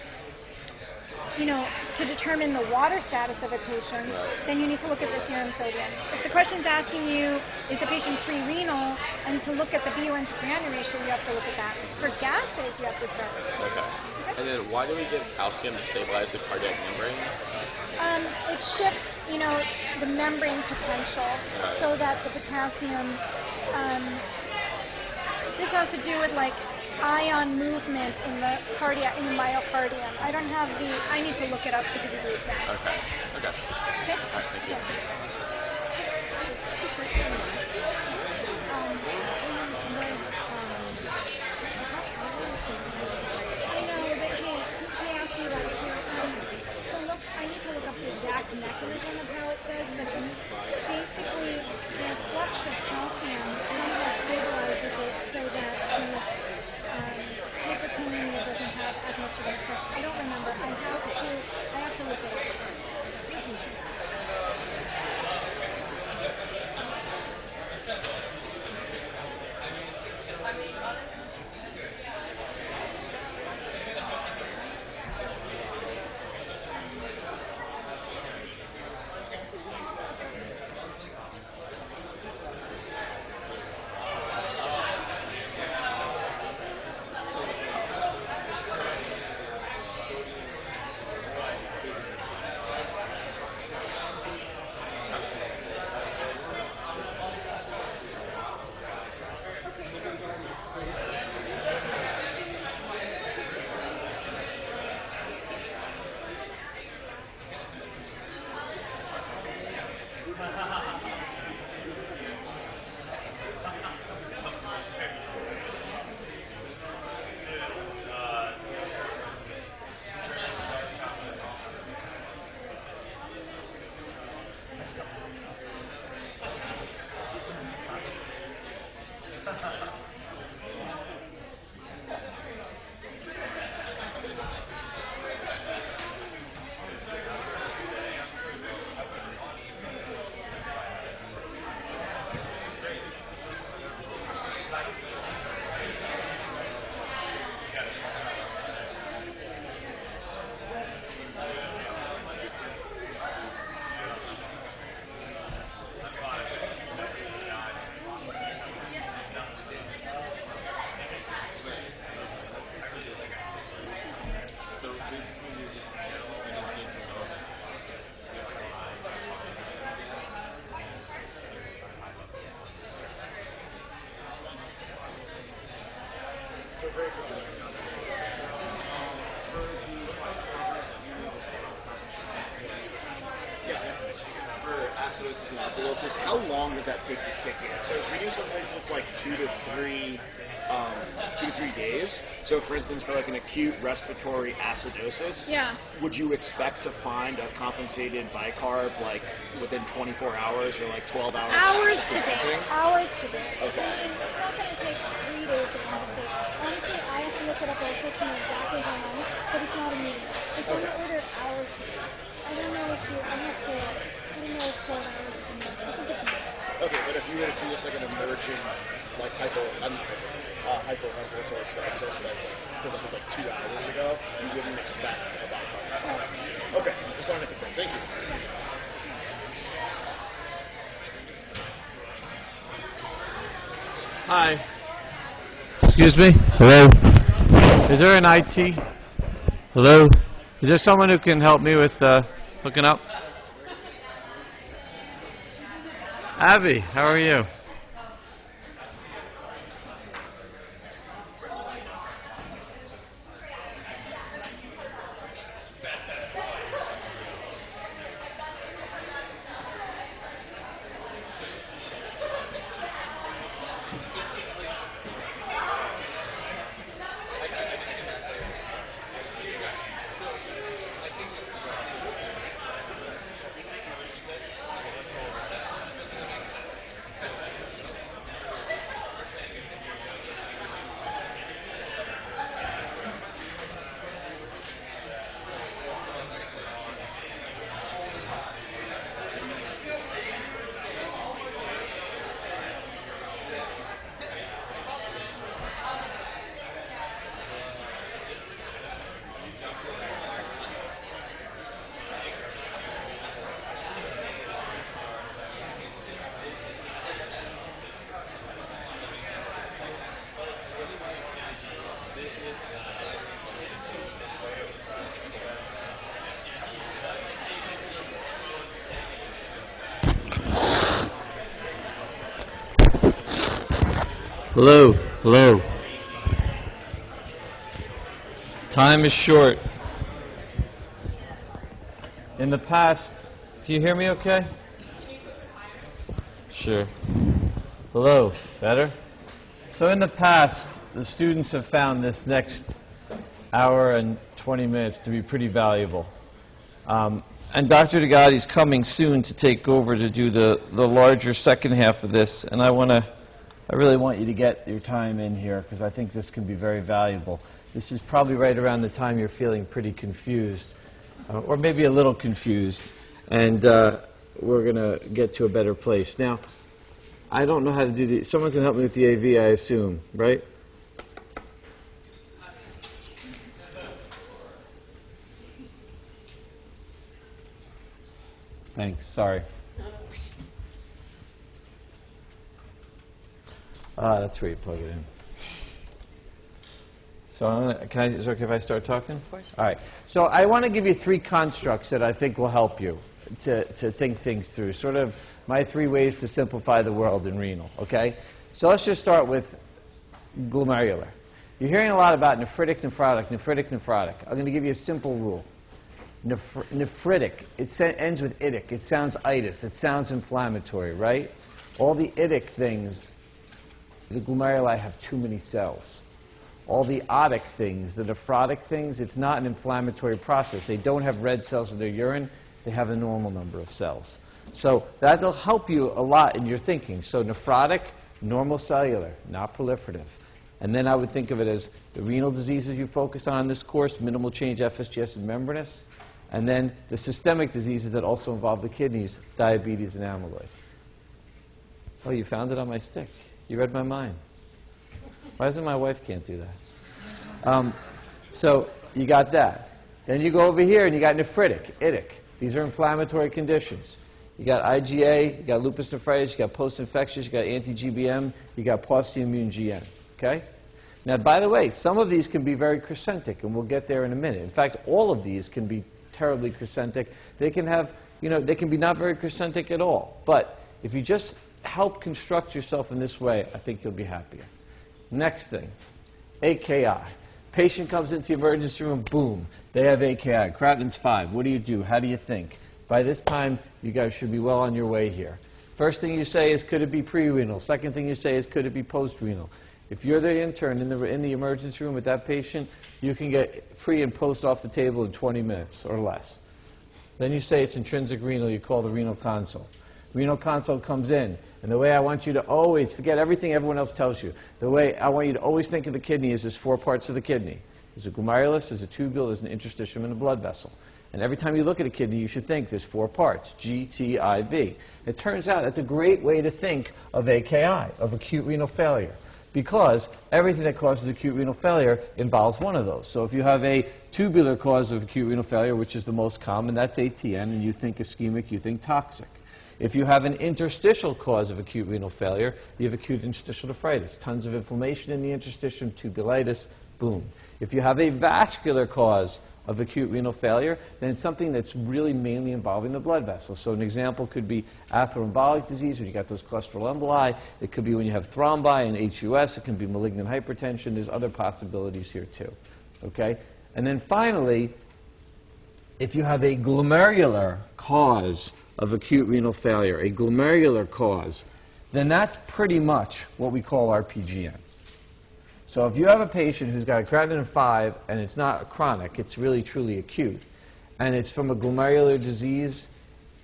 Speaker 7: you know, to determine the water status of a patient, then you need to look at the serum sodium. If the question's asking you, is the patient pre-renal, and to look at the BUN to creatinine ratio, you have to look at that. For gases, you have to start with this.
Speaker 6: Okay. And then why do we give calcium to stabilize the cardiac membrane?
Speaker 7: It shifts, you know, the membrane potential so that the potassium, this has to do with like ion movement in the cardiac, in the myocardium. I don't have the, I need to look it up to give you the exact.
Speaker 6: Okay. Okay.
Speaker 7: Okay?
Speaker 6: All right, thank you.
Speaker 7: I know, but he asked me that too. I need to look up the exact mechanism of how it does, but it's basically the flux of calcium somehow stabilizes it so that the hyperkalemia doesn't have as much of an effect. I don't remember. I have to look at it. Thank you.
Speaker 8: dialysis and alkalosis, how long does that take to kick in? So I was reading some places it's like 2 to 3 days. So for instance, for like an acute respiratory acidosis,
Speaker 7: Yeah.
Speaker 8: would you expect to find a compensated bicarb like within 24 hours or like 12 hours?
Speaker 7: Hours
Speaker 8: after
Speaker 7: to
Speaker 8: presenting?
Speaker 7: days. Hours to days.
Speaker 8: Okay.
Speaker 7: And it's not going to take 3 days to compensate. Honestly, I have to look it up also to know exactly how long, but it's not immediate. It's on the order of hours to days. I don't know if 12 hours is enough. I think it's more.
Speaker 8: Okay, but if you were to see just like an emerging like hypoventilatory crisis that presented like 2 hours ago, you wouldn't expect a bicarb response. Okay, just wanted to confirm. Thank you.
Speaker 9: Hi. Excuse me? Hello? Is there an IT? Hello? Is there someone who can help me with hooking up? Abby, how are you? Hello, hello. Time is short. In the past, can you hear me okay? Sure. Hello, better? So in the past, the students have found this next hour and 20 minutes to be pretty valuable. And Dr. Degati's coming soon to take over to do the larger second half of this, and I really want you to get your time in here because I think this can be very valuable. This is probably right around the time you're feeling pretty confused, or maybe a little confused, and we're going to get to a better place. Now, I don't know how to do the... Someone's going to help me with the AV, I assume, right? Thanks, sorry. That's where you plug it in. So is it okay if I start talking? Of course. All right. So I want to give you 3 constructs that I think will help you to think things through. Sort of my 3 ways to simplify the world in renal, okay? So let's just start with glomerular. You're hearing a lot about nephritic, nephrotic, nephritic, nephrotic. I'm going to give you a simple rule. Nephritic, it ends with itic. It sounds itis. It sounds inflammatory, right? All the itic things, the glomeruli have too many cells. All the otic things, the nephrotic things, it's not an inflammatory process. They don't have red cells in their urine. They have a normal number of cells. So that'll help you a lot in your thinking. So nephrotic, normal cellular, not proliferative. And then I would think of it as the renal diseases you focus on in this course, minimal change, FSGS, and membranous. And then the systemic diseases that also involve the kidneys, diabetes and amyloid. Oh, you found it on my stick. You read my mind. Why isn't my wife can't do that? So you got that. Then you go over here and you got nephritic, itic. These are inflammatory conditions. You got IgA, you got lupus nephritis, you got post-infectious, you got anti-GBM, you got post-immune GN. Okay? Now, by the way, some of these can be very crescentic, and we'll get there in a minute. In fact, all of these can be terribly crescentic. They can have, they can be not very crescentic at all. But if you just help construct yourself in this way, I think you'll be happier. Next thing, AKI. Patient comes into the emergency room, boom, they have AKI. Creatinine's 5. What do you do? How do you think? By this time, you guys should be well on your way here. First thing you say is, could it be pre-renal? Second thing you say is, could it be post-renal? If you're the intern in the emergency room with that patient, you can get pre and post off the table in 20 minutes or less. Then you say it's intrinsic renal, you call the renal consult. Renal consult comes in, and the way I want you to always, forget everything everyone else tells you, the way I want you to always think of the kidney is there's 4 parts of the kidney. There's a glomerulus, there's a tubule, there's an interstitium, and a blood vessel. And every time you look at a kidney, you should think there's 4 parts, G, T, I, V. It turns out that's a great way to think of AKI, of acute renal failure, because everything that causes acute renal failure involves one of those. So if you have a tubular cause of acute renal failure, which is the most common, that's ATN, and you think ischemic, you think toxic. If you have an interstitial cause of acute renal failure, you have acute interstitial nephritis, tons of inflammation in the interstitium, tubulitis, boom. If you have a vascular cause of acute renal failure, then it's something that's really mainly involving the blood vessels. So an example could be atheromembolic disease, when you got those cholesterol emboli. It could be when you have thrombi and HUS. It can be malignant hypertension. There's other possibilities here too. Okay? And then finally, if you have a glomerular cause of acute renal failure, a glomerular cause, then that's pretty much what we call RPGN. So if you have a patient who's got a creatinine of 5 and it's not chronic, it's really truly acute, and it's from a glomerular disease,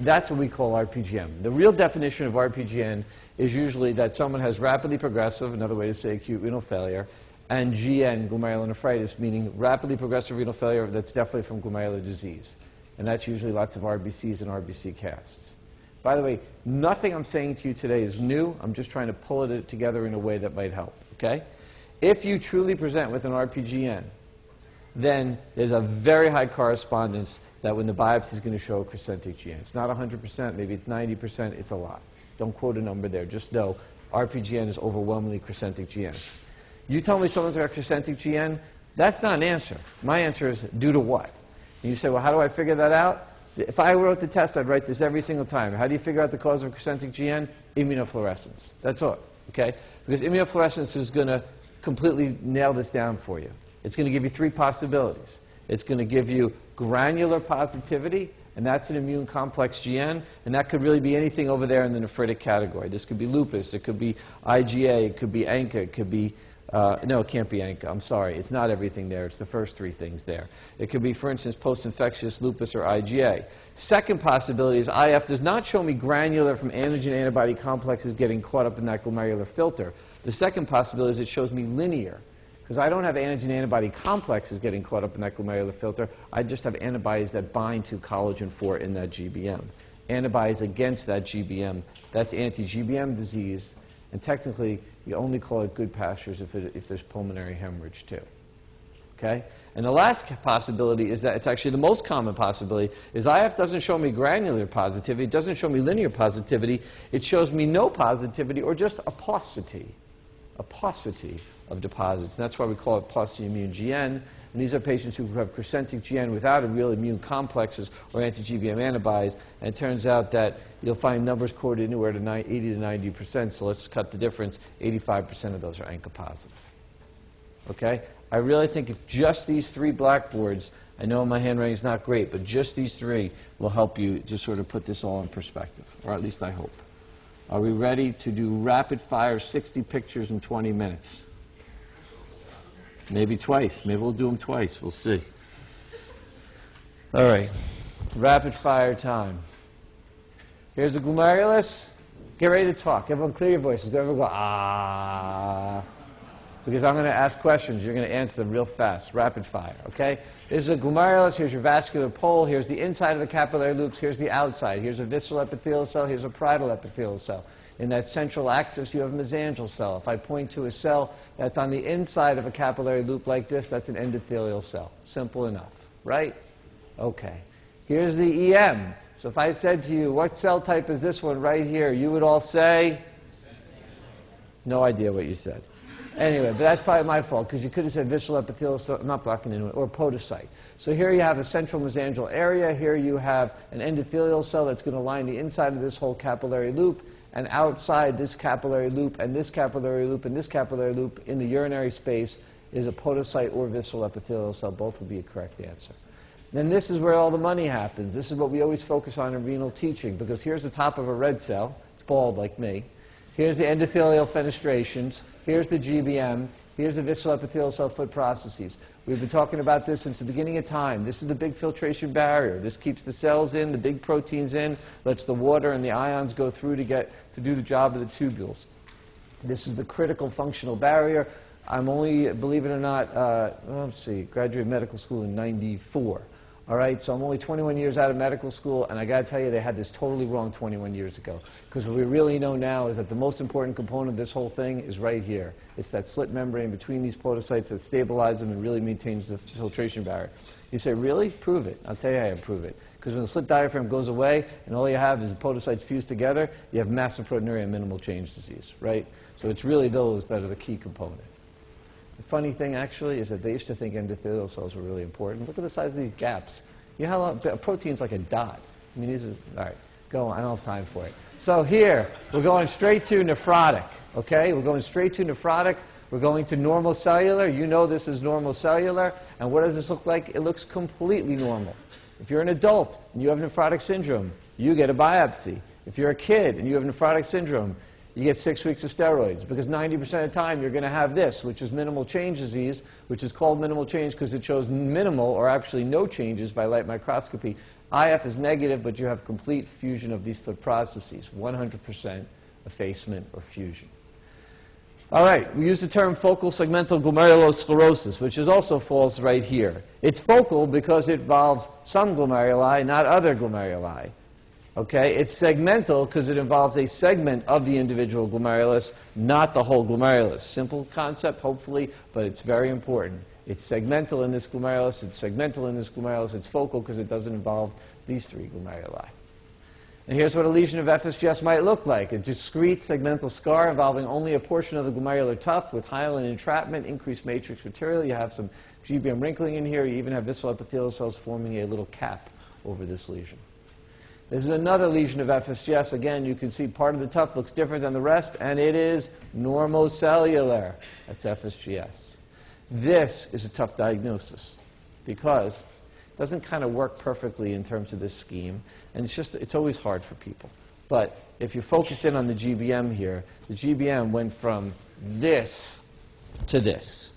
Speaker 9: that's what we call RPGN. The real definition of RPGN is usually that someone has rapidly progressive, another way to say acute renal failure, and GN, glomerulonephritis, meaning rapidly progressive renal failure that's definitely from glomerular disease. And that's usually lots of RBCs and RBC casts. By the way, nothing I'm saying to you today is new. I'm just trying to pull it together in a way that might help. Okay? If you truly present with an RPGN, then there's a very high correspondence that when the biopsy is going to show a crescentic GN. It's not 100%, maybe it's 90%, it's a lot. Don't quote a number there. Just know RPGN is overwhelmingly crescentic GN. You tell me someone's got crescentic GN, that's not an answer. My answer is due to what? And you say, well, how do I figure that out? If I wrote the test, I'd write this every single time. How do you figure out the cause of crescentic GN? Immunofluorescence. That's all. Okay? Because immunofluorescence is going to completely nail this down for you. It's going to give you 3 possibilities. It's going to give you granular positivity, and that's an immune complex GN, and that could really be anything over there in the nephritic category. This could be lupus, it could be IgA, it could be ANCA, it could be, no, it can't be ANCA, I'm sorry. It's not everything there. It's the first 3 things there. It could be, for instance, post-infectious lupus or IgA. Second possibility is IF does not show me granular from antigen-antibody complexes getting caught up in that glomerular filter. The second possibility is it shows me linear, because I don't have antigen-antibody complexes getting caught up in that glomerular filter. I just have antibodies that bind to collagen 4 in that GBM. Antibodies against that GBM, that's anti-GBM disease, and technically you only call it good pastures if there's pulmonary hemorrhage too. Okay? And the last possibility is that it's actually the most common possibility is IF doesn't show me granular positivity, it doesn't show me linear positivity, it shows me no positivity or just a paucity of deposits. And that's why we call it paucity immune GN. And these are patients who have crescentic GN without a real immune complexes or anti-GBM antibodies. And it turns out that you'll find numbers quoted anywhere to 80 to 90%. So let's cut the difference. 85% of those are ANCA positive. Okay? I really think if just these 3 blackboards, I know my handwriting is not great, but just these 3 will help you just sort of put this all in perspective, or at least I hope. Are we ready to do rapid fire 60 pictures in 20 minutes? Maybe twice. Maybe we'll do them twice. We'll see. All right. Rapid fire time. Here's the glomerulus. Get ready to talk. Everyone clear your voices. Everyone go, ah. Because I'm going to ask questions. You're going to answer them real fast. Rapid fire. Okay? This is a glomerulus. Here's your vascular pole. Here's the inside of the capillary loops. Here's the outside. Here's a visceral epithelial cell. Here's a parietal epithelial cell. In that central axis, you have a mesangial cell. If I point to a cell that's on the inside of a capillary loop like this, that's an endothelial cell. Simple enough, right? Okay. Here's the EM. So if I said to you, what cell type is this one right here, you would all say? No idea what you said. Anyway, but that's probably my fault, because you could have said visceral epithelial cell, not blocking into it, or podocyte. So here you have a central mesangial area. Here you have an endothelial cell that's going to line the inside of this whole capillary loop. And outside this capillary loop and this capillary loop and this capillary loop in the urinary space is a podocyte or visceral epithelial cell. Both would be a correct answer. Then this is where all the money happens. This is what we always focus on in renal teaching, because here's the top of a red cell. It's bald like me. Here's the endothelial fenestrations. Here's the GBM. Here's the visceral epithelial cell foot processes. We've been talking about this since the beginning of time. This is the big filtration barrier. This keeps the cells in, the big proteins in, lets the water and the ions go through to do the job of the tubules. This is the critical functional barrier. I'm only, believe it or not, let's see, graduated medical school in '94. All right, so I'm only 21 years out of medical school, and I got to tell you, they had this totally wrong 21 years ago. Because what we really know now is that the most important component of this whole thing is right here. It's that slit membrane between these podocytes that stabilizes them and really maintains the filtration barrier. You say, really? Prove it. I'll tell you how to prove it. Because when the slit diaphragm goes away and all you have is the podocytes fused together, you have massive proteinuria and minimal change disease, right? So it's really those that are the key component. The funny thing, actually, is that they used to think endothelial cells were really important. Look at the size of these gaps. You know how a protein's like a dot. I mean, these are, all right, go on. I don't have time for it. So here, we're going straight to nephrotic, okay? We're going straight to nephrotic. We're going to normal cellular. You know this is normal cellular. And what does this look like? It looks completely normal. If you're an adult and you have nephrotic syndrome, you get a biopsy. If you're a kid and you have nephrotic syndrome, you get 6 weeks of steroids, because 90% of the time you're going to have this, which is minimal change disease, which is called minimal change because it shows minimal or actually no changes by light microscopy. IF is negative, but you have complete fusion of these foot processes, 100% effacement or fusion. All right, we use the term focal segmental glomerulosclerosis, which also falls right here. It's focal because it involves some glomeruli, not other glomeruli. Okay, it's segmental because it involves a segment of the individual glomerulus, not the whole glomerulus. Simple concept, hopefully, but it's very important. It's segmental in this glomerulus, it's segmental in this glomerulus, it's focal because it doesn't involve these three glomeruli. And here's what a lesion of FSGS might look like. A discrete segmental scar involving only a portion of the glomerular tuft with hyaline entrapment, increased matrix material. You have some GBM wrinkling in here. You even have visceral epithelial cells forming a little cap over this lesion. This is another lesion of FSGS. Again, you can see part of the tuft looks different than the rest, and it is normocellular. That's FSGS. This is a tough diagnosis because it doesn't kind of work perfectly in terms of this scheme, and it's always hard for people. But if you focus in on the GBM here, the GBM went from this to this.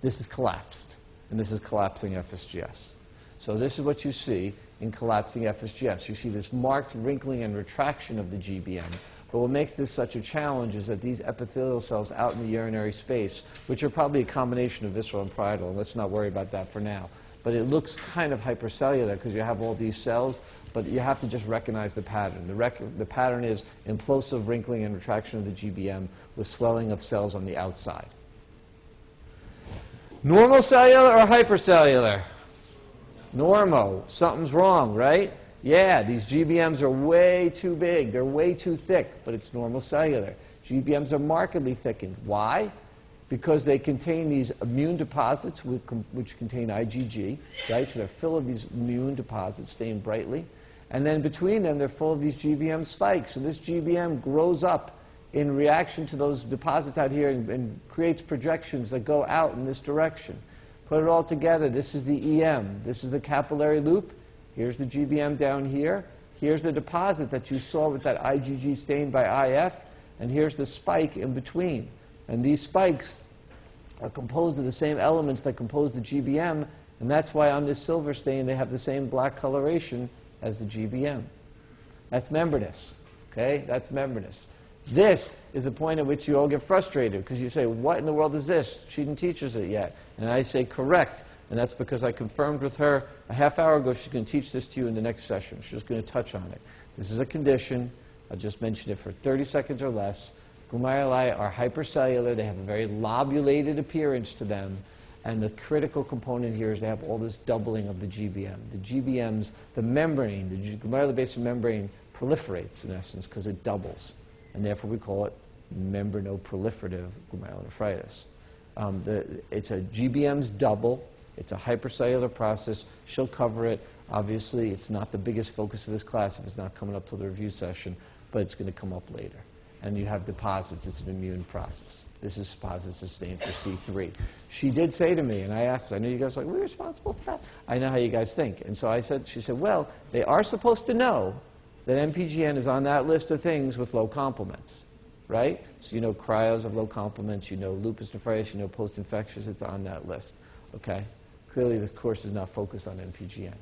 Speaker 9: This is collapsed, and this is collapsing FSGS. So this is what you see in collapsing FSGS. You see this marked wrinkling and retraction of the GBM. But what makes this such a challenge is that these epithelial cells out in the urinary space, which are probably a combination of visceral and parietal, and let's not worry about that for now, but it looks kind of hypercellular because you have all these cells, but you have to just recognize the pattern. The pattern is implosive wrinkling and retraction of the GBM with swelling of cells on the outside. Normal cellular or hypercellular? Normo. Something's wrong, right? Yeah, these GBMs are way too big. They're way too thick, but it's normal cellular. GBMs are markedly thickened. Why? Because they contain these immune deposits which contain IgG, right? So they're full of these immune deposits stained brightly. And then between them, they're full of these GBM spikes. So this GBM grows up in reaction to those deposits out here and creates projections that go out in this direction. Put it all together. This is the EM. This is the capillary loop. Here's the GBM down here. Here's the deposit that you saw with that IgG stained by IF. And here's the spike in between. And these spikes are composed of the same elements that compose the GBM. And that's why on this silver stain they have the same black coloration as the GBM. That's membranous. Okay? That's membranous. This is the point at which you all get frustrated because you say, what in the world is this? She didn't teach us it yet. And I say, correct. And that's because I confirmed with her a half hour ago she's going to teach this to you in the next session. She's just going to touch on it. This is a condition. I'll just mention it for 30 seconds or less. Glomeruli are hypercellular. They have a very lobulated appearance to them. And the critical component here is they have all this doubling of the GBM. The GBMs, the membrane, the glomerular basement membrane proliferates in essence because it doubles. And therefore we call it membranoproliferative glomerulonephritis. It's a GBM's double. It's a hypercellular process. She'll cover it. Obviously, it's not the biggest focus of this class if it's not coming up till the review session, but it's going to come up later. and you have deposits. It's an immune process. This is deposits that stain for C3. She did say to me, and I asked, I know you guys are like, we're responsible for that. I know how you guys think. And so she said, well, they are supposed to know that MPGN is on that list of things with low complements, right? So you know cryos have low complements, you know lupus nephritis, you know post-infectious, it's on that list, okay? Clearly this course is not focused on MPGN.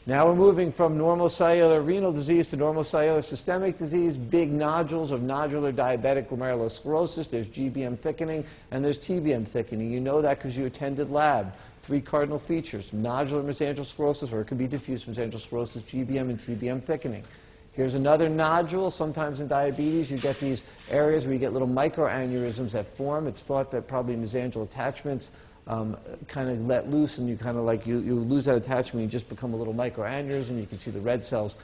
Speaker 9: Now we're moving from normal cellular renal disease to normal cellular systemic disease, big nodules of nodular diabetic glomerulosclerosis. There's GBM thickening and there's TBM thickening. You know that because you attended lab. 3 cardinal features: nodular mesangial sclerosis, or it could be diffuse mesangial sclerosis, GBM and TBM thickening. Here's another nodule. Sometimes in diabetes you get these areas where you get little microaneurysms that form. It's thought that probably mesangial attachments kind of let loose, and you kind of like, you lose that attachment, you just become a little microaneurysm. You can see the red cells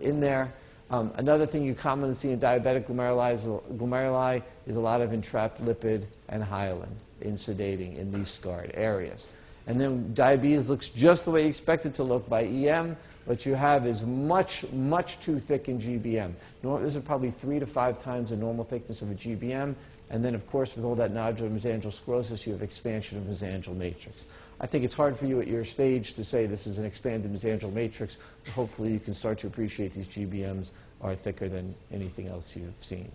Speaker 9: in there. Another thing you commonly see in diabetic glomeruli is a lot of entrapped lipid and hyaline in sedating in these scarred areas. And then diabetes looks just the way you expect it to look by EM. What you have is much, much too thick in GBM. This is probably 3 to 5 times the normal thickness of a GBM. And then, of course, with all that nodular mesangial sclerosis, you have expansion of mesangial matrix. I think it's hard for you at your stage to say this is an expanded mesangial matrix. Hopefully you can start to appreciate these GBMs are thicker than anything else you've seen.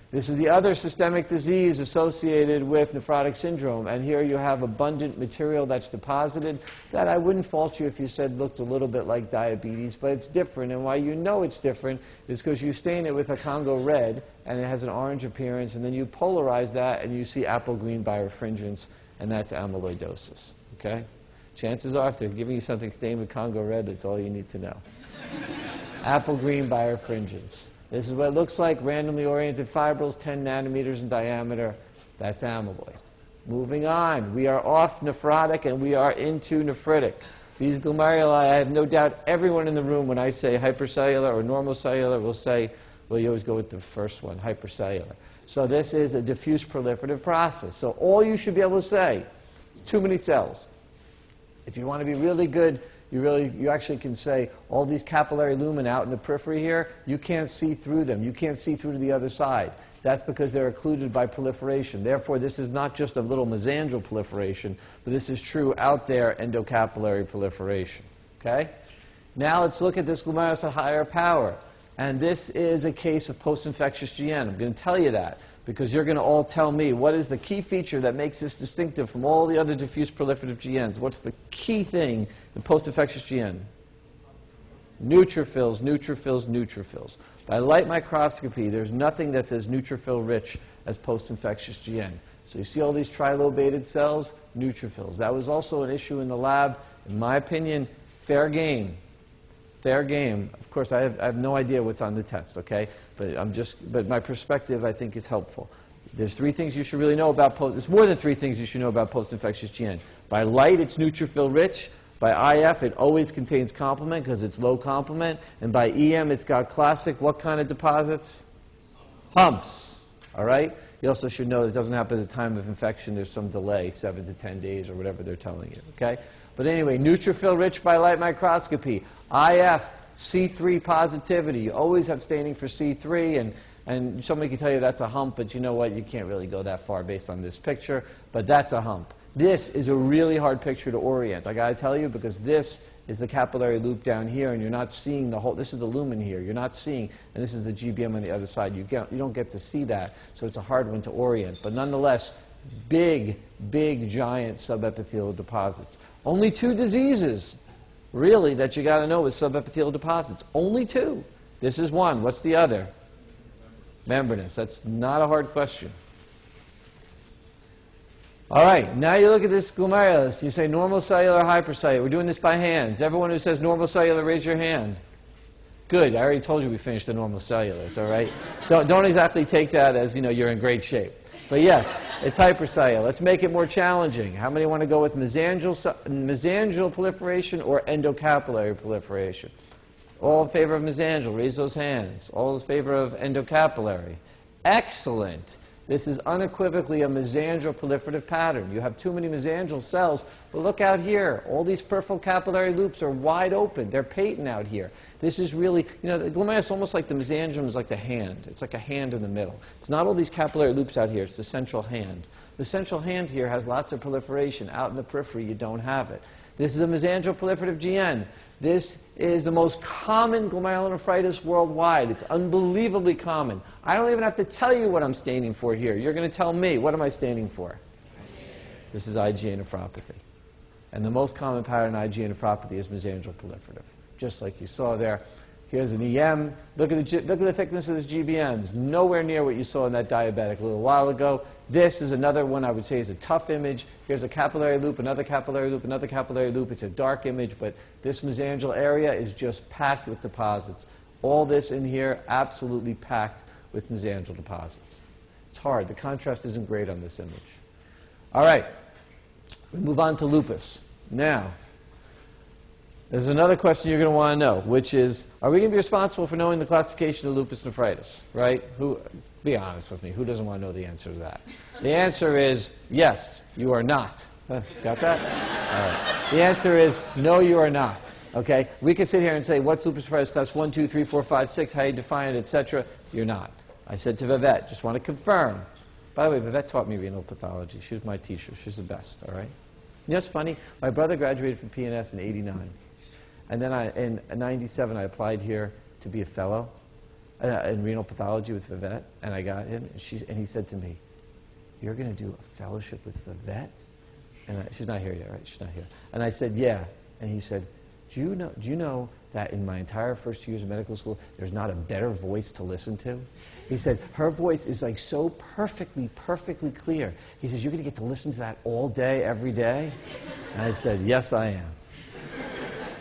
Speaker 9: This is the other systemic disease associated with nephrotic syndrome. And here you have abundant material that's deposited that I wouldn't fault you if you said looked a little bit like diabetes, but it's different. And why you know it's different is because you stain it with a Congo red, and it has an orange appearance, and then you polarize that, and you see apple green birefringence, and that's amyloidosis. Okay? Chances are, if they're giving you something stained with Congo red, that's all you need to know. Apple green birefringence. This is what it looks like: randomly oriented fibrils, 10 nanometers in diameter. That's amyloid. Moving on, we are off nephrotic and we are into nephritic. These glomeruli, I have no doubt everyone in the room, when I say hypercellular or normal cellular, will say, well, you always go with the first one, hypercellular. So this is a diffuse proliferative process. So all you should be able to say is too many cells. If you want to be really good, you actually can say all these capillary lumen out in the periphery here, you can't see through them. You can't see through to the other side. That's because they're occluded by proliferation. Therefore, this is not just a little mesangial proliferation, but this is true out there endocapillary proliferation. Okay? Now let's look at this glomerulus at higher power. And this is a case of post-infectious GN. I'm going to tell you that because you're going to all tell me what is the key feature that makes this distinctive from all the other diffuse proliferative GNs. What's the key thing in post-infectious GN? Neutrophils, neutrophils, neutrophils. By light microscopy, there's nothing that's as neutrophil-rich as post-infectious GN. So you see all these trilobated cells? Neutrophils. That was also an issue in the lab. In my opinion, fair game. Fair game. Of course, I have no idea what's on the test, okay? But my perspective, I think, is helpful. There's 3 things you should really know about there's more than 3 things you should know about post-infectious GN. By light, it's neutrophil-rich. By IF, it always contains complement because it's low complement. And by EM, it's got classic, what kind of deposits? Humps. All right? You also should know it doesn't happen at the time of infection. There's some delay, 7 to 10 days or whatever they're telling you. Okay? But anyway, neutrophil-rich by light microscopy. IF, C3 positivity. You always have staining for C3, and somebody can tell you that's a hump, but you know what? You can't really go that far based on this picture, but that's a hump. This is a really hard picture to orient. I got to tell you, because this is the capillary loop down here, and you're not seeing the whole. This is the lumen here. You're not seeing, and this is the GBM on the other side. You don't get to see that, so it's a hard one to orient. But nonetheless, big, big, giant subepithelial deposits. Only 2 diseases, really, that you got to know with subepithelial deposits. Only 2. This is one. What's the other? Membranous. That's not a hard question. All right, now you look at this glomerulus. You say normal cellular, hypercellular. We're doing this by hands. Everyone who says normal cellular, raise your hand. Good. I already told you we finished the normal cellulars, all right? Don't exactly take that as, you're in great shape. But yes, it's hypercellular. Let's make it more challenging. How many want to go with mesangial proliferation or endocapillary proliferation? All in favor of mesangial, raise those hands. All in favor of endocapillary. Excellent. This is unequivocally a mesangial proliferative pattern. You have too many mesangial cells, but look out here. All these peripheral capillary loops are wide open. They're patent out here. This is really, the glomerulus is almost like the mesangium is like the hand. It's like a hand in the middle. It's not all these capillary loops out here. It's the central hand. The central hand here has lots of proliferation. Out in the periphery, you don't have it. This is a mesangial proliferative GN. This is the most common glomerulonephritis worldwide. It's unbelievably common. I don't even have to tell you what I'm standing for here. You're going to tell me. What am I standing for? This is IgA nephropathy. And the most common pattern in IgA nephropathy is mesangial proliferative, just like you saw there. Here's an EM. Look at the thickness of this GBMs. Nowhere near what you saw in that diabetic a little while ago. This is another one I would say is a tough image. Here's a capillary loop, another capillary loop, another capillary loop. It's a dark image, but this mesangial area is just packed with deposits. All this in here, absolutely packed with mesangial deposits. It's hard. The contrast isn't great on this image. All right. We move on to lupus. Now, there's another question you're going to want to know, which is, are we going to be responsible for knowing the classification of lupus nephritis, right? Be honest with me. Who doesn't want to know the answer to that? The answer is, yes, you are not. Got that? All right. The answer is, no, you are not. Okay? We could sit here and say, what's lupus nephritis class 1, 2, 3, 4, 5, 6, how you define it, etc. You're not. I said to Vivette, just want to confirm. By the way, Vivette taught me renal pathology. She was my teacher. She's the best, all right? You know what's funny? My brother graduated from PNS in '89. And then in '97, I applied here to be a fellow in renal pathology with Vivette, and I got him, and he said to me, "You're going to do a fellowship with Vivette?" And she's not here yet, right? She's not here. And I said, "Yeah." And he said, do you know that in my entire first 2 years of medical school, there's not a better voice to listen to?" He said, her voice is like so perfectly clear. He says, "You're going to get to listen to that all day, every day?" And I said, "Yes, I am."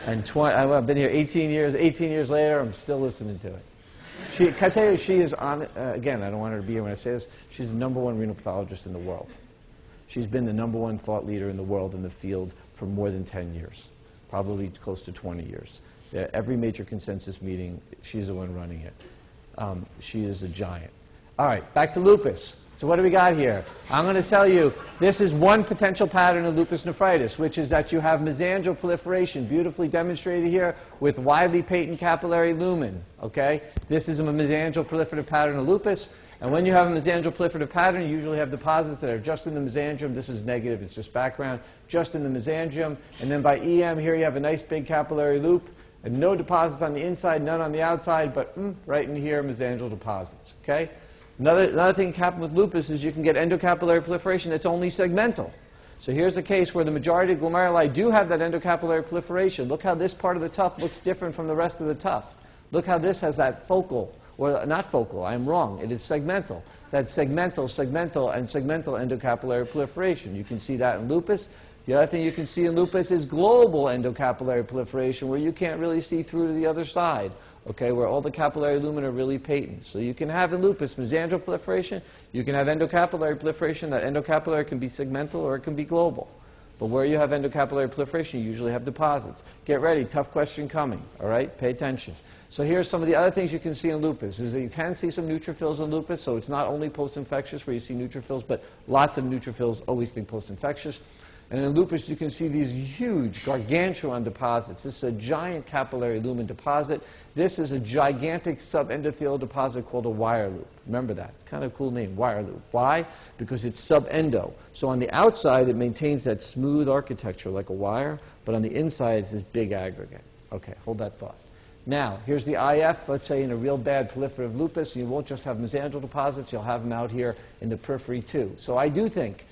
Speaker 9: And I've been here 18 years. 18 years later, I'm still listening to it. Can I tell you, she is on, again, I don't want her to be here when I say this, she's the #1 renal pathologist in the world. She's been the #1 thought leader in the world in the field for more than 10 years, probably close to 20 years. Every major consensus meeting, she's the one running it. She is a giant. All right, back to lupus. So what do we got here? I'm going to tell you, this is one potential pattern of lupus nephritis, which is that you have mesangial proliferation, beautifully demonstrated here with widely patent capillary lumen. Okay? This is a mesangial proliferative pattern of lupus. And when you have a mesangial proliferative pattern, you usually have deposits that are just in the mesangium. This is negative, it's just background, just in the mesangium. And then by EM, here you have a nice big capillary loop, and no deposits on the inside, none on the outside, but right in here, mesangial deposits. Okay? Another thing that can happen with lupus is you can get endocapillary proliferation that's only segmental. So here's a case where the majority of glomeruli do have that endocapillary proliferation. Look how this part of the tuft looks different from the rest of the tuft. Look how this has that focal, or not focal, I'm wrong, it is segmental. That's segmental, and segmental endocapillary proliferation. You can see that in lupus. The other thing you can see in lupus is global endocapillary proliferation, where you can't really see through to the other side. Okay, where all the capillary lumen are really patent. So you can have in lupus mesangial proliferation, you can have endocapillary proliferation. That endocapillary can be segmental or it can be global. But where you have endocapillary proliferation, you usually have deposits. Get ready, tough question coming, all right? Pay attention. So here's some of the other things you can see in lupus, is that you can see some neutrophils in lupus, so it's not only post-infectious where you see neutrophils, but lots of neutrophils, always think post-infectious. And in lupus, you can see these huge gargantuan deposits. This is a giant capillary lumen deposit. This is a gigantic subendothelial deposit called a wire loop. Remember that. It's kind of a cool name, wire loop. Why? Because it's subendo. So on the outside, it maintains that smooth architecture like a wire, but on the inside, it's this big aggregate. Okay, hold that thought. Now, here's the IF, let's say in a real bad proliferative lupus. You won't just have mesangial deposits, you'll have them out here in the periphery too. So I do think,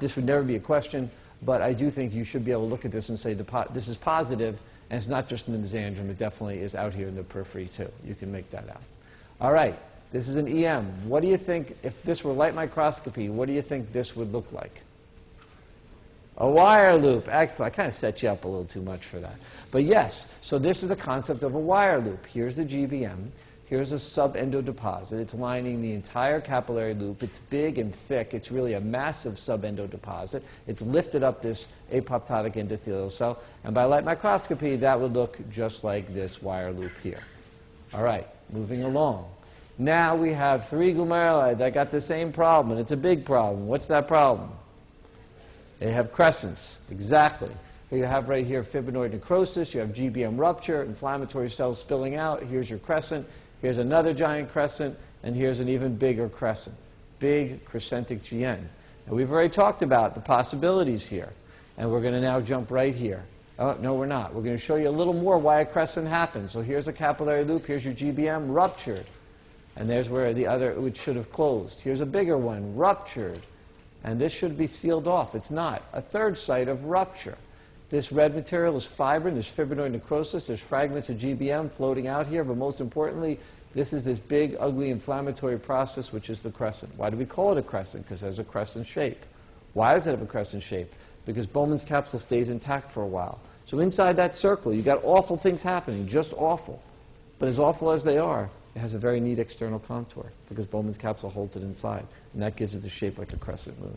Speaker 9: this would never be a question, but I do think you should be able to look at this and say this is positive, and it's not just in the mesangium, it definitely is out here in the periphery too. You can make that out. All right, this is an EM. What do you think, if this were light microscopy, what do you think this would look like? A wire loop. Excellent. I kind of set you up a little too much for that. But yes, so this is the concept of a wire loop. Here's the GBM. Here's a subendo deposit. It's lining the entire capillary loop. It's big and thick. It's really a massive subendo deposit. It's lifted up this apoptotic endothelial cell. And by light microscopy, that would look just like this wire loop here. All right, moving along. Now we have 3 glomeruli that got the same problem, and it's a big problem. What's that problem? They have crescents, exactly. You have right here fibrinoid necrosis, you have GBM rupture, inflammatory cells spilling out. Here's your crescent, here's another giant crescent, and here's an even bigger crescent. Big crescentic GN. And we've already talked about the possibilities here. And we're going to now jump right here. Oh, no, we're not. We're going to show you a little more why a crescent happens. So here's a capillary loop, here's your GBM, ruptured. And there's where the other, which should have closed. Here's a bigger one, ruptured. And this should be sealed off. It's not. A third site of rupture. This red material is fibrin. There's fibrinoid necrosis. There's fragments of GBM floating out here. But most importantly, this is this big, ugly inflammatory process, which is the crescent. Why do we call it a crescent? Because it has a crescent shape. Why does it have a crescent shape? Because Bowman's capsule stays intact for a while. So inside that circle, you've got awful things happening, just awful. But as awful as they are, it has a very neat external contour because Bowman's capsule holds it inside. And that gives it the shape like a crescent moon.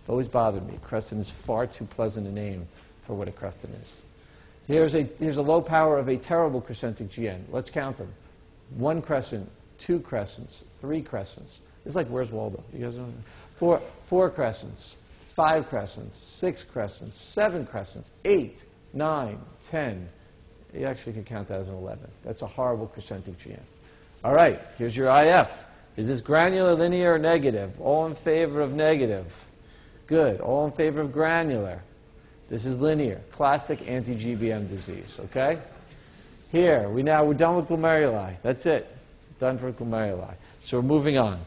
Speaker 9: It's always bothered me. Crescent is far too pleasant a name for what a crescent is. Here's a low power of a terrible crescentic GN. Let's count them. 1 crescent, 2 crescents, 3 crescents. It's like Where's Waldo? You guys know? 4 crescents, 5 crescents, 6 crescents, 7 crescents, 8, 9, 10. You actually can count that as an 11. That's a horrible crescentic GN. All right, here's your IF. Is this granular, linear, or negative? All in favor of negative. Good. All in favor of granular. This is linear, classic anti-GBM disease, okay? Here, we're done with glomeruli. That's it. Done for glomeruli. So we're moving on.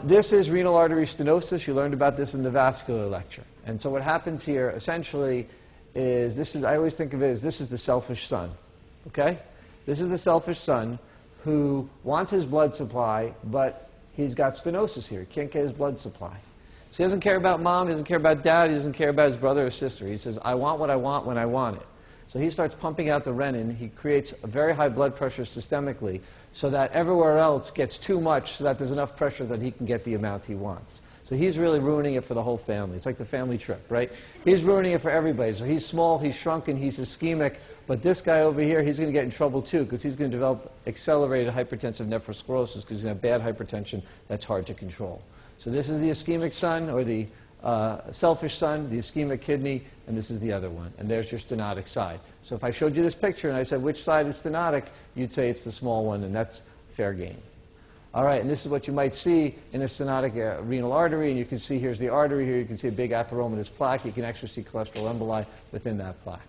Speaker 9: This is renal artery stenosis. You learned about this in the vascular lecture. And so what happens here, essentially, is I always think of it as this is the selfish son, okay? This is the selfish son who wants his blood supply, but he's got stenosis here. He can't get his blood supply. So he doesn't care about mom, he doesn't care about dad, he doesn't care about his brother or sister. He says, I want what I want when I want it. So he starts pumping out the renin. He creates a very high blood pressure systemically so that everywhere else gets too much so that there's enough pressure that he can get the amount he wants. So he's really ruining it for the whole family. It's like the family trip, right? He's ruining it for everybody. So he's small, he's shrunken, he's ischemic, but this guy over here, he's going to get in trouble too because he's going to develop accelerated hypertensive nephrosclerosis because he's going to have bad hypertension that's hard to control. So this is the ischemic son, or the selfish son, the ischemic kidney, and this is the other one. And there's your stenotic side. So if I showed you this picture and I said, which side is stenotic, you'd say it's the small one, and that's fair game. All right, and this is what you might see in a stenotic renal artery, and you can see here's the artery here. You can see a big atheromatous plaque. You can actually see cholesterol emboli within that plaque.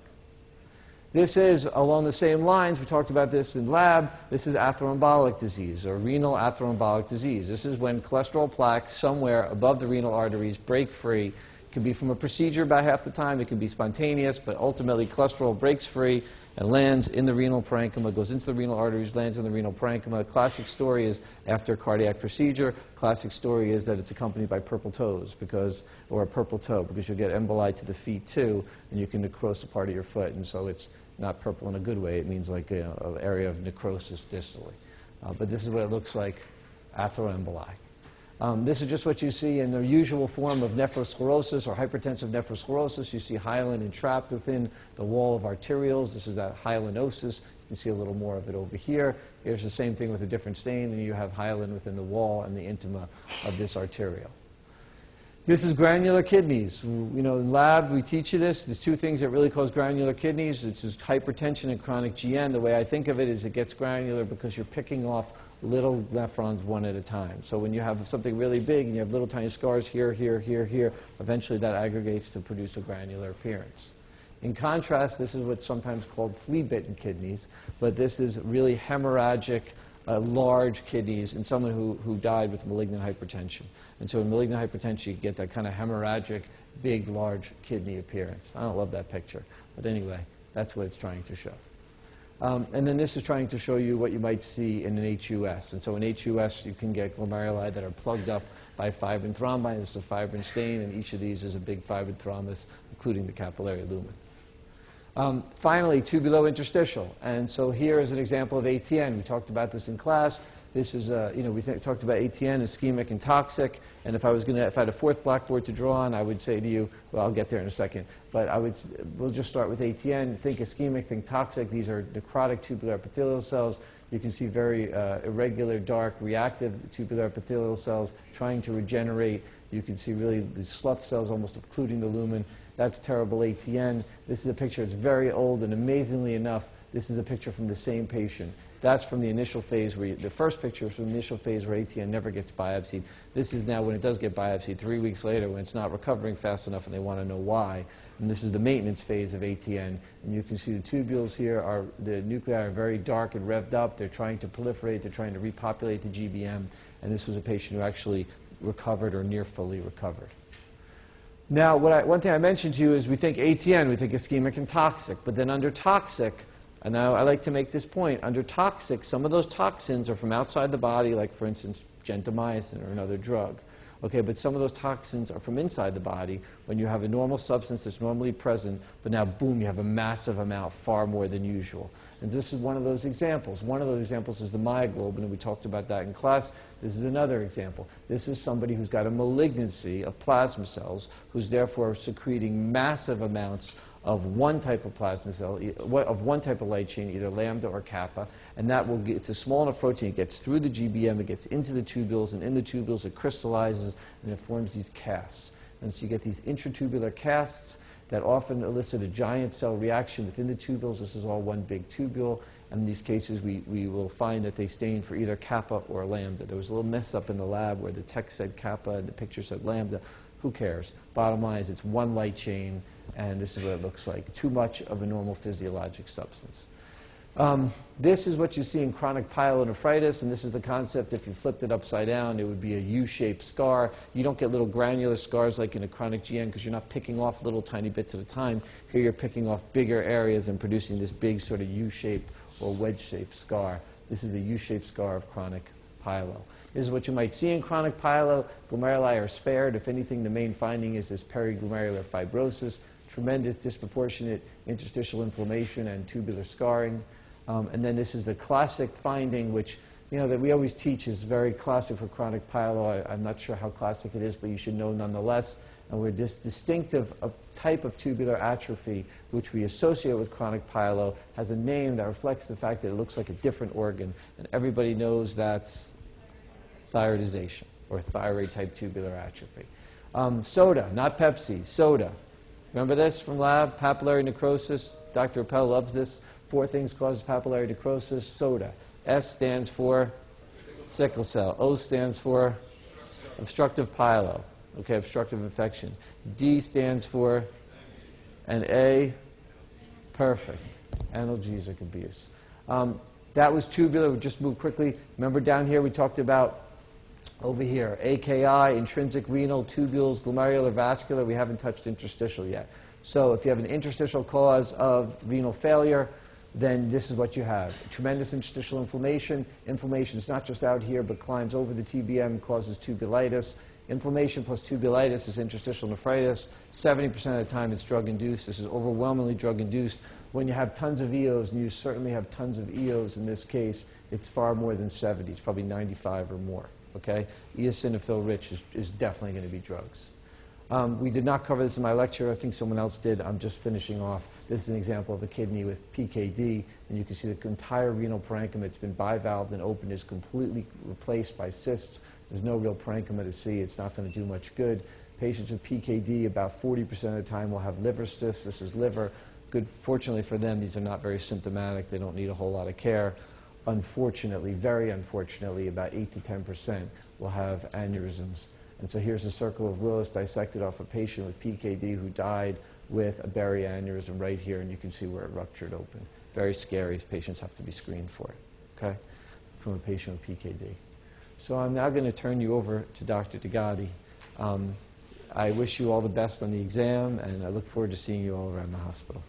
Speaker 9: This is along the same lines. We talked about this in lab. This is atheromembolic disease, or renal atheromembolic disease. This is when cholesterol plaques somewhere above the renal arteries break free. It can be from a procedure about half the time. It can be spontaneous, but ultimately cholesterol breaks free and lands in the renal parenchyma, goes into the renal arteries, lands in the renal parenchyma. Classic story is after a cardiac procedure. Classic story is that it's accompanied by purple toes, or a purple toe, because you'll get emboli to the feet too, and you can necrose a part of your foot, and so it's not purple in a good way. It means like an area of necrosis distally. But this is what it looks like atheroemboli. This is just what you see in the usual form of nephrosclerosis or hypertensive nephrosclerosis. You see hyaline entrapped within the wall of arterioles. This is that hyalinosis. You can see a little more of it over here. Here's the same thing with a different stain, and you have hyaline within the wall and the intima of this arteriole. This is granular kidneys. You know, in lab, we teach you this. There's 2 things that really cause granular kidneys. It's just hypertension and chronic GN. The way I think of it is it gets granular because you're picking off little nephrons one at a time. So when you have something really big and you have little tiny scars here, here, here, here, eventually that aggregates to produce a granular appearance. In contrast, this is what's sometimes called flea-bitten kidneys, but this is really hemorrhagic, large kidneys in someone who died with malignant hypertension. And so in malignant hypertension, you get that kind of hemorrhagic, big, large kidney appearance. I don't love that picture. But anyway, that's what it's trying to show. And then this is trying to show you what you might see in an HUS. And so in HUS, you can get glomeruli that are plugged up by fibrin thrombi. This is a fibrin stain, and each of these is a big fibrin thrombus, including the capillary lumen. Finally, tubulointerstitial. And so here is an example of ATN. We talked about this in class. This is, we talked about ATN, ischemic and toxic. And if I had a 4th blackboard to draw on, I would say to you, well, I'll get there in a second. But we'll just start with ATN. Think ischemic, think toxic. These are necrotic tubular epithelial cells. You can see very irregular, dark, reactive tubular epithelial cells trying to regenerate. You can see really the slough cells almost occluding the lumen. That's terrible ATN. This is a picture that's very old, and amazingly enough, this is a picture from the same patient. That's from the initial phase where the first picture is from the initial phase where ATN never gets biopsied. This is now when it does get biopsied 3 weeks later when it's not recovering fast enough and they want to know why. And this is the maintenance phase of ATN. And you can see the tubules here are, the nuclei are very dark and revved up. They're trying to proliferate. They're trying to repopulate the GBM. And this was a patient who actually recovered or near fully recovered. Now, one thing I mentioned to you is we think ATN, we think ischemic and toxic. But then under toxic, and now I like to make this point, under toxic, some of those toxins are from outside the body, like, for instance, gentamicin or another drug. Okay, but some of those toxins are from inside the body when you have a normal substance that's normally present, but now, boom, you have a massive amount, far more than usual. And this is one of those examples. One of those examples is the myoglobin, and we talked about that in class. This is another example. This is somebody who's got a malignancy of plasma cells, who's therefore secreting massive amounts of one type of plasma cell, of one type of light chain, either lambda or kappa, and that will get, it's a small enough protein, it gets through the GBM, it gets into the tubules, and in the tubules it crystallizes and it forms these casts. And so you get these intratubular casts that often elicit a giant cell reaction within the tubules. This is all one big tubule, and in these cases we will find that they stain for either kappa or lambda. There was a little mess up in the lab where the text said kappa and the picture said lambda. Who cares? Bottom line is it's one light chain, and this is what it looks like. Too much of a normal physiologic substance. This is what you see in chronic pyelonephritis, and this is the concept. If you flipped it upside down, it would be a U-shaped scar. You don't get little granular scars like in a chronic GN because you're not picking off little tiny bits at a time. Here you're picking off bigger areas and producing this big sort of U-shaped or wedge-shaped scar. This is the U-shaped scar of chronic pyelo. This is what you might see in chronic pyelo. Glomeruli are spared. If anything, the main finding is this periglomerular fibrosis, tremendous disproportionate interstitial inflammation and tubular scarring. And then this is the classic finding, which that we always teach is very classic for chronic pyelo. I'm not sure how classic it is, but you should know nonetheless. And we're distinctive a type of tubular atrophy, which we associate with chronic pyelo, has a name that reflects the fact that it looks like a different organ. And everybody knows that's thyroidization, or thyroid-type tubular atrophy. Soda, not Pepsi, soda. Remember this from lab? Papillary necrosis. Dr. Appel loves this. 4 things cause papillary necrosis. Soda. S stands for sickle cell. O stands for obstructive pyelo. Okay, obstructive infection. D stands for, and A, perfect, analgesic abuse. That was tubular. We'll just move quickly. Remember down here we talked about over here, AKI, intrinsic renal, tubules, glomerular, vascular. We haven't touched interstitial yet. So if you have an interstitial cause of renal failure, then this is what you have. Tremendous interstitial inflammation. Inflammation is not just out here, but climbs over the TBM, causes tubulitis. Inflammation plus tubulitis is interstitial nephritis. 70% of the time it's drug-induced. This is overwhelmingly drug-induced. When you have tons of EOs, and you certainly have tons of EOs in this case, it's far more than 70. It's probably 95 or more. Okay? Eosinophil rich is definitely going to be drugs. We did not cover this in my lecture. I think someone else did. I'm just finishing off. This is an example of a kidney with PKD, and you can see the entire renal parenchyma. It's been bivalved and opened, is completely replaced by cysts. There's no real parenchyma to see. It's not going to do much good. Patients with PKD, about 40% of the time, will have liver cysts. This is liver. Good, fortunately for them, these are not very symptomatic. They don't need a whole lot of care. Unfortunately, very unfortunately, about 8 to 10% will have aneurysms. And so here's a circle of Willis dissected off a patient with PKD who died with a Berry aneurysm right here, and you can see where it ruptured open. Very scary. Patients have to be screened for it, okay, from a patient with PKD. So I'm now going to turn you over to Dr. Degati. I wish you all the best on the exam, and I look forward to seeing you all around the hospital.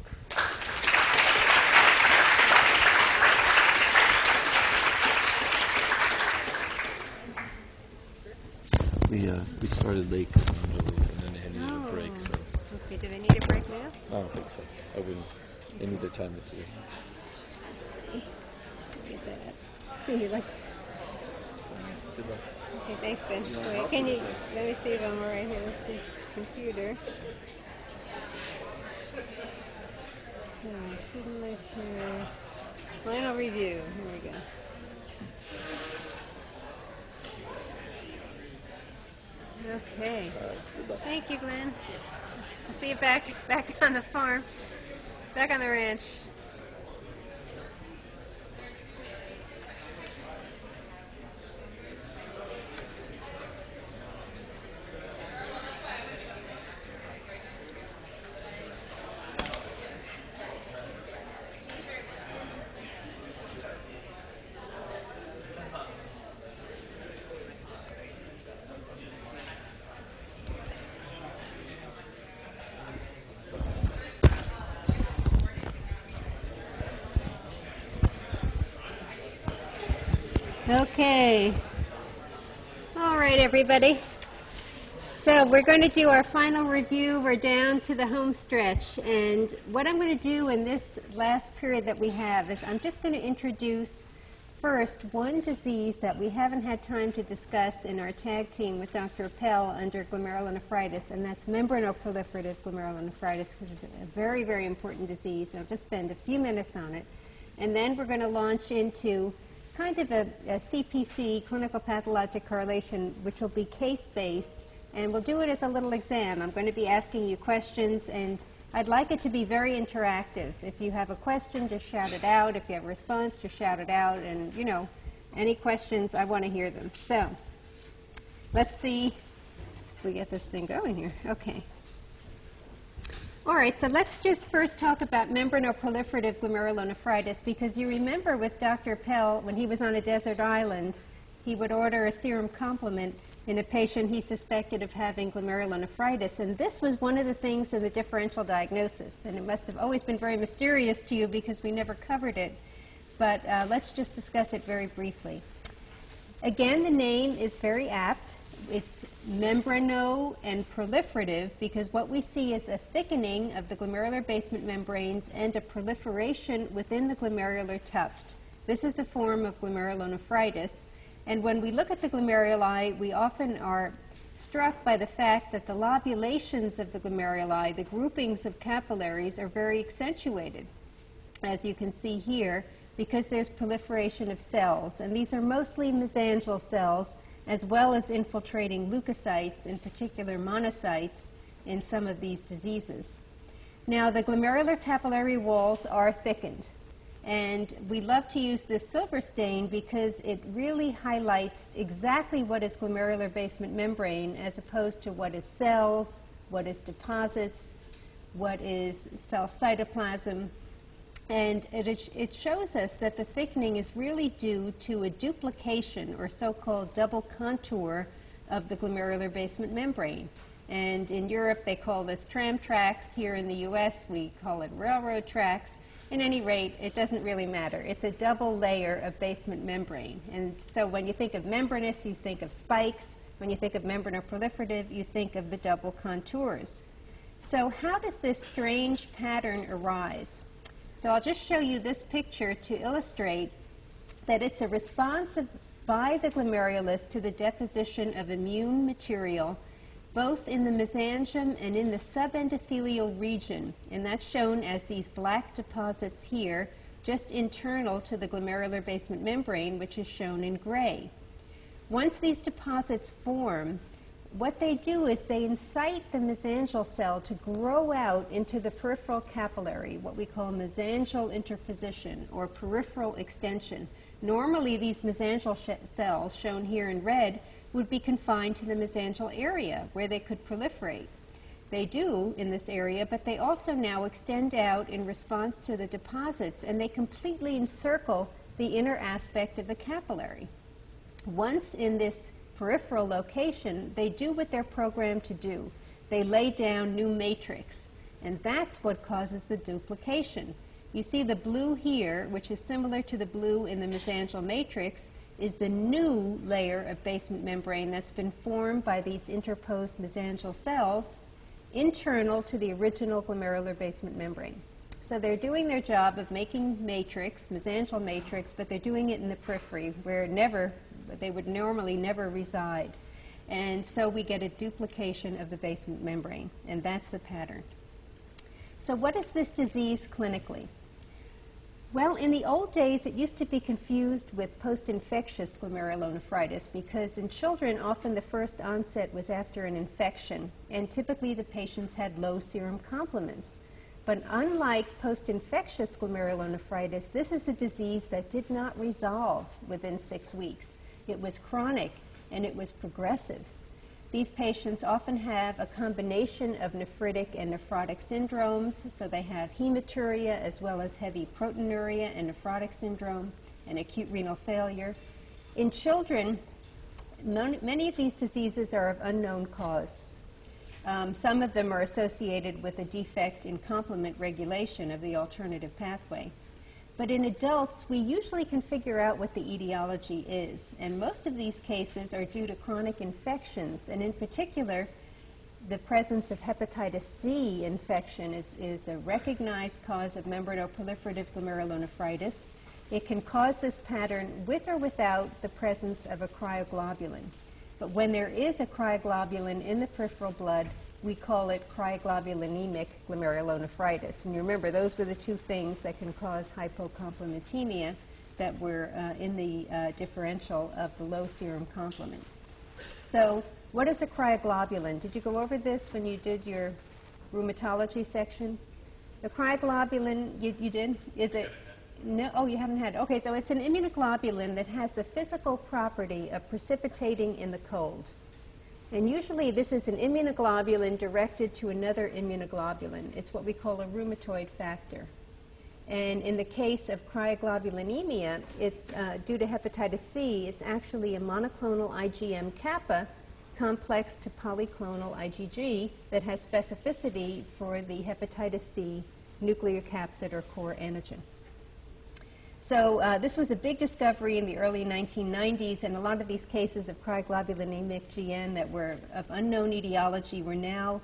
Speaker 9: We started late because and then they needed a break. So.
Speaker 10: Okay, do they need a break now?
Speaker 9: I don't think so. I wouldn't. They need their time to do it.
Speaker 10: Let's see. Look at that. You like?
Speaker 9: Good luck.
Speaker 10: Okay, thanks, Ben. Wait, can you? Let me see if I'm all right here. Let's see. Computer. So, student lecture. Final review. Here we go. Okay. Thank you, Glenn. I'll see you back on the farm, back on the ranch. Okay. All right, everybody. So we're going to do our final review. We're down to the home stretch. And what I'm going to do in this last period that we have is I'm just going to introduce first one disease that we haven't had time to discuss in our tag team with Dr. Appel under glomerulonephritis, and that's membranoproliferative glomerulonephritis, which is a very, very important disease. I'll just spend a few minutes on it. And then we're going to launch into kind of a CPC, clinical pathologic correlation, which will be case-based, and we'll do it as a little exam. I'm going to be asking you questions, and I'd like it to be very interactive. If you have a question, just shout it out. If you have a response, just shout it out, and, you know, any questions, I want to hear them. So let's see if we get this thing going here. Okay. All right, so let's just first talk about membranoproliferative glomerulonephritis, because you remember with Dr. Appel, when he was on a desert island, he would order a serum complement in a patient he suspected of having glomerulonephritis, and this was one of the things in the differential diagnosis, and it must have always been very mysterious to you because we never covered it, but let's just discuss it very briefly. Again, the name is very apt. It's membrano and proliferative because what we see is a thickening of the glomerular basement membranes and a proliferation within the glomerular tuft. This is a form of glomerulonephritis. And when we look at the glomeruli, we often are struck by the fact that the lobulations of the glomeruli, the groupings of capillaries, are very accentuated, as you can see here, because there's proliferation of cells. And these are mostly mesangial cells, as well as infiltrating leukocytes, in particular monocytes, in some of these diseases. Now, the glomerular capillary walls are thickened, and we love to use this silver stain because it really highlights exactly what is glomerular basement membrane as opposed to what is cells, what is deposits, what is cell cytoplasm. And it shows us that the thickening is really due to a duplication or so-called double contour of the glomerular basement membrane. And in Europe, they call this tram tracks. Here in the U.S., we call it railroad tracks. At any rate, it doesn't really matter. It's a double layer of basement membrane. And so when you think of membranous, you think of spikes. When you think of membranoproliferative, you think of the double contours. So how does this strange pattern arise? So I'll just show you this picture to illustrate that it's a response by the glomerulus to the deposition of immune material, both in the mesangium and in the subendothelial region. And that's shown as these black deposits here, just internal to the glomerular basement membrane, which is shown in gray. Once these deposits form, what they do is they incite the mesangial cell to grow out into the peripheral capillary, what we call mesangial interposition or peripheral extension. Normally, these mesangial cells, shown here in red, would be confined to the mesangial area where they could proliferate. They do in this area, but they also now extend out in response to the deposits, and they completely encircle the inner aspect of the capillary. Once in this peripheral location, they do what they're programmed to do. They lay down new matrix, and that's what causes the duplication. You see the blue here, which is similar to the blue in the mesangial matrix, is the new layer of basement membrane that's been formed by these interposed mesangial cells internal to the original glomerular basement membrane. So they're doing their job of making matrix, mesangial matrix, but they're doing it in the periphery where they would normally never reside. And so we get a duplication of the basement membrane, and that's the pattern. So what is this disease clinically? Well, in the old days, it used to be confused with post-infectious glomerulonephritis because in children, often the first onset was after an infection, and typically the patients had low serum complements. But unlike post-infectious glomerulonephritis, this is a disease that did not resolve within 6 weeks. It was chronic and it was progressive. These patients often have a combination of nephritic and nephrotic syndromes, so they have hematuria as well as heavy proteinuria and nephrotic syndrome and acute renal failure. In children, many of these diseases are of unknown cause. Some of them are associated with a defect in complement regulation of the alternative pathway. But in adults, we usually can figure out what the etiology is, and most of these cases are due to chronic infections, and in particular, the presence of hepatitis C infection is a recognized cause of membranoproliferative glomerulonephritis. It can cause this pattern with or without the presence of a cryoglobulin. But when there is a cryoglobulin in the peripheral blood, we call it cryoglobulinic glomerulonephritis. And you remember, those were the two things that can cause hypocomplementemia that were in the differential of the low serum complement. So what is a cryoglobulin? Did you go over this when you did your rheumatology section? The cryoglobulin, you did? Is it? No, oh, you haven't had it. Okay, so it's an immunoglobulin that has the physical property of precipitating in the cold. And usually this is an immunoglobulin directed to another immunoglobulin. It's what we call a rheumatoid factor. And in the case of cryoglobulinemia, it's due to hepatitis C. It's actually a monoclonal IgM kappa complex to polyclonal IgG that has specificity for the hepatitis C nucleocapsid or core antigen. So this was a big discovery in the early 1990s, and a lot of these cases of cryoglobulinic GN that were of unknown etiology were now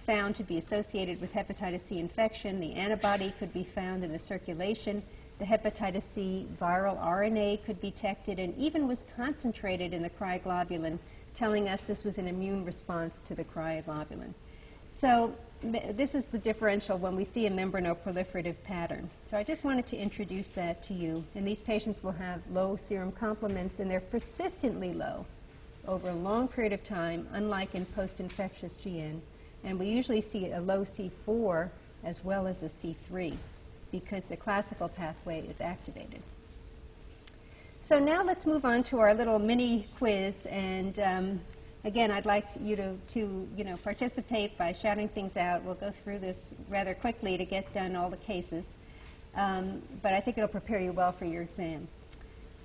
Speaker 10: found to be associated with hepatitis C infection. The antibody could be found in the circulation. The hepatitis C viral RNA could be detected and even was concentrated in the cryoglobulin, telling us this was an immune response to the cryoglobulin. So this is the differential when we see a membranoproliferative pattern. So I just wanted to introduce that to you. And these patients will have low serum complements, and they're persistently low over a long period of time, unlike in post-infectious GN. And we usually see a low C4 as well as a C3 because the classical pathway is activated. So now let's move on to our little mini quiz, and again, I'd like you to participate by shouting things out. We'll go through this rather quickly to get done all the cases, but I think it'll prepare you well for your exam.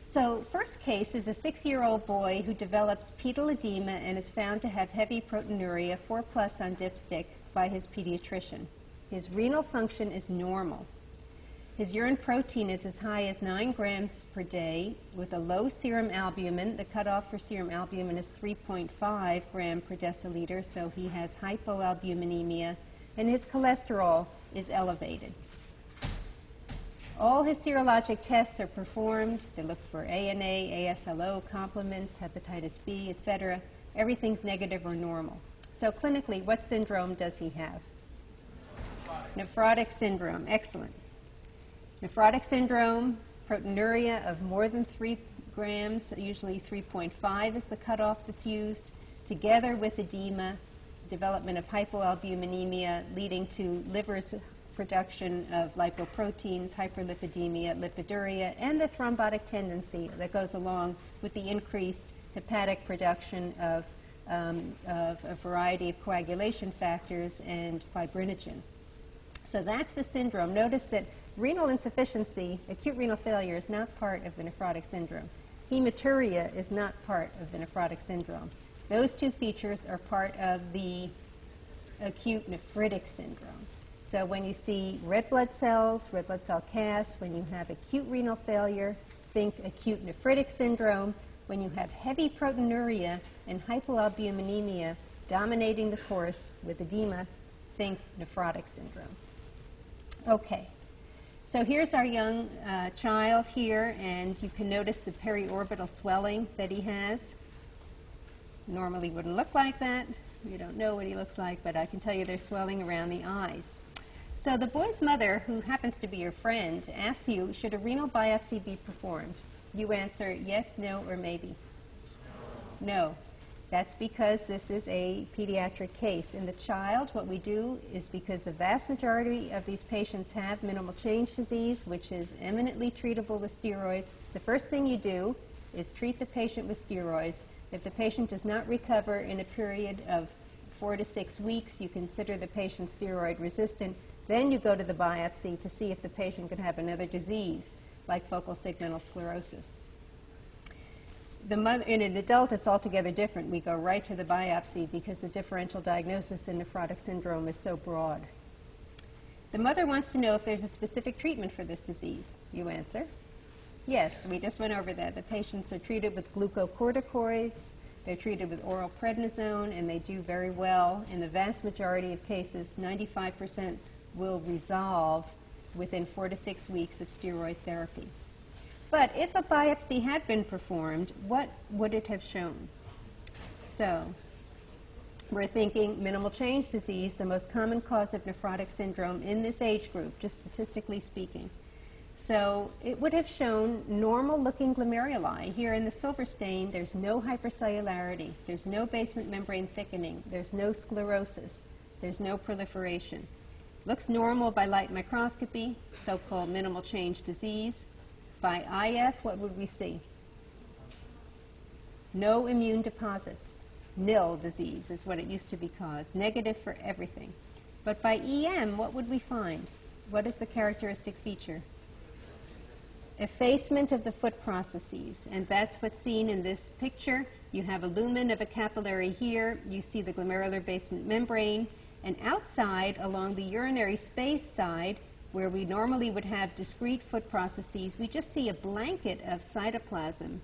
Speaker 10: So first case is a 6-year-old boy who develops pedal edema and is found to have heavy proteinuria, 4+ on dipstick, by his pediatrician. His renal function is normal. His urine protein is as high as 9 grams per day with a low serum albumin. The cutoff for serum albumin is 3.5 gram per deciliter, so he has hypoalbuminemia, and his cholesterol is elevated. All his serologic tests are performed. They look for ANA, ASLO, complements, hepatitis B, etc. Everything's negative or normal. So clinically, what syndrome does he have? Nephrotic syndrome. Excellent. Nephrotic syndrome, proteinuria of more than 3 grams, usually 3.5 is the cutoff that's used, together with edema, development of hypoalbuminemia leading to liver's production of lipoproteins, hyperlipidemia, lipiduria, and the thrombotic tendency that goes along with the increased hepatic production of a variety of coagulation factors and fibrinogen. So that's the syndrome. Notice that renal insufficiency, acute renal failure, is not part of the nephrotic syndrome. Hematuria is not part of the nephrotic syndrome. Those two features are part of the acute nephritic syndrome. So when you see red blood cells, red blood cell CAS, when you have acute renal failure, think acute nephritic syndrome. When you have heavy proteinuria and hypoalbuminemia dominating the course with edema, think nephrotic syndrome. Okay. So here's our young child here, and you can notice the periorbital swelling that he has. Normally wouldn't look like that. We don't know what he looks like, but I can tell you there's swelling around the eyes. So the boy's mother, who happens to be your friend, asks you, should a renal biopsy be performed? You answer yes, no, or maybe. No. That's because this is a pediatric case. In the child, what we do is, because the vast majority of these patients have minimal change disease, which is eminently treatable with steroids, the first thing you do is treat the patient with steroids. If the patient does not recover in a period of 4 to 6 weeks, you consider the patient steroid resistant. Then you go to the biopsy to see if the patient could have another disease, like focal segmental sclerosis. In an adult, it's altogether different. We go right to the biopsy because the differential diagnosis in nephrotic syndrome is so broad. The mother wants to know if there's a specific treatment for this disease. You answer, yes, we just went over that. The patients are treated with glucocorticoids, they're treated with oral prednisone, and they do very well. In the vast majority of cases, 95% will resolve within 4 to 6 weeks of steroid therapy. But if a biopsy had been performed, what would it have shown? So we're thinking minimal change disease, the most common cause of nephrotic syndrome in this age group, just statistically speaking. So it would have shown normal-looking glomeruli. Here in the silver stain, there's no hypercellularity, there's no basement membrane thickening, there's no sclerosis, there's no proliferation. Looks normal by light microscopy, so-called minimal change disease. By IF, what would we see? No immune deposits. Nil disease is what it used to be called. Negative for everything. But by EM, what would we find? What is the characteristic feature? Effacement of the foot processes, and that's what's seen in this picture. You have a lumen of a capillary here. You see the glomerular basement membrane, and outside, along the urinary space side, where we normally would have discrete foot processes, we just see a blanket of cytoplasm.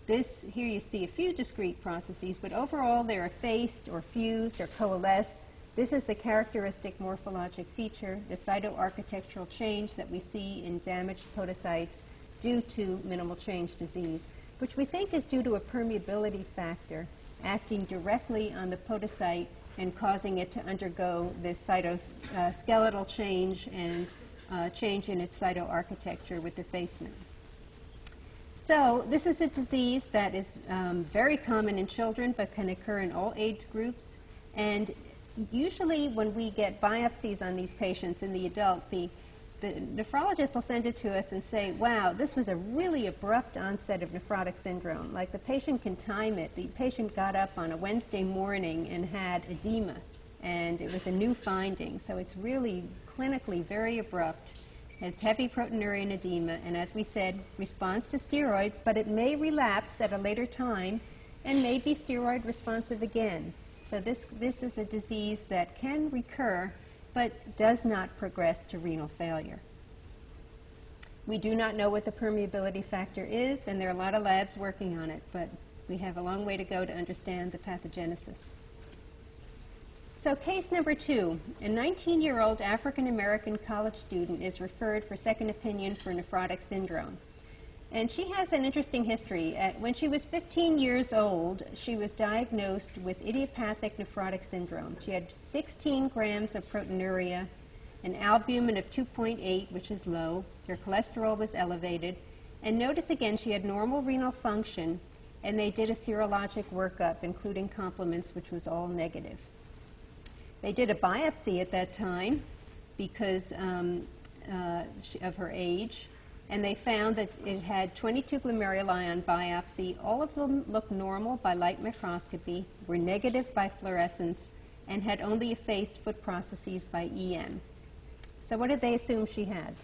Speaker 10: Here you see a few discrete processes, but overall they're effaced or fused or coalesced. This is the characteristic morphologic feature, the cytoarchitectural change that we see in damaged podocytes due to minimal change disease, which we think is due to a permeability factor acting directly on the podocyte and causing it to undergo this cytoskeletal change and change in its cytoarchitecture with effacement. So this is a disease that is very common in children but can occur in all age groups. And usually when we get biopsies on these patients in the adult, the nephrologist will send it to us and say, wow, this was a really abrupt onset of nephrotic syndrome. Like the patient can time it. The patient got up on a Wednesday morning and had edema, and it was a new finding. So it's really clinically very abrupt, has heavy proteinuria and edema, and as we said, responds to steroids, but it may relapse at a later time and may be steroid responsive again. So this is a disease that can recur but does not progress to renal failure. We do not know what the permeability factor is, and there are a lot of labs working on it, but we have a long way to go to understand the pathogenesis. So case number 2, a 19-year-old African-American college student is referred for second opinion for nephrotic syndrome. And she has an interesting history. When she was 15 years old, she was diagnosed with idiopathic nephrotic syndrome. She had 16 grams of proteinuria, an albumin of 2.8, which is low. Her cholesterol was elevated. And notice again, she had normal renal function, and they did a serologic workup, including complements, which was all negative. They did a biopsy at that time because of her age, and they found that it had 22 glomeruli on biopsy. All of them looked normal by light microscopy, were negative by fluorescence, and had only effaced foot processes by EM. So what did they assume she had?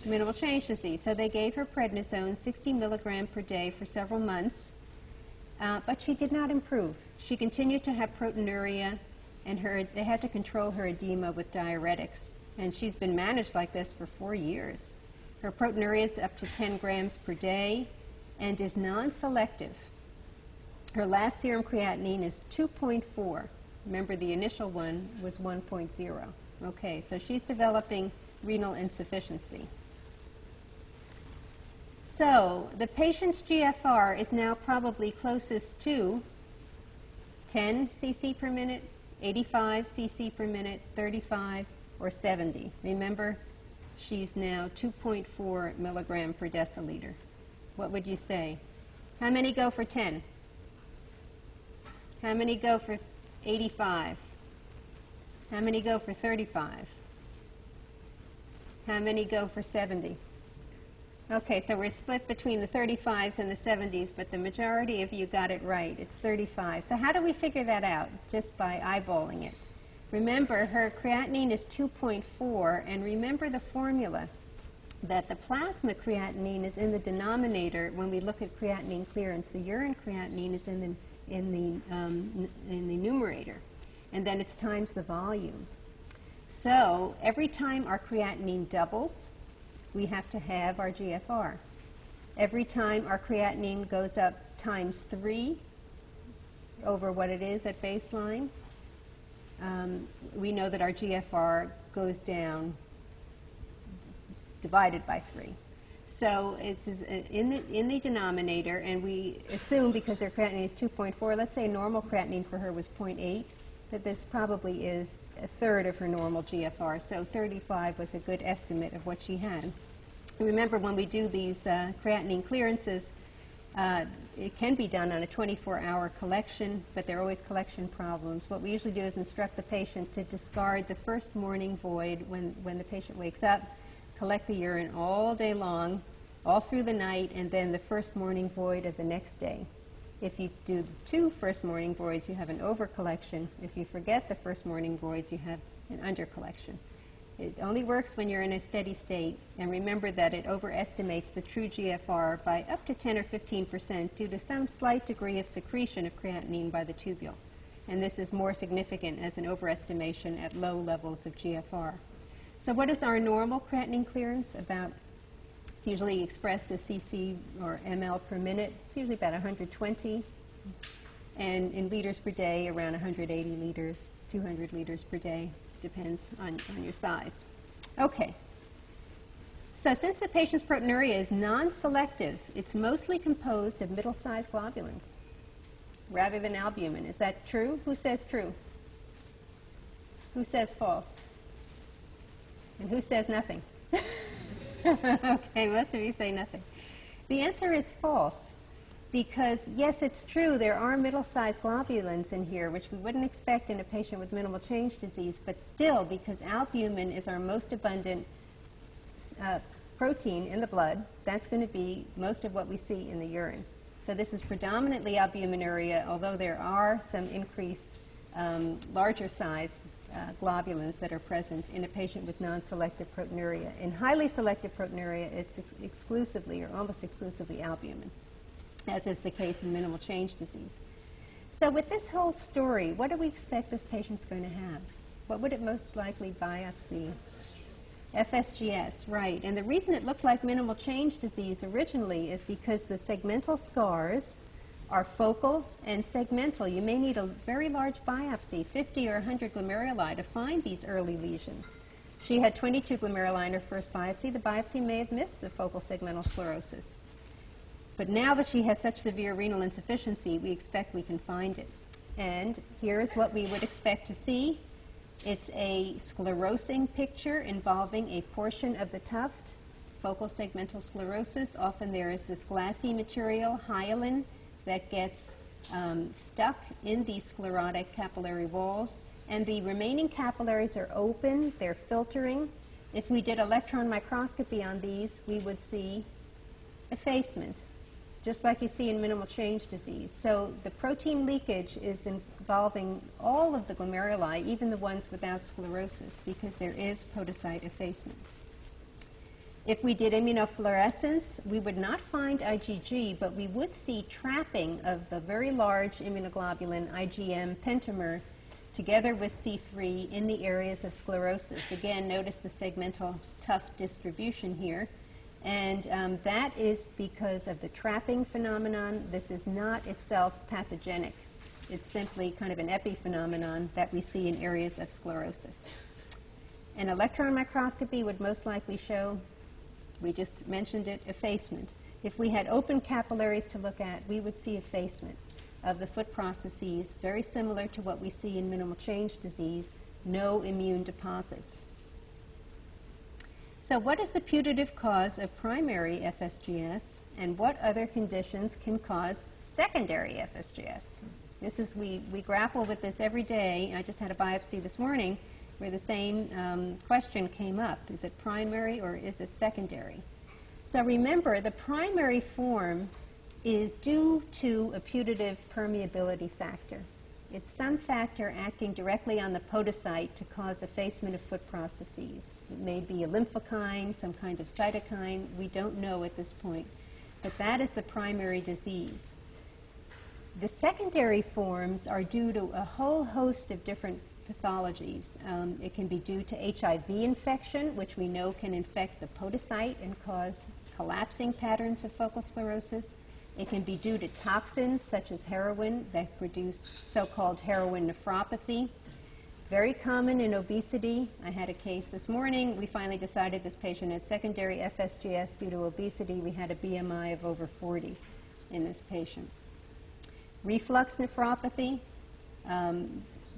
Speaker 10: Minimal change disease. So they gave her prednisone, 60 milligram per day for several months, but she did not improve. She continued to have proteinuria, and they had to control her edema with diuretics. And she's been managed like this for 4 years. Her proteinuria is up to 10 grams per day and is non-selective. Her last serum creatinine is 2.4. Remember, the initial one was 1.0. Okay, so she's developing renal insufficiency. So the patient's GFR is now probably closest to 10 cc per minute, 85 cc per minute, 35, or 70? Remember, she's now 2.4 milligram per deciliter. What would you say? How many go for 10? How many go for 85? How many go for 35? How many go for 70? Okay, so we're split between the 35s and the 70s, but the majority of you got it right. It's 35. So how do we figure that out? Just by eyeballing it. Remember, her creatinine is 2.4, and remember the formula that the plasma creatinine is in the denominator when we look at creatinine clearance. The urine creatinine is in the numerator, and then it's times the volume. So every time our creatinine doubles, we have to have our GFR. Every time our creatinine goes up times 3 over what it is at baseline, we know that our GFR goes down divided by 3. So it's in the denominator, and we assume because her creatinine is 2.4, let's say normal creatinine for her was 0.8, that this probably is a third of her normal GFR. So 35 was a good estimate of what she had. And remember, when we do these creatinine clearances, it can be done on a 24-hour collection, but there are always collection problems. What we usually do is instruct the patient to discard the first morning void when the patient wakes up, collect the urine all day long, all through the night, and then the first morning void of the next day. If you do the 2 first morning voids, you have an overcollection. If you forget the first morning voids, you have an undercollection. It only works when you're in a steady state, and remember that it overestimates the true GFR by up to 10 or 15% due to some slight degree of secretion of creatinine by the tubule. And this is more significant as an overestimation at low levels of GFR. So what is our normal creatinine clearance? It's usually expressed as cc or ml per minute. It's usually about 120, and in liters per day, around 180 liters, 200 liters per day. Depends on your size. Okay. So since the patient's proteinuria is non-selective, it's mostly composed of middle-sized globulins rather than albumin. Is that true? Who says true? Who says false? And who says nothing? Okay, most of you say nothing. The answer is false, because yes, it's true, there are middle-sized globulins in here, which we wouldn't expect in a patient with minimal change disease, but still, because albumin is our most abundant protein in the blood, that's going to be most of what we see in the urine. So this is predominantly albuminuria, although there are some increased larger size globulins that are present in a patient with non-selective proteinuria. In highly selective proteinuria, it's exclusively or almost exclusively albumin, as is the case in minimal change disease. So with this whole story, what do we expect this patient's going to have? What would it most likely biopsy? FSGS, right. And the reason it looked like minimal change disease originally is because the segmental scars are focal and segmental. You may need a very large biopsy, 50 or 100 glomeruli, to find these early lesions. She had 22 glomeruli in her first biopsy. The biopsy may have missed the focal segmental sclerosis. But now that she has such severe renal insufficiency, we expect we can find it. And here's what we would expect to see. It's a sclerosing picture involving a portion of the tuft, focal segmental sclerosis. Often there is this glassy material, hyaline, that gets stuck in these sclerotic capillary walls, and the remaining capillaries are open, they're filtering. If we did electron microscopy on these, we would see effacement, just like you see in minimal change disease. So the protein leakage is involving all of the glomeruli, even the ones without sclerosis, because there is podocyte effacement. If we did immunofluorescence, we would not find IgG, but we would see trapping of the very large immunoglobulin IgM pentamer together with C3 in the areas of sclerosis. Again, notice the segmental tuft distribution here. And that is because of the trapping phenomenon. This is not itself pathogenic. It's simply kind of an epiphenomenon that we see in areas of sclerosis. An electron microscopy would most likely show, we just mentioned it, effacement. If we had open capillaries to look at, we would see effacement of the foot processes, very similar to what we see in minimal change disease, no immune deposits. So what is the putative cause of primary FSGS, and what other conditions can cause secondary FSGS? We grapple with this every day. I just had a biopsy this morning where the same question came up. Is it primary or is it secondary? So remember, the primary form is due to a putative permeability factor. It's some factor acting directly on the podocyte to cause effacement of foot processes. It may be a lymphokine, some kind of cytokine. We don't know at this point. But that is the primary disease. The secondary forms are due to a whole host of different pathologies. It can be due to HIV infection, which we know can infect the podocyte and cause collapsing patterns of focal sclerosis. It can be due to toxins such as heroin that produce so-called heroin nephropathy. Very common in obesity. I had a case this morning. We finally decided this patient had secondary FSGS due to obesity. We had a BMI of over 40 in this patient. Reflux nephropathy,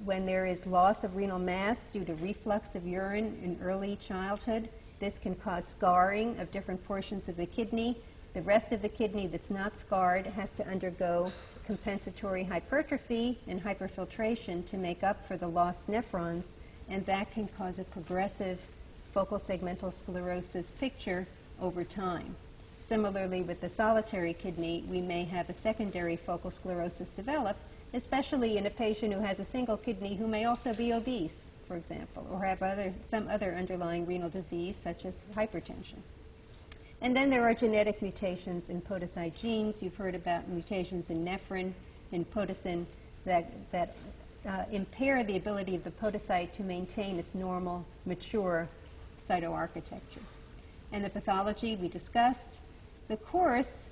Speaker 10: when there is loss of renal mass due to reflux of urine in early childhood, this can cause scarring of different portions of the kidney. The rest of the kidney that's not scarred has to undergo compensatory hypertrophy and hyperfiltration to make up for the lost nephrons, and that can cause a progressive focal segmental sclerosis picture over time. Similarly, with the solitary kidney, we may have a secondary focal sclerosis develop, especially in a patient who has a single kidney who may also be obese, for example, or have some other underlying renal disease, such as hypertension. And then there are genetic mutations in podocyte genes. You've heard about mutations in nephrin and podosin that impair the ability of the podocyte to maintain its normal, mature cytoarchitecture. And the pathology we discussed. The course,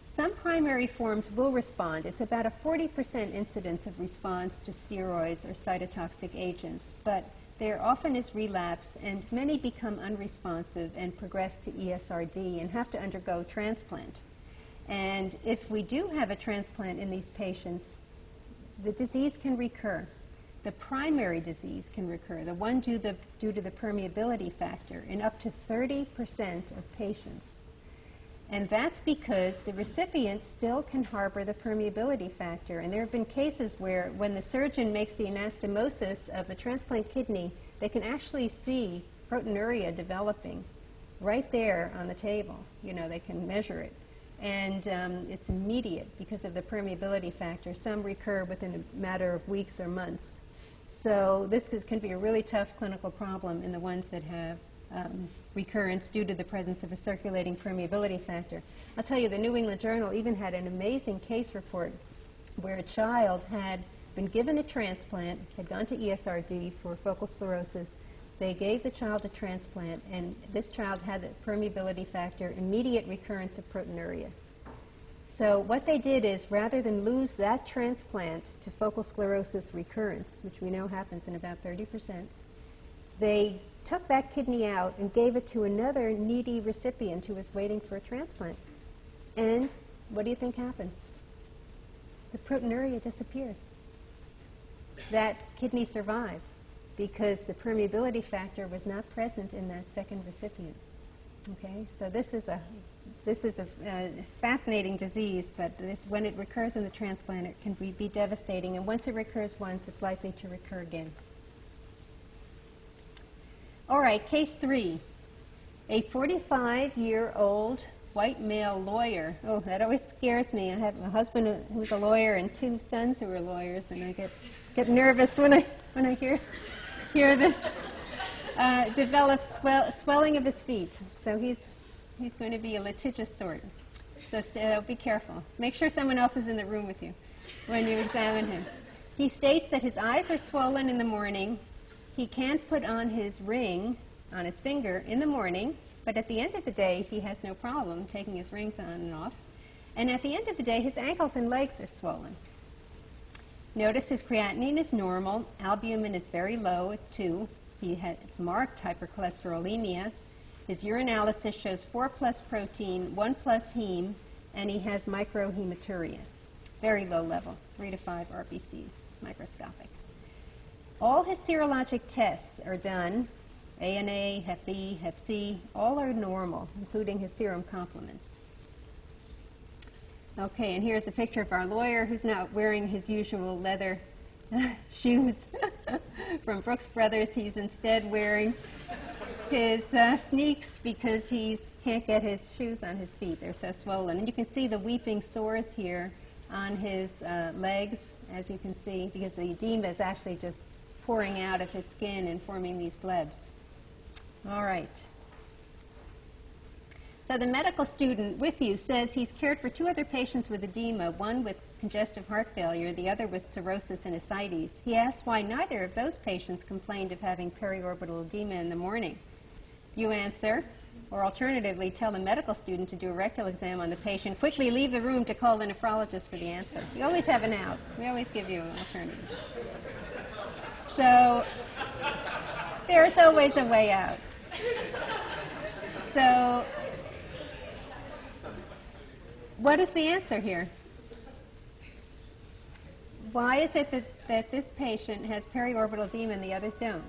Speaker 10: some primary forms will respond. It's about a 40% incidence of response to steroids or cytotoxic agents, but there often is relapse, and many become unresponsive and progress to ESRD and have to undergo transplant. And if we do have a transplant in these patients, the disease can recur. The primary disease can recur, the one due to the permeability factor, in up to 30% of patients. And that's because the recipient still can harbor the permeability factor. And there have been cases where when the surgeon makes the anastomosis of the transplant kidney, they can actually see proteinuria developing right there on the table. You know, they can measure it. And it's immediate because of the permeability factor. Some recur within a matter of weeks or months. So this can be a really tough clinical problem in the ones that have recurrence due to the presence of a circulating permeability factor. I'll tell you, the New England Journal even had an amazing case report where a child had been given a transplant, had gone to ESRD for focal sclerosis. They gave the child a transplant, and this child had the permeability factor, immediate recurrence of proteinuria. So what they did is, rather than lose that transplant to focal sclerosis recurrence, which we know happens in about 30%, they took that kidney out and gave it to another needy recipient who was waiting for a transplant. And what do you think happened? The proteinuria disappeared. That kidney survived because the permeability factor was not present in that second recipient. Okay, so this is a fascinating disease, but when it recurs in the transplant, it can be devastating. And once it recurs once, it's likely to recur again. All right, case 3. A 45-year-old white male lawyer. Oh, that always scares me. I have a husband who's a lawyer and 2 sons who are lawyers, and I get nervous when I hear this. Develops swelling of his feet. So he's going to be a litigious sort. So be careful. Make sure someone else is in the room with you when you examine him. He states that his eyes are swollen in the morning. He can't put on his ring on his finger in the morning, but at the end of the day, he has no problem taking his rings on and off. And at the end of the day, his ankles and legs are swollen. Notice his creatinine is normal. Albumin is very low at 2. He has marked hypercholesterolemia. His urinalysis shows 4+ protein, 1+ heme, and he has microhematuria. Very low level, 3 to 5 RBCs, microscopic. All his serologic tests are done ANA, Hep B, Hep C, all are normal, including his serum complements. Okay, and here's a picture of our lawyer who's not wearing his usual leather shoes from Brooks Brothers. He's instead wearing his sneaks because he can't get his shoes on his feet. They're so swollen. And you can see the weeping sores here on his legs, as you can see, because the edema is actually just pouring out of his skin and forming these blebs. All right. So the medical student with you says he's cared for 2 other patients with edema, one with congestive heart failure, the other with cirrhosis and ascites. He asks why neither of those patients complained of having periorbital edema in the morning. You answer, or alternatively tell the medical student to do a rectal exam on the patient, quickly leave the room to call the nephrologist for the answer. You always have an out. We always give you an alternative. So there's always a way out. So what is the answer here? Why is it that this patient has periorbital edema and the others don't?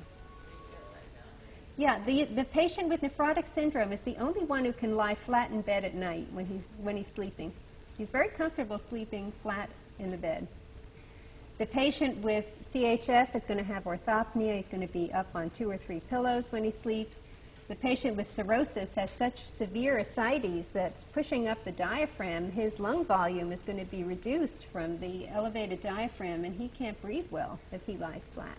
Speaker 10: Yeah, the patient with nephrotic syndrome is the only one who can lie flat in bed at night when he's sleeping. He's very comfortable sleeping flat in the bed. The patient with CHF is going to have orthopnea. He's going to be up on 2 or 3 pillows when he sleeps. The patient with cirrhosis has such severe ascites that's pushing up the diaphragm. His lung volume is going to be reduced from the elevated diaphragm, and he can't breathe well if he lies flat.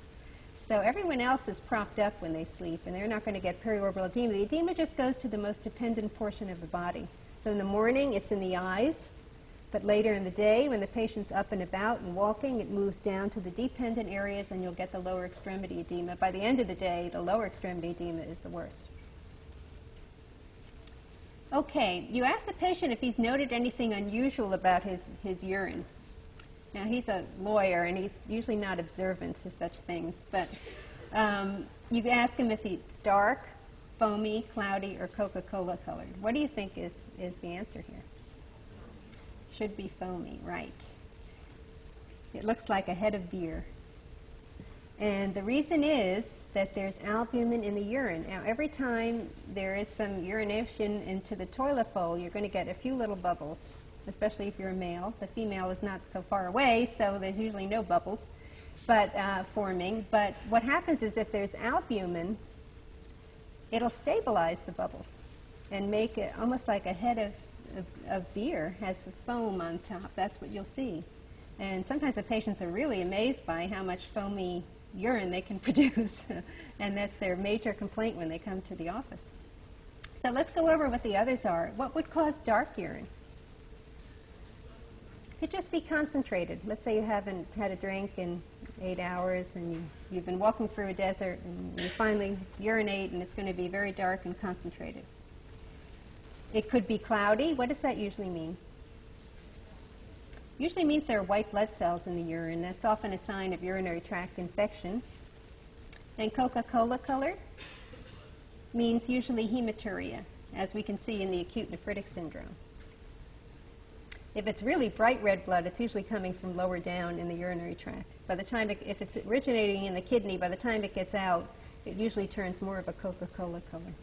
Speaker 10: So everyone else is propped up when they sleep, and they're not going to get periorbital edema. The edema just goes to the most dependent portion of the body. So in the morning, it's in the eyes, but later in the day, when the patient's up and about and walking, it moves down to the dependent areas, and you'll get the lower extremity edema. By the end of the day, the lower extremity edema is the worst. Okay, you ask the patient if he's noted anything unusual about his urine. Now, he's a lawyer, and he's usually not observant to such things, but you ask him if it's dark, foamy, cloudy, or Coca-Cola colored. What do you think is the answer here? Should be foamy, right. It looks like a head of beer. And the reason is that there's albumin in the urine. Now, every time there is some urination into the toilet bowl, you're going to get a few little bubbles, especially if you're a male. The female is not so far away, so there's usually no bubbles forming. But what happens is if there's albumin, it'll stabilize the bubbles and make it almost like a head of beer, has foam on top. That's what you'll see. And sometimes the patients are really amazed by how much foamy urine they can produce, and that's their major complaint when they come to the office. So let's go over what the others are. What would cause dark urine? It could just be concentrated. Let's say you haven't had a drink in 8 hours, and you've been walking through a desert, and you finally urinate, and it's going to be very dark and concentrated. It could be cloudy. What does that usually mean? Usually means there are white blood cells in the urine. That's often a sign of urinary tract infection. And Coca-Cola color means usually hematuria, as we can see in the acute nephritic syndrome. If it's really bright red blood, it's usually coming from lower down in the urinary tract. By the time if it's originating in the kidney, by the time it gets out, it usually turns more of a Coca-Cola color.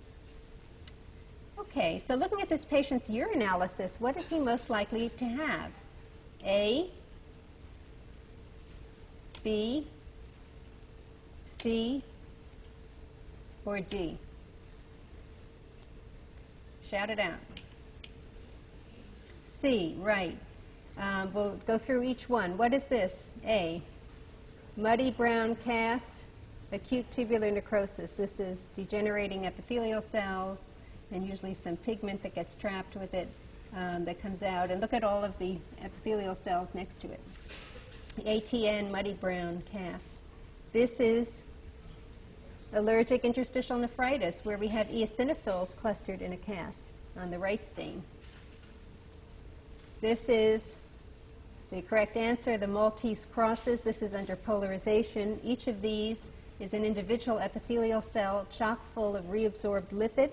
Speaker 10: Okay, so looking at this patient's urinalysis, what is he most likely to have? A, B, C, or D? Shout it out. C, right. We'll go through each one. What is this? A, muddy brown cast, acute tubular necrosis. This is degenerating epithelial cells and usually some pigment that gets trapped with it. That comes out, and look at all of the epithelial cells next to it. ATN, muddy brown cast. This is allergic interstitial nephritis, where we have eosinophils clustered in a cast on the right stain. This is the correct answer, the Maltese crosses. This is under polarization. Each of these is an individual epithelial cell chock full of reabsorbed lipid.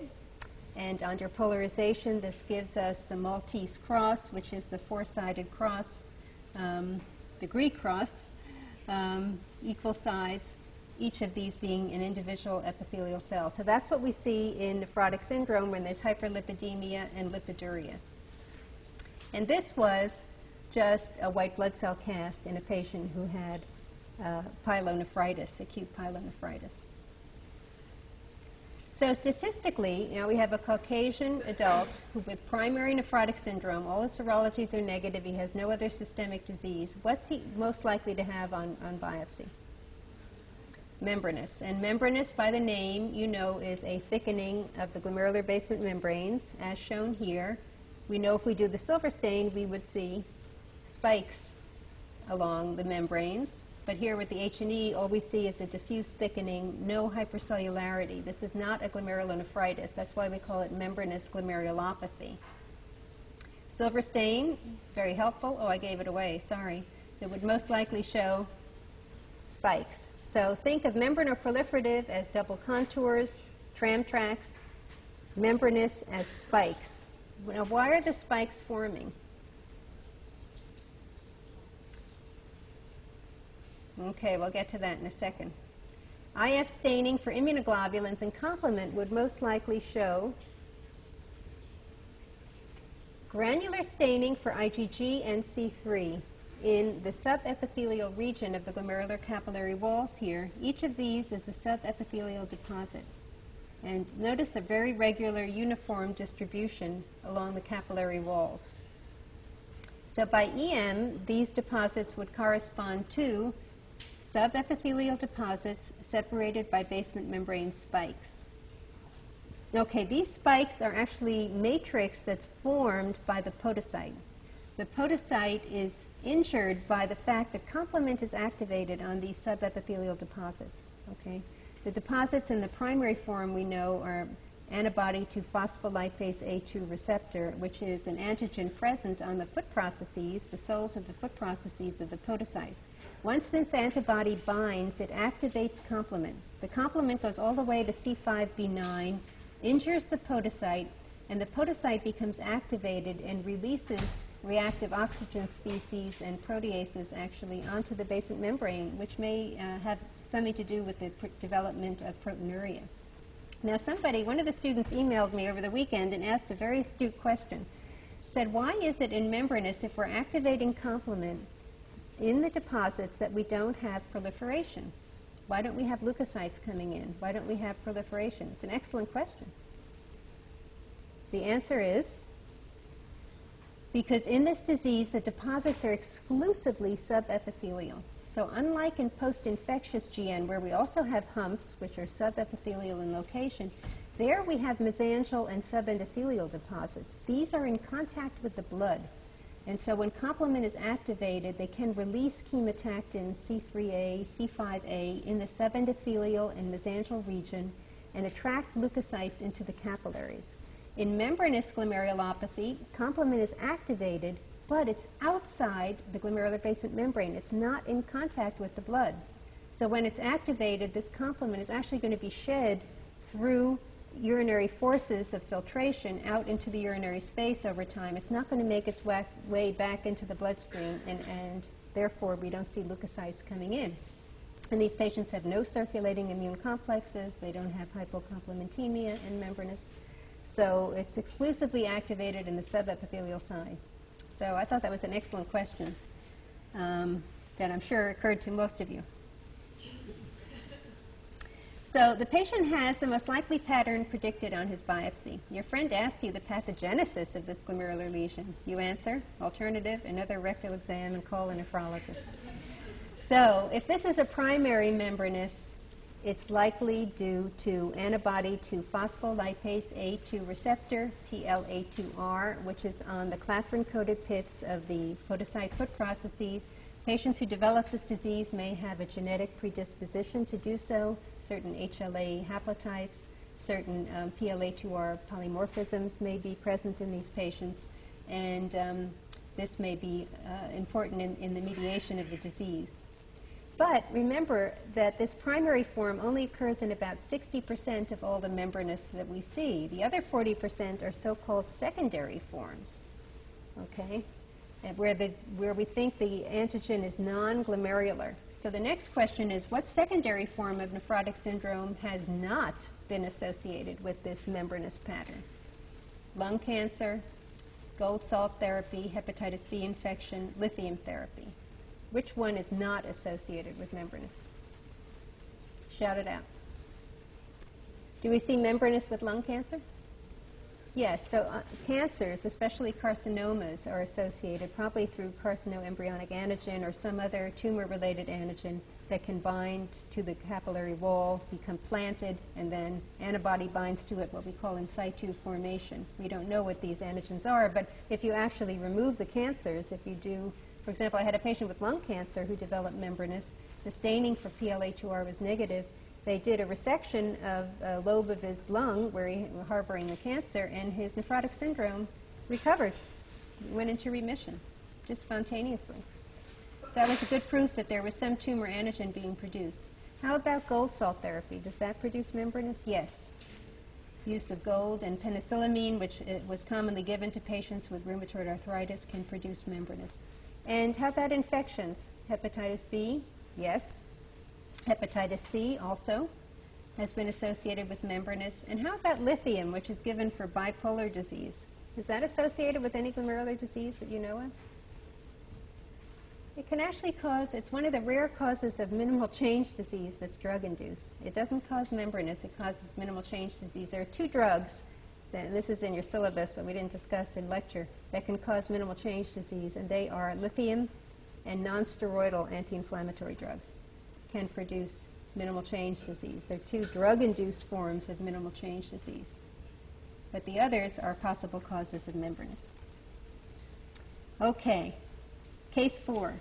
Speaker 10: And under polarization, this gives us the Maltese cross, which is the 4-sided cross, the Greek cross, equal sides. each of these being an individual epithelial cell. So that's what we see in nephrotic syndrome when there's hyperlipidemia and lipiduria. And this was just a white blood cell cast in a patient who had pyelonephritis, acute pyelonephritis. So statistically, we have a Caucasian adult who with primary nephrotic syndrome, all his serologies are negative, he has no other systemic disease. What's he most likely to have on biopsy? Membranous. And membranous, by the name, is a thickening of the glomerular basement membranes, as shown here. We know if we do the silver stain, we would see spikes along the membranes. But here with the H&E, all we see is a diffuse thickening, no hypercellularity. This is not a glomerulonephritis. That's why we call it membranous glomerulopathy. Silver stain, very helpful. Oh, I gave it away, sorry. It would most likely show spikes. So think of membranoproliferative as double contours, tram tracks, membranous as spikes. Now, why are the spikes forming? Okay, we'll get to that in a second. IF staining for immunoglobulins and complement would most likely show granular staining for IgG and C3 in the subepithelial region of the glomerular capillary walls here. Each of these is a subepithelial deposit. And notice the very regular uniform distribution along the capillary walls. So by EM, these deposits would correspond to subepithelial deposits separated by basement membrane spikes. Okay, these spikes are actually matrix that's formed by the podocyte. The podocyte is injured by the fact that complement is activated on these subepithelial deposits. Okay, the deposits in the primary form we know are antibody to phospholipase A2 receptor, which is an antigen present on the foot processes, the soles of the foot processes of the podocytes. Once this antibody binds, it activates complement. The complement goes all the way to C5b9, injures the podocyte, and the podocyte becomes activated and releases reactive oxygen species and proteases actually onto the basement membrane, which may have something to do with the development of proteinuria. Now one of the students emailed me over the weekend and asked a very astute question. Said, why is it in membranous, if we're activating complement in the deposits, that we don't have proliferation? Why don't we have leukocytes coming in? Why don't we have proliferation? It's an excellent question. The answer is because in this disease, the deposits are exclusively subepithelial. So unlike in post-infectious GN, where we also have humps, which are subepithelial in location, there we have mesangial and subendothelial deposits. These are in contact with the blood. And so when complement is activated, they can release chemotactin C3a, C5a in the subendothelial and mesangial region and attract leukocytes into the capillaries. In membranous glomerulopathy, complement is activated, but it's outside the glomerular basement membrane. It's not in contact with the blood. So when it's activated, this complement is actually going to be shed through urinary forces of filtration out into the urinary space over time. It's not going to make its way back into the bloodstream, and therefore we don't see leukocytes coming in. And these patients have no circulating immune complexes. They don't have hypocomplementemia and membranous. So it's exclusively activated in the subepithelial side. So I thought that was an excellent question that I'm sure occurred to most of you. So the patient has the most likely pattern predicted on his biopsy. Your friend asks you the pathogenesis of this glomerular lesion. You answer, alternative, another rectal exam, and call a nephrologist. So if this is a primary membranous, it's likely due to antibody to phospholipase A2 receptor, PLA2R, which is on the clathrin-coated pits of the podocyte foot processes. Patients who develop this disease may have a genetic predisposition to do so. Certain HLA haplotypes, certain PLA2R polymorphisms may be present in these patients, and this may be important in the mediation of the disease. But remember that this primary form only occurs in about 60% of all the membranous that we see. The other 40% are so-called secondary forms, okay, and where we think the antigen is non-glomerular. So the next question is, what secondary form of nephrotic syndrome has not been associated with this membranous pattern? Lung cancer, gold salt therapy, hepatitis B infection, lithium therapy. Which one is not associated with membranous? Shout it out. Do we see membranous with lung cancer? Yes, so cancers, especially carcinomas, are associated probably through carcinoembryonic antigen or some other tumor-related antigen that can bind to the capillary wall, become planted, and then antibody binds to it, what we call in situ formation. We don't know what these antigens are, but if you actually remove the cancers, if you do, for example, I had a patient with lung cancer who developed membranous. The staining for PLA2R was negative. They did a resection of a lobe of his lung where he was harboring the cancer, and his nephrotic syndrome recovered. He went into remission, just spontaneously. So that was a good proof that there was some tumor antigen being produced. How about gold salt therapy? Does that produce membranous? Yes. Use of gold and penicillamine, which was commonly given to patients with rheumatoid arthritis, can produce membranous. And how about infections? Hepatitis B? Yes. Hepatitis C also has been associated with membranous. And how about lithium, which is given for bipolar disease? Is that associated with any glomerular disease that you know of? It can actually cause, it's one of the rare causes of minimal change disease that's drug-induced. It doesn't cause membranous, it causes minimal change disease. There are two drugs, and this is in your syllabus, but we didn't discuss in lecture, that can cause minimal change disease, and they are lithium and non-steroidal anti-inflammatory drugs. Can produce minimal change disease. They're two drug-induced forms of minimal change disease. But the others are possible causes of membranous. Okay, case 4.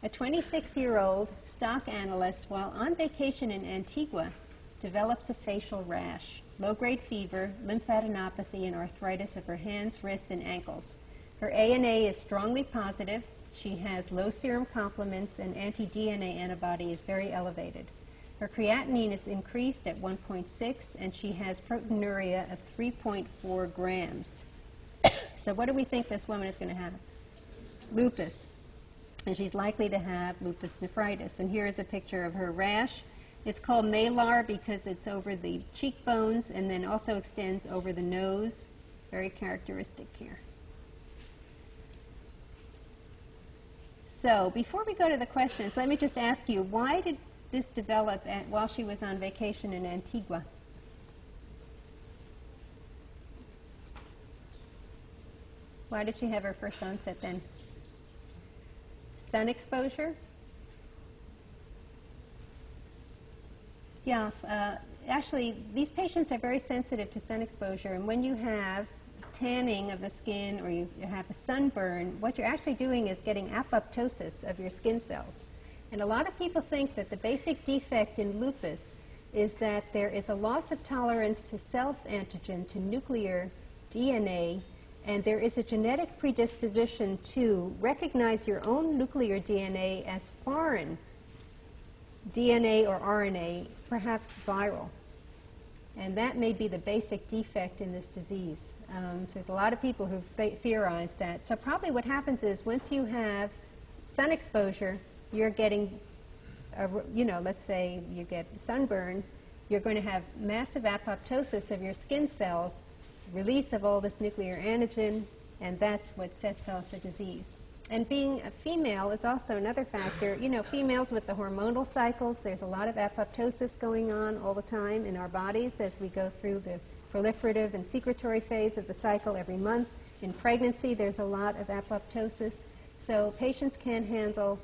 Speaker 10: A 26-year-old stock analyst while on vacation in Antigua develops a facial rash, low-grade fever, lymphadenopathy, and arthritis of her hands, wrists, and ankles. Her ANA is strongly positive. She has low serum complements, and anti-DNA antibody is very elevated. Her creatinine is increased at 1.6, and she has proteinuria of 3.4 grams. So what do we think this woman is going to have? Lupus. And she's likely to have lupus nephritis. And here is a picture of her rash. It's called malar because it's over the cheekbones and then also extends over the nose. Very characteristic here. So before we go to the questions, let me just ask you, why did this develop while she was on vacation in Antigua? Why did she have her first onset then? Sun exposure? Yeah, actually, these patients are very sensitive to sun exposure, and when you have tanning of the skin or you have a sunburn, what you're actually doing is getting apoptosis of your skin cells. And a lot of people think that the basic defect in lupus is that there is a loss of tolerance to self-antigen, to nuclear DNA, and there is a genetic predisposition to recognize your own nuclear DNA as foreign DNA or RNA, perhaps viral. And that may be the basic defect in this disease. So there's a lot of people who've theorized that. So probably what happens is once you have sun exposure, you're getting, let's say you get sunburn, you're going to have massive apoptosis of your skin cells, release of all this nuclear antigen, and that's what sets off the disease. And being a female is also another factor. You know, females with the hormonal cycles, there's a lot of apoptosis going on all the time in our bodies as we go through the proliferative and secretory phase of the cycle every month. In pregnancy, there's a lot of apoptosis. So patients can't handle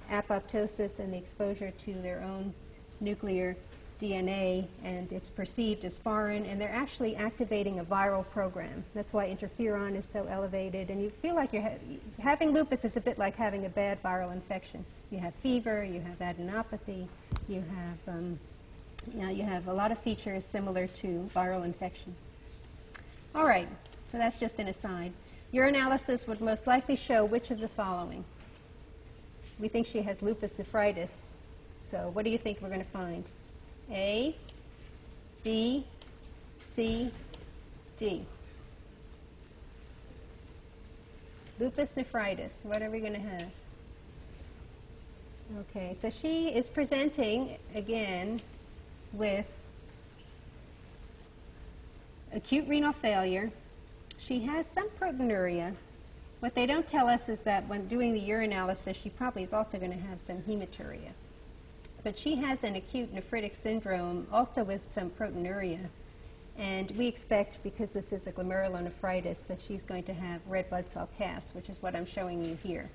Speaker 10: apoptosis and the exposure to their own nuclear DNA, and it's perceived as foreign, and they're actually activating a viral program. That's why interferon is so elevated, and you feel like you're having lupus is a bit like having a bad viral infection. You have fever, you have adenopathy, you have a lot of features similar to viral infection. All right, so that's just an aside. Your analysis would most likely show which of the following. We think she has lupus nephritis, so what do you think we're going to find? A, B, C, D. Lupus nephritis, what are we going to have? Okay, so she is presenting again with acute renal failure. She has some proteinuria. What they don't tell us is that when doing the urinalysis, she probably is also going to have some hematuria. But she has an acute nephritic syndrome, also with some proteinuria. And we expect, because this is a glomerulonephritis, that she's going to have red blood cell CAS, which is what I'm showing you here.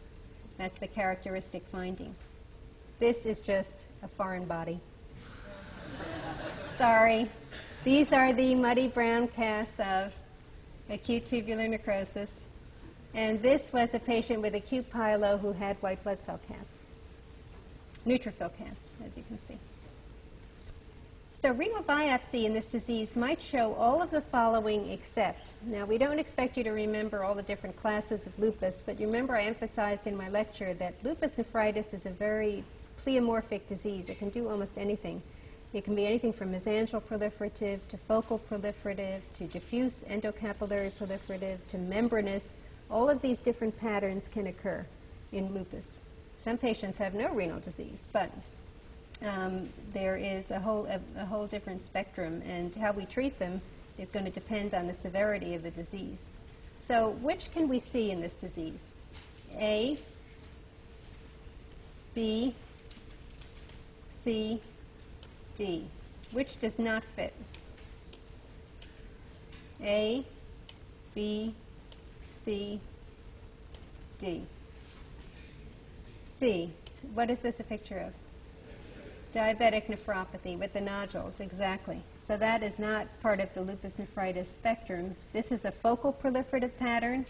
Speaker 10: That's the characteristic finding. This is just a foreign body. Sorry. These are the muddy brown casts of acute tubular necrosis. And this was a patient with acute pyelo who had white blood cell cast. Neutrophil cast, as you can see. So renal biopsy in this disease might show all of the following except. Now, we don't expect you to remember all the different classes of lupus, but you remember I emphasized in my lecture that lupus nephritis is a very pleomorphic disease. It can do almost anything. It can be anything from mesangial proliferative to focal proliferative to diffuse endocapillary proliferative to membranous. All of these different patterns can occur in lupus. Some patients have no renal disease, but there is a whole different spectrum, and how we treat them is going to depend on the severity of the disease. So which can we see in this disease? A, B, C, D. Which does not fit? A, B, C, D. C. What is this a picture of? Diabetic nephropathy with the nodules, exactly. So that is not part of the lupus nephritis spectrum. This is a focal proliferative pattern.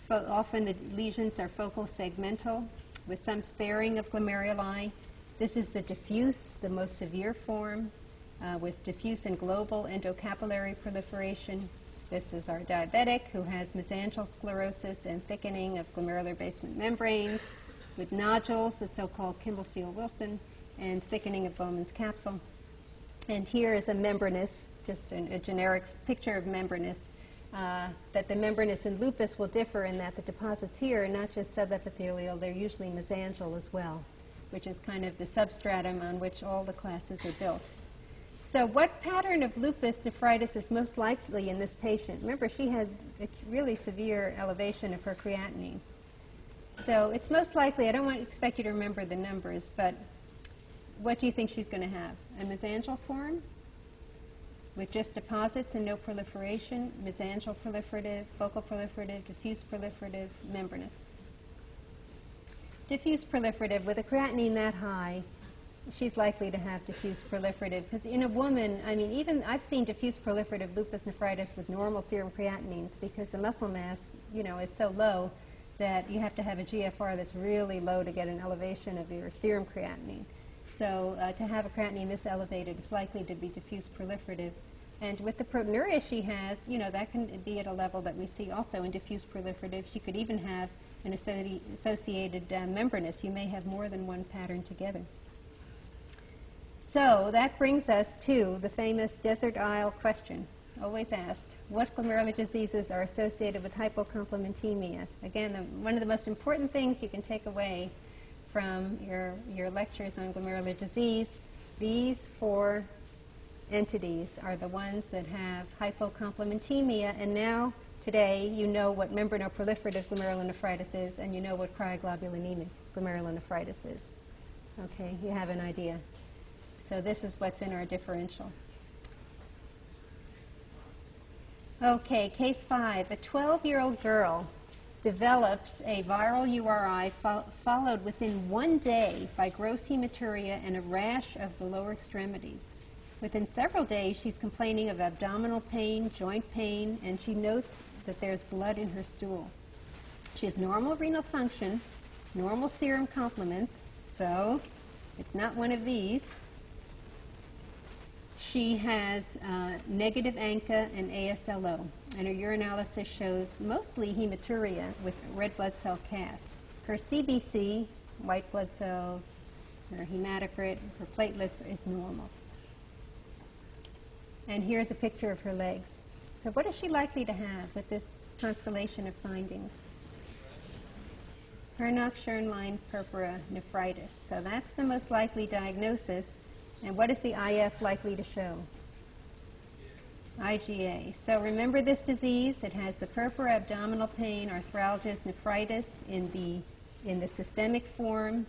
Speaker 10: Often the lesions are focal segmental with some sparing of glomeruli. This is the diffuse, the most severe form, with diffuse and global endocapillary proliferation. This is our diabetic who has mesangial sclerosis and thickening of glomerular basement membranes with nodules, the so-called Kimball-Steele-Wilson, and thickening of Bowman's capsule. And here is a membranous, just a generic picture of membranous, that the membranous in lupus will differ in that the deposits here are not just subepithelial, they're usually mesangial as well, which is kind of the substratum on which all the classes are built. So what pattern of lupus nephritis is most likely in this patient? Remember, she had a really severe elevation of her creatinine. So it's most likely, I don't expect you to remember the numbers, but what do you think she's going to have? A mesangial form with just deposits and no proliferation, mesangial proliferative, focal proliferative, diffuse proliferative, membranous. Diffuse proliferative, with a creatinine that high, she's likely to have diffuse proliferative, because in a woman, I mean, even I've seen diffuse proliferative lupus nephritis with normal serum creatinines because the muscle mass, you know, is so low that you have to have a GFR that's really low to get an elevation of your serum creatinine. So to have a creatinine this elevated is likely to be diffuse proliferative. And with the proteinuria she has, you know, that can be at a level that we see also in diffuse proliferative. She could even have an associated membranous. You may have more than one pattern together. So that brings us to the famous desert isle question, always asked. What glomerular diseases are associated with hypocomplementemia? Again, one of the most important things you can take away from your lectures on glomerular disease, these four entities are the ones that have hypocomplementemia, and now, today, you know what membranoproliferative glomerulonephritis is, and you know what cryoglobulinemic glomerulonephritis is. Okay, you have an idea. So this is what's in our differential. Okay, case 5. A 12-year-old girl develops a viral URI followed within 1 day by gross hematuria and a rash of the lower extremities. Within several days, she's complaining of abdominal pain, joint pain, and she notes that there's blood in her stool. She has normal renal function, normal serum complements, so it's not one of these. She has negative ANCA and ASLO, and her urinalysis shows mostly hematuria with red blood cell CAS. Her CBC, white blood cells, her hematocrit, her platelets is normal. And here's a picture of her legs. So what is she likely to have with this constellation of findings? Hernach-Schönlein purpura nephritis. So that's the most likely diagnosis. And what is the IF likely to show? IgA. So remember this disease. It has the purpura, abdominal pain, arthralgias, nephritis in the systemic form,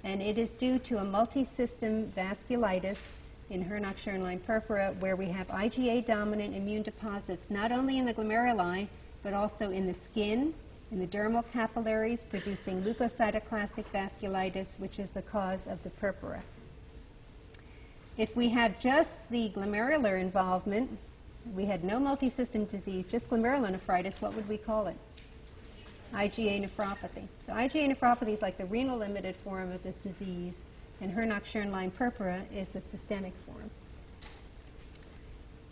Speaker 10: and it is due to a multi-system vasculitis in Hernach-Schönlein purpura, where we have IgA-dominant immune deposits not only in the glomeruli, but also in the skin, in the dermal capillaries, producing leukocytoclastic vasculitis, which is the cause of the purpura. If we have just the glomerular involvement, we had no multi-system disease, just glomerulonephritis, what would we call it? IgA nephropathy. So IgA nephropathy is like the renal limited form of this disease, and Hernach-Schönlein purpura is the systemic form.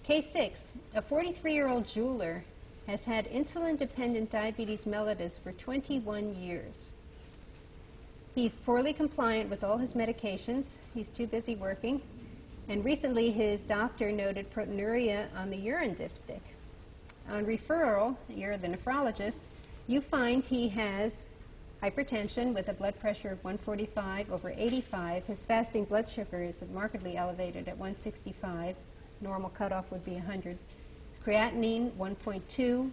Speaker 10: Case 6, a 43-year-old jeweler has had insulin-dependent diabetes mellitus for 21 years. He's poorly compliant with all his medications. He's too busy working. And recently his doctor noted proteinuria on the urine dipstick. On referral, you're the nephrologist, you find he has hypertension with a blood pressure of 145/85. His fasting blood sugar is markedly elevated at 165. Normal cutoff would be 100. Creatinine 1.2,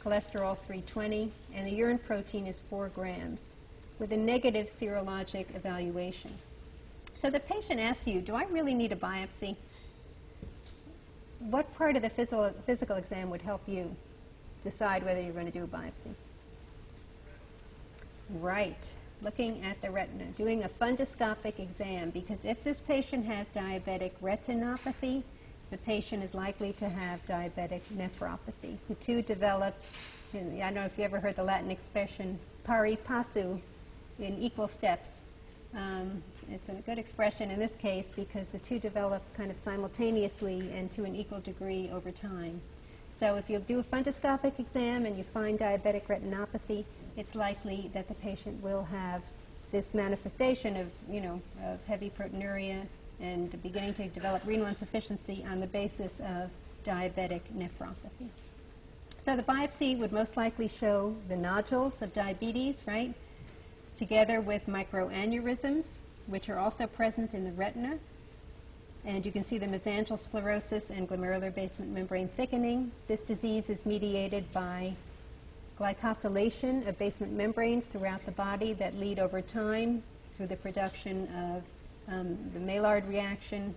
Speaker 10: cholesterol 320, and the urine protein is 4 grams with a negative serologic evaluation. So the patient asks you, do I really need a biopsy? What part of the physical exam would help you decide whether you're going to do a biopsy? Right, looking at the retina, doing a fundoscopic exam, because if this patient has diabetic retinopathy, the patient is likely to have diabetic nephropathy. The two develop, I don't know if you ever heard the Latin expression, pari passu, in equal steps. It's a good expression in this case because the two develop kind of simultaneously and to an equal degree over time. So if you do a fundoscopic exam and you find diabetic retinopathy, it's likely that the patient will have this manifestation of, of heavy proteinuria and beginning to develop renal insufficiency on the basis of diabetic nephropathy. So the biopsy would most likely show the nodules of diabetes, right, together with microaneurysms, which are also present in the retina. And you can see the mesangial sclerosis and glomerular basement membrane thickening. This disease is mediated by glycosylation of basement membranes throughout the body that lead over time through the production of the Maillard reaction,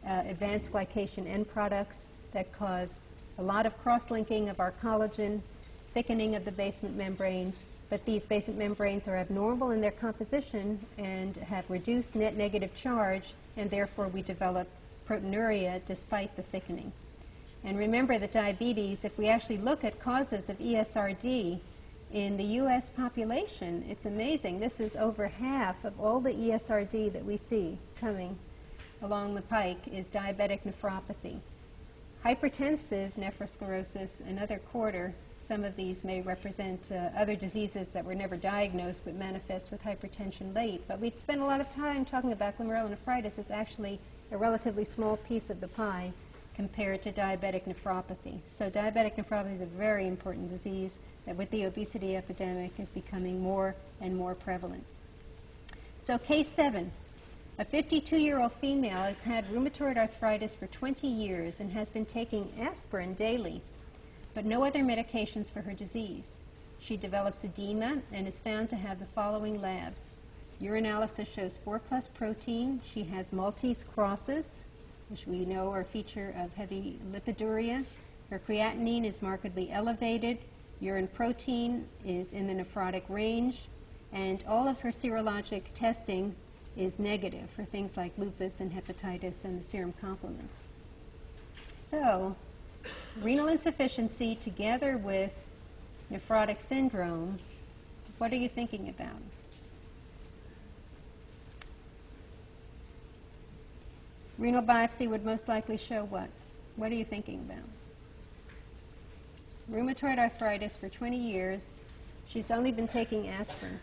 Speaker 10: advanced glycation end products that cause a lot of cross-linking of our collagen, thickening of the basement membranes, but these basement membranes are abnormal in their composition and have reduced net negative charge, and therefore we develop proteinuria despite the thickening. And remember that diabetes, if we actually look at causes of ESRD in the U.S. population, it's amazing. This is over half of all the ESRD that we see coming along the pike is diabetic nephropathy. Hypertensive nephrosclerosis, another quarter. Some of these may represent other diseases that were never diagnosed but manifest with hypertension late. But we spend a lot of time talking about glomerulonephritis. It's actually a relatively small piece of the pie compared to diabetic nephropathy. So diabetic nephropathy is a very important disease that with the obesity epidemic is becoming more and more prevalent. So case 7, a 52-year-old female has had rheumatoid arthritis for 20 years and has been taking aspirin daily, but no other medications for her disease. She develops edema and is found to have the following labs. Urinalysis shows 4+ protein. She has Maltese crosses, which we know are a feature of heavy lipiduria. Her creatinine is markedly elevated. Urine protein is in the nephrotic range. And all of her serologic testing is negative for things like lupus and hepatitis and the serum complements. So, renal insufficiency together with nephrotic syndrome, what are you thinking about? Renal biopsy would most likely show what? What are you thinking about? Rheumatoid arthritis for 20 years. She's only been taking aspirin.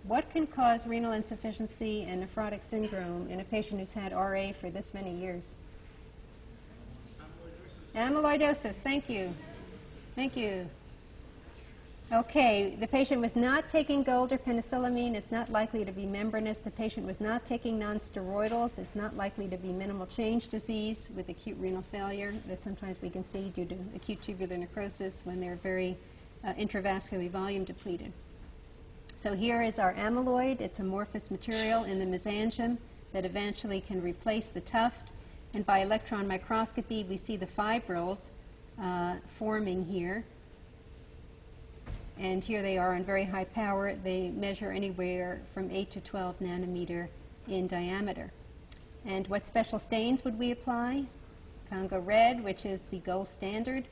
Speaker 10: What can cause renal insufficiency and nephrotic syndrome in a patient who's had RA for this many years? Amyloidosis, thank you. Thank you. Okay, the patient was not taking gold or penicillamine. It's not likely to be membranous. The patient was not taking nonsteroidals. It's not likely to be minimal change disease with acute renal failure that sometimes we can see due to acute tubular necrosis when they're very intravascularly volume depleted. So here is our amyloid. It's amorphous material in the mesangium that eventually can replace the tuft. And by electron microscopy, we see the fibrils forming here. And here they are on very high power. They measure anywhere from 8 to 12 nanometer in diameter. And what special stains would we apply? Congo red, which is the gold standard.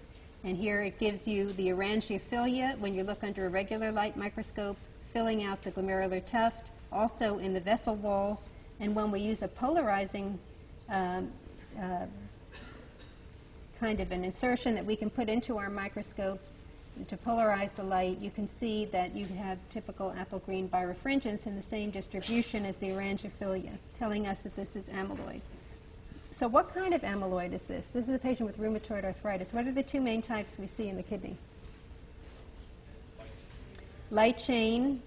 Speaker 10: And here it gives you the orangiophilia when you look under a regular light microscope, filling out the glomerular tuft, also in the vessel walls. And when we use a polarizing kind of an insertion that we can put into our microscopes to polarize the light, you can see that you have typical apple green birefringence in the same distribution as the orangiophilia, telling us that this is amyloid. So what kind of amyloid is this? This is a patient with rheumatoid arthritis. What are the two main types we see in the kidney? Light chain,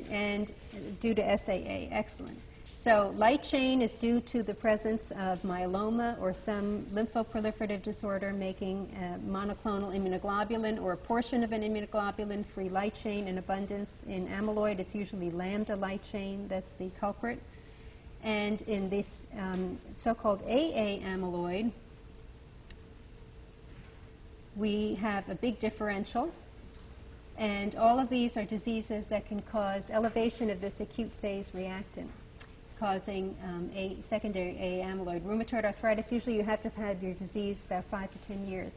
Speaker 10: and due to SAA. Excellent. So light chain is due to the presence of myeloma or some lymphoproliferative disorder making monoclonal immunoglobulin or a portion of an immunoglobulin free light chain in abundance. In amyloid, it's usually lambda light chain that's the culprit. And in this so-called AA amyloid, we have a big differential. And all of these are diseases that can cause elevation of this acute phase reactant, causing a secondary AA amyloid. Rheumatoid arthritis, usually you have to have had your disease about 5 to 10 years.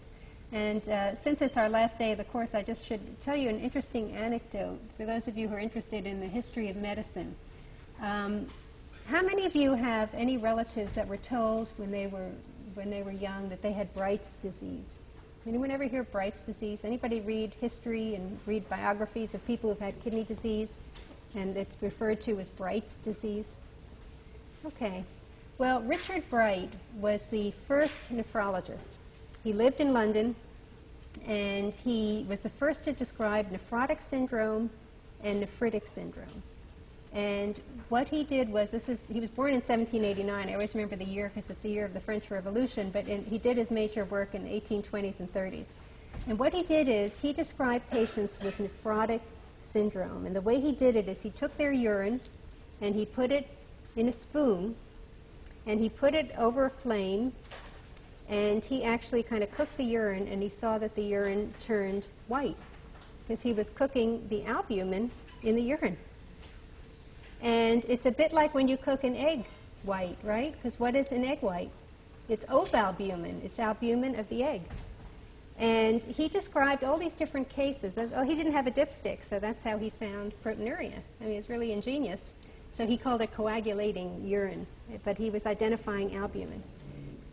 Speaker 10: And since it's our last day of the course, I just should tell you an interesting anecdote for those of you who are interested in the history of medicine. How many of you have any relatives that were told when they were young that they had Bright's disease? Anyone ever hear Bright's disease? Anybody read history and read biographies of people who've had kidney disease and it's referred to as Bright's disease? Okay. Well, Richard Bright was the first nephrologist. He lived in London, and he was the first to describe nephrotic syndrome and nephritic syndrome. And what he did was, he was born in 1789. I always remember the year because it's the year of the French Revolution, but he did his major work in the 1820s and 30s. And what he did is he described patients with nephrotic syndrome. And the way he did it is he took their urine and he put it in a spoon, and he put it over a flame, and he actually kind of cooked the urine, and he saw that the urine turned white because he was cooking the albumin in the urine. And it's a bit like when you cook an egg white, right? Because what is an egg white? It's ovalbumin. It's albumin of the egg. And he described all these different cases. He didn't have a dipstick, so that's how he found proteinuria. I mean, it's really ingenious. So he called it coagulating urine, but he was identifying albumin.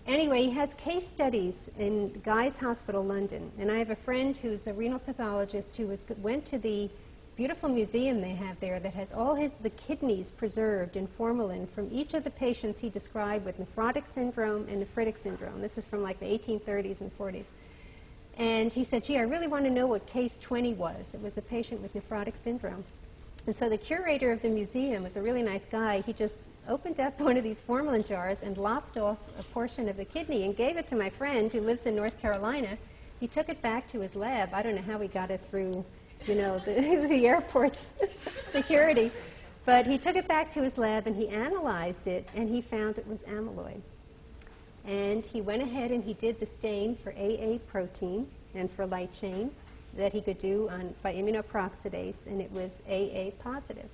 Speaker 10: Anyway, he has case studies in Guy's Hospital, London. And I have a friend who's a renal pathologist who went to the beautiful museum they have there that has all the kidneys preserved in formalin from each of the patients he described with nephrotic syndrome and nephritic syndrome. This is from like the 1830s and 40s. And he said, gee, I really want to know what case 20 was. It was a patient with nephrotic syndrome. And so the curator of the museum was a really nice guy. He just opened up one of these formalin jars and lopped off a portion of the kidney and gave it to my friend who lives in North Carolina. He took it back to his lab. I don't know how he got it through, the airport's security. But he took it back to his lab and he analyzed it, and he found it was amyloid. And he went ahead and he did the stain for AA protein and for light chain that he could do by immunoperoxidase, and it was AA positive.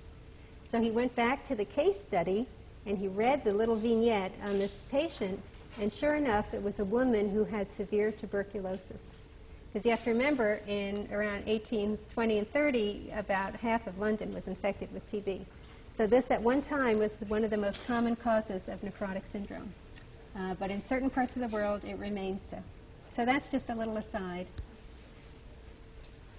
Speaker 10: So he went back to the case study, and he read the little vignette on this patient, and sure enough, it was a woman who had severe tuberculosis. Because you have to remember, in around 1820 and 30, about half of London was infected with TB. So this, at one time, was one of the most common causes of nephrotic syndrome. But in certain parts of the world, it remains so. So that's just a little aside.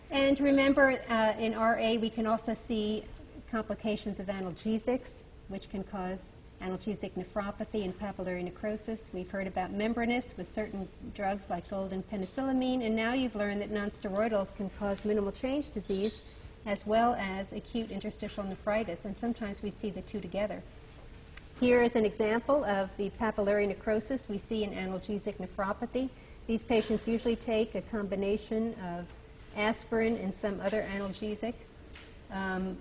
Speaker 10: And remember, in RA, we can also see complications of analgesics, which can cause analgesic nephropathy and papillary necrosis. We've heard about membranous with certain drugs like gold and penicillamine, and now you've learned that nonsteroidals can cause minimal change disease as well as acute interstitial nephritis, and sometimes we see the two together. Here is an example of the papillary necrosis we see in analgesic nephropathy. These patients usually take a combination of aspirin and some other analgesic,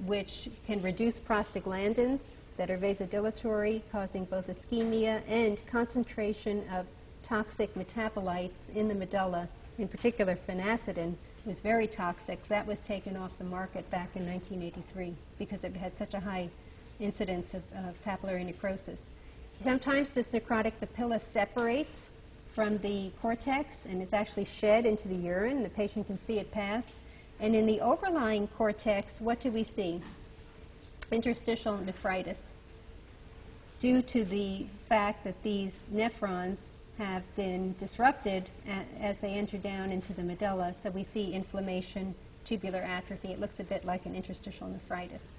Speaker 10: which can reduce prostaglandins that are vasodilatory, causing both ischemia and concentration of toxic metabolites in the medulla. In particular, phenacetin was very toxic. That was taken off the market back in 1983 because it had such a high incidence of papillary necrosis. Sometimes this necrotic papilla separates from the cortex and is actually shed into the urine. The patient can see it pass. And in the overlying cortex, what do we see? Interstitial nephritis, due to the fact that these nephrons have been disrupted as they enter down into the medulla. So we see inflammation, tubular atrophy. It looks a bit like an interstitial nephritis.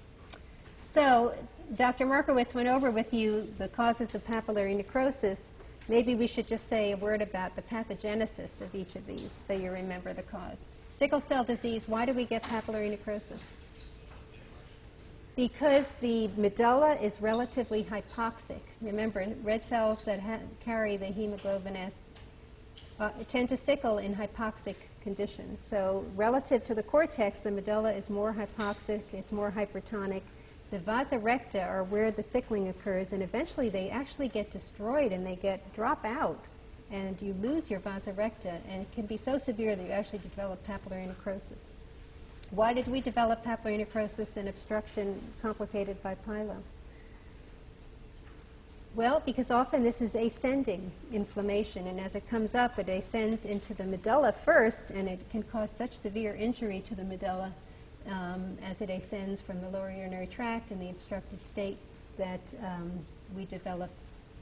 Speaker 10: So Dr. Markowitz went over with you the causes of papillary necrosis. Maybe we should just say a word about the pathogenesis of each of these so you remember the cause. Sickle cell disease, why do we get papillary necrosis? Because the medulla is relatively hypoxic. Remember, red cells that carry the hemoglobin S tend to sickle in hypoxic conditions. So relative to the cortex, the medulla is more hypoxic, it's more hypertonic. The vasa recta are where the sickling occurs, and eventually they actually get destroyed and they drop out, and you lose your vasa recta, and it can be so severe that you actually develop papillary necrosis. Why did we develop papillary necrosis and obstruction complicated by pyelo? Well, because often this is ascending inflammation, and as it comes up, it ascends into the medulla first, and it can cause such severe injury to the medulla as it ascends from the lower urinary tract in the obstructed state that we develop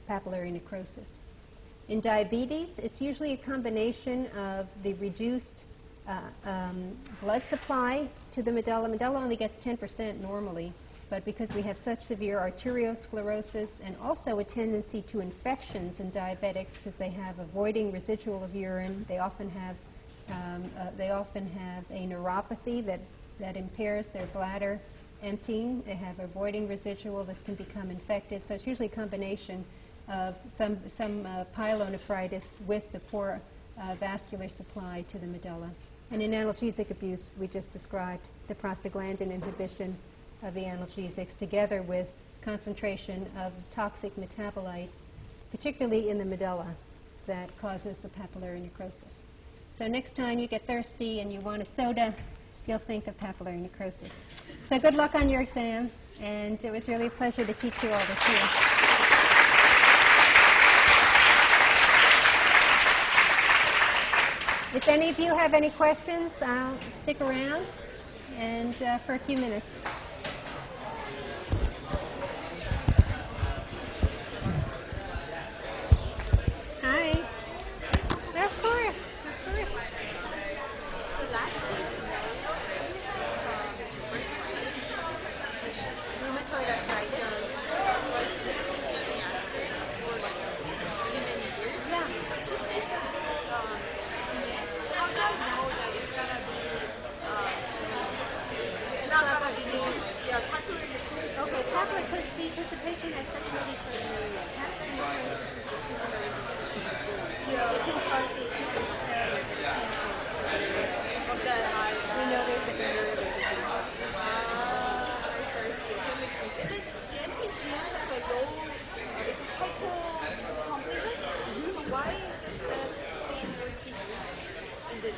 Speaker 10: papillary necrosis. In diabetes, it's usually a combination of the reduced blood supply to the medulla. Medulla only gets 10% normally, but because we have such severe arteriosclerosis and also a tendency to infections in diabetics because they have a voiding residual of urine, they often have a neuropathy that impairs their bladder emptying. They have a voiding residual. This can become infected. So it's usually a combination of some pyelonephritis with the poor vascular supply to the medulla. And in analgesic abuse, we just described the prostaglandin inhibition of the analgesics together with concentration of toxic metabolites, particularly in the medulla, that causes the papillary necrosis. So next time you get thirsty and you want a soda, you'll think of papillary necrosis. So good luck on your exam, and it was really a pleasure to teach you all this here. If any of you have any questions, stick around and for a few minutes. Hi. Of course.
Speaker 3: Rheumatoid arthritis was taking aspirin for like many years. Yeah. Just based on how do I know that it's gonna be papillary necrosis?
Speaker 10: Okay, papillary because the patient has such heavy proteinuria. Papillary necrosis is a tubular disease. It can cause the acute
Speaker 3: Of the
Speaker 10: we know there's a glomerular disease.
Speaker 3: It's a hypocomplement. So why is that staying very severe in the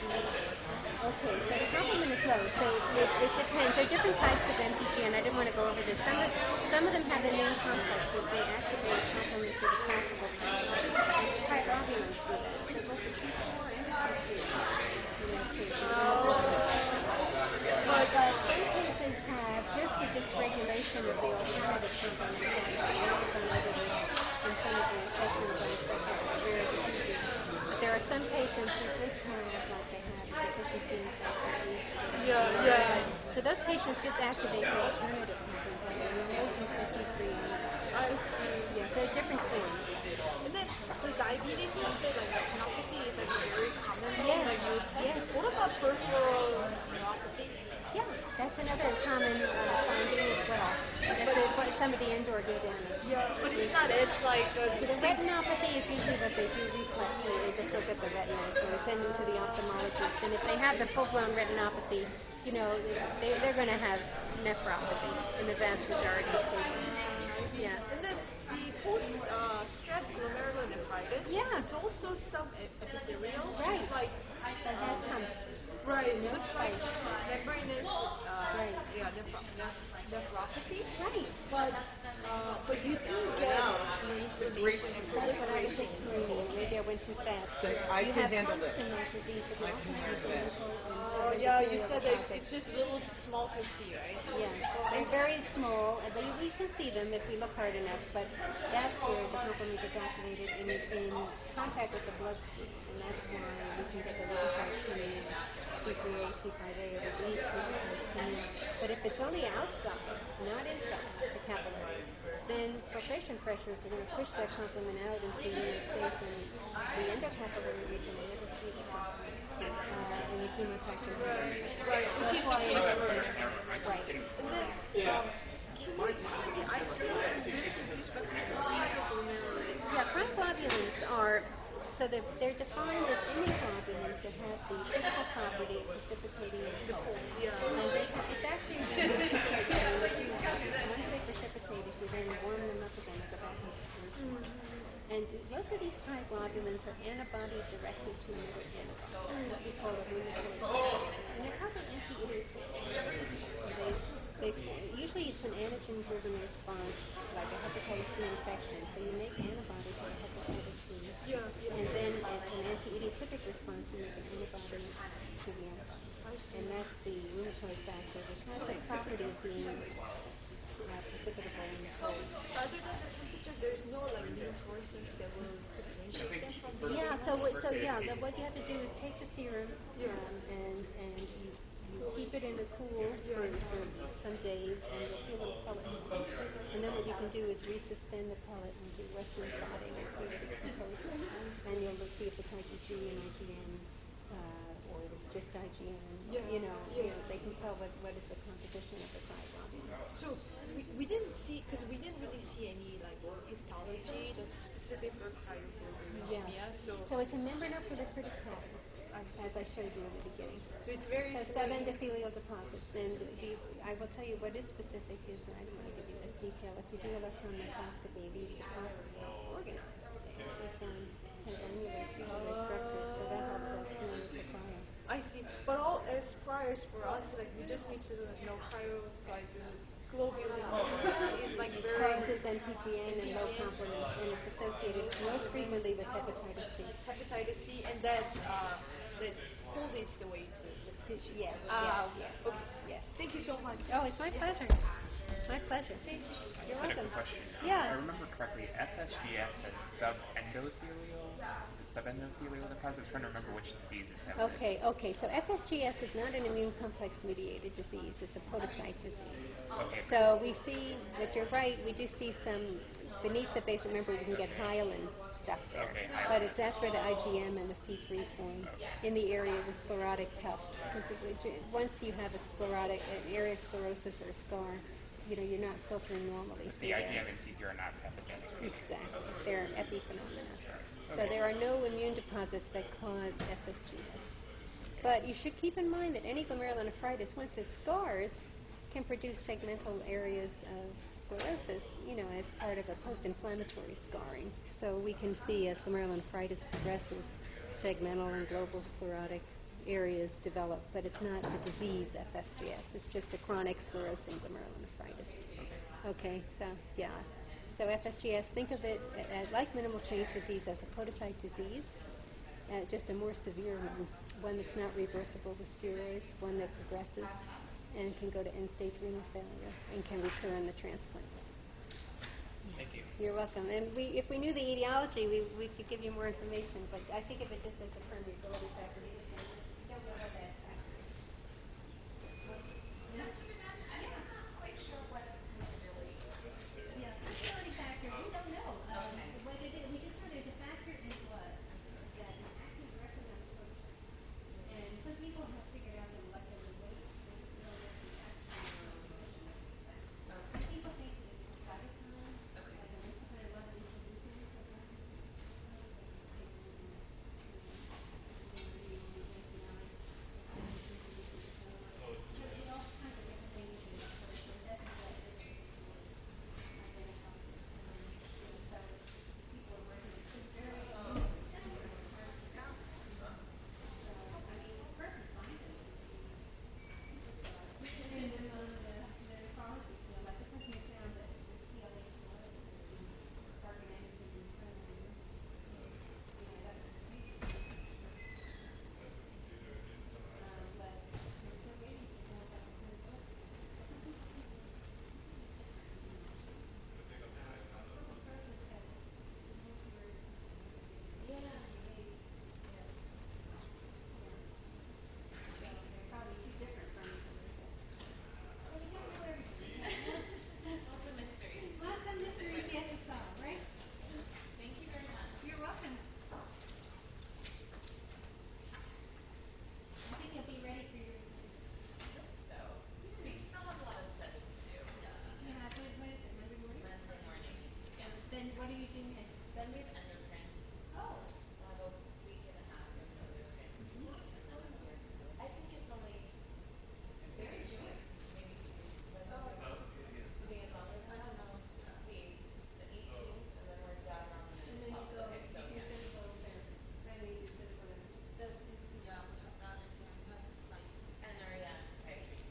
Speaker 10: Okay, so the complement is low. So it depends. There are different types of MPG, and I didn't want to go over this. Some of them have immune complexes. They activate complement through the classical pathway. Pyroglobulins do that. So both the C4 and the C3 in those cases. But some cases have just a dysregulation of the alternative complement. We've gone over this in some of the sessions on special rare diseases. But there are some patients who just have like they have deficiency in factor B. Yeah. So those patients just activate the alternative complement. And those you see C3.
Speaker 11: I see.
Speaker 10: Yeah, so different forms.
Speaker 11: And then the diabetes, you said like retinopathy is like very common.
Speaker 10: Yeah.
Speaker 11: Like you test.
Speaker 10: Yes.
Speaker 11: What about peripheral neuropathy?
Speaker 10: Yeah, that's another common finding as well. That's some of the indoor gait damage.
Speaker 11: Yeah, but it's not as like
Speaker 10: The
Speaker 11: distinct.
Speaker 10: retinopathy is usually what they do reflexly. They just look at the retina, so they send them to the ophthalmologist. And if they have the full-blown retinopathy, you know, they're going to have nephropathy in the vast majority of cases. Yeah.
Speaker 11: And then the post-strep glomerulonephritis.
Speaker 10: Yeah.
Speaker 11: It's also epithelial.
Speaker 10: Right.
Speaker 11: Just like
Speaker 10: That has humps.
Speaker 11: right. Just like membranous.
Speaker 10: Right.
Speaker 11: Yeah. Nephropathy.
Speaker 10: Right.
Speaker 11: But you do get inflammation and
Speaker 10: That's what I was
Speaker 11: proliferation.
Speaker 10: explaining. Maybe I went too fast.
Speaker 12: I
Speaker 10: You
Speaker 12: can
Speaker 10: have
Speaker 12: handle
Speaker 10: humps
Speaker 12: this.
Speaker 10: in that disease, but you also have cervical and
Speaker 11: Oh yeah, you
Speaker 10: epithelial
Speaker 11: said that
Speaker 10: deposits.
Speaker 11: it's just a little too small to see, right?
Speaker 10: Yes, they're very small, but we can see them if we look hard enough. But that's where the complement is activated in contact with the bloodstream, and that's why we can get the lymphocytes coming in, C3A, C5A, or the least lymphocytes coming in. But if it's only outside, not inside the capillary, then filtration pressures are going to push that complement out into the urinary space, and the endocapillary region will never see the complement. And the chemotract
Speaker 11: Right, which is the
Speaker 10: why
Speaker 11: case for
Speaker 10: right.
Speaker 11: And then, can you tell me, I still am confused about microglobulin.
Speaker 10: Yeah, cryoglobulins are, so they're defined as immunoglobulins that have the physical property of precipitating in cold. And it's actually really once they precipitate, if you then warm them up again, they go back into solution. And most of these cryoglobulins are antibody directed to another antibody, what we call a rheumatoid. And they're called anti-irritants. So usually it's an antigen-driven response, like a hepatitis C infection. So you make antibody to hepatitis C, and then it's an anti-idiotypic response. You make an antibody to the antibody, and that's the rheumatoid factor, which has the property of being precipitable in the cold.
Speaker 11: So other than the temperature, there's no like immunofluorescence that will differentiate them from the
Speaker 10: Yeah, what you have to do is take the serum and you keep it in a cool for some days, and you'll see a little pellet. And then what you can do is resuspend the pellet and do Western blotting and see what it's composed of. And you'll see if it's IgG and IgM, or if it's just IgM. You know, they can tell what is the composition of the cryoglobulin.
Speaker 11: So we didn't see, because we didn't really see any like histology that's specific for cryoglobulinemia. So
Speaker 10: it's a membranoproliferative pattern, as I showed you in the beginning.
Speaker 11: So it's very
Speaker 10: So 7 endothelial deposits. And I will tell you what is specific is, and I don't want to give you this detail, if you do electron microscopy, these deposits are organized. They form kind of annular tubular structures, so that helps us know the cryo.
Speaker 11: I see. But all as far as for us, like we just need to know cryoglobulin is like very
Speaker 10: Causes MPGN and low complements, and it's associated most frequently with hepatitis C.
Speaker 11: Hepatitis C, and that cold is the way to the tissue.
Speaker 10: Yes.
Speaker 11: Okay.
Speaker 10: Yes.
Speaker 11: Thank you so much.
Speaker 10: Oh, it's my pleasure. My pleasure.
Speaker 11: Thank you.
Speaker 10: You're
Speaker 13: I had a
Speaker 10: welcome.
Speaker 13: quick question.
Speaker 10: Yeah.
Speaker 13: If I remember correctly, FSGS has subendothelial. Is it subendothelial deposit? I'm trying to remember which diseases have it.
Speaker 10: Okay. So FSGS is not an immune complex mediated disease. It's a podocyte disease.
Speaker 13: Okay.
Speaker 10: So we see, but you're right, we do see some beneath the base. Remember, we can get hyaline stuff there.
Speaker 13: Okay,
Speaker 10: But that's where the IgM and the C3 form in the area of the sclerotic tuft. Because once you have an area of sclerosis or a scar, you're not filtering normally.
Speaker 13: The IgM and C3 are not pathogenic.
Speaker 10: Exactly. They're epiphenomena. So there are no immune deposits that cause FSGS. But you should keep in mind that any glomerulonephritis, once it scars, can produce segmental areas of sclerosis, as part of a post-inflammatory scarring. So we can see as glomerulonephritis progresses, segmental and global sclerotic areas develop, but it's not the disease FSGS. It's just a chronic sclerosing glomerulonephritis. Okay, so yeah. So FSGS, think of it like minimal change disease as a podocyte disease, just a more severe one that's not reversible with steroids, one that progresses and can go to end-stage renal failure and can recur in the transplant.
Speaker 13: Thank you.
Speaker 10: You're welcome. And if we knew the etiology, we could give you more information, but I think of it just as a permeability factor. Don't know what that factor is. Yeah, permeability factor
Speaker 3: Then we have endocrine. Oh. About a week and a half or so endocrine. I think it's only maybe 2 weeks. Maybe 2 weeks. But being longer, I don't know. Let's see. It's the 18th, and then we're done on the 12th. Okay, so yeah. And our psychiatry.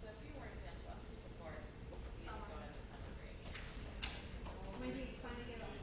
Speaker 3: So a few more exams left before we go into summer break.
Speaker 10: When do you finally get off?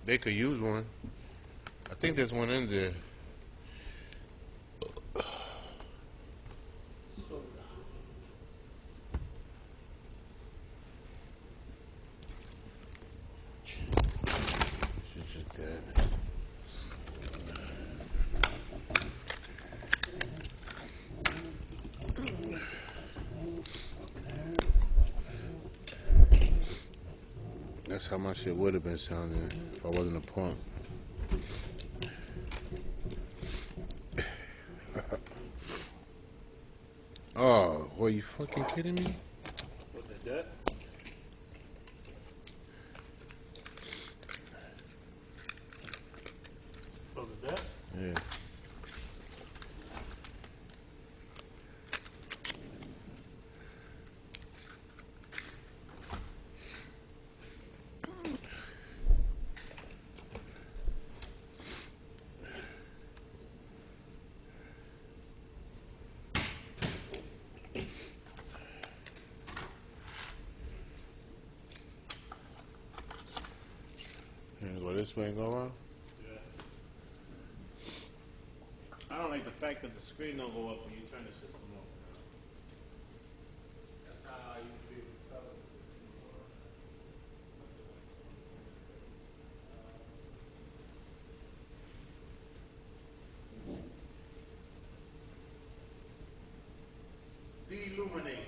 Speaker 12: They could use one. I think there's one in there. She's just dead. That's how my shit would have been sounding if I wasn't a punk. Oh, were you fucking kidding me?
Speaker 8: Was it dead? Was it dead?
Speaker 12: Yeah. Go this way and go around?
Speaker 14: I don't like the fact that the screen don't go up when you turn the system off. That's how I used to be with television. Deluminate.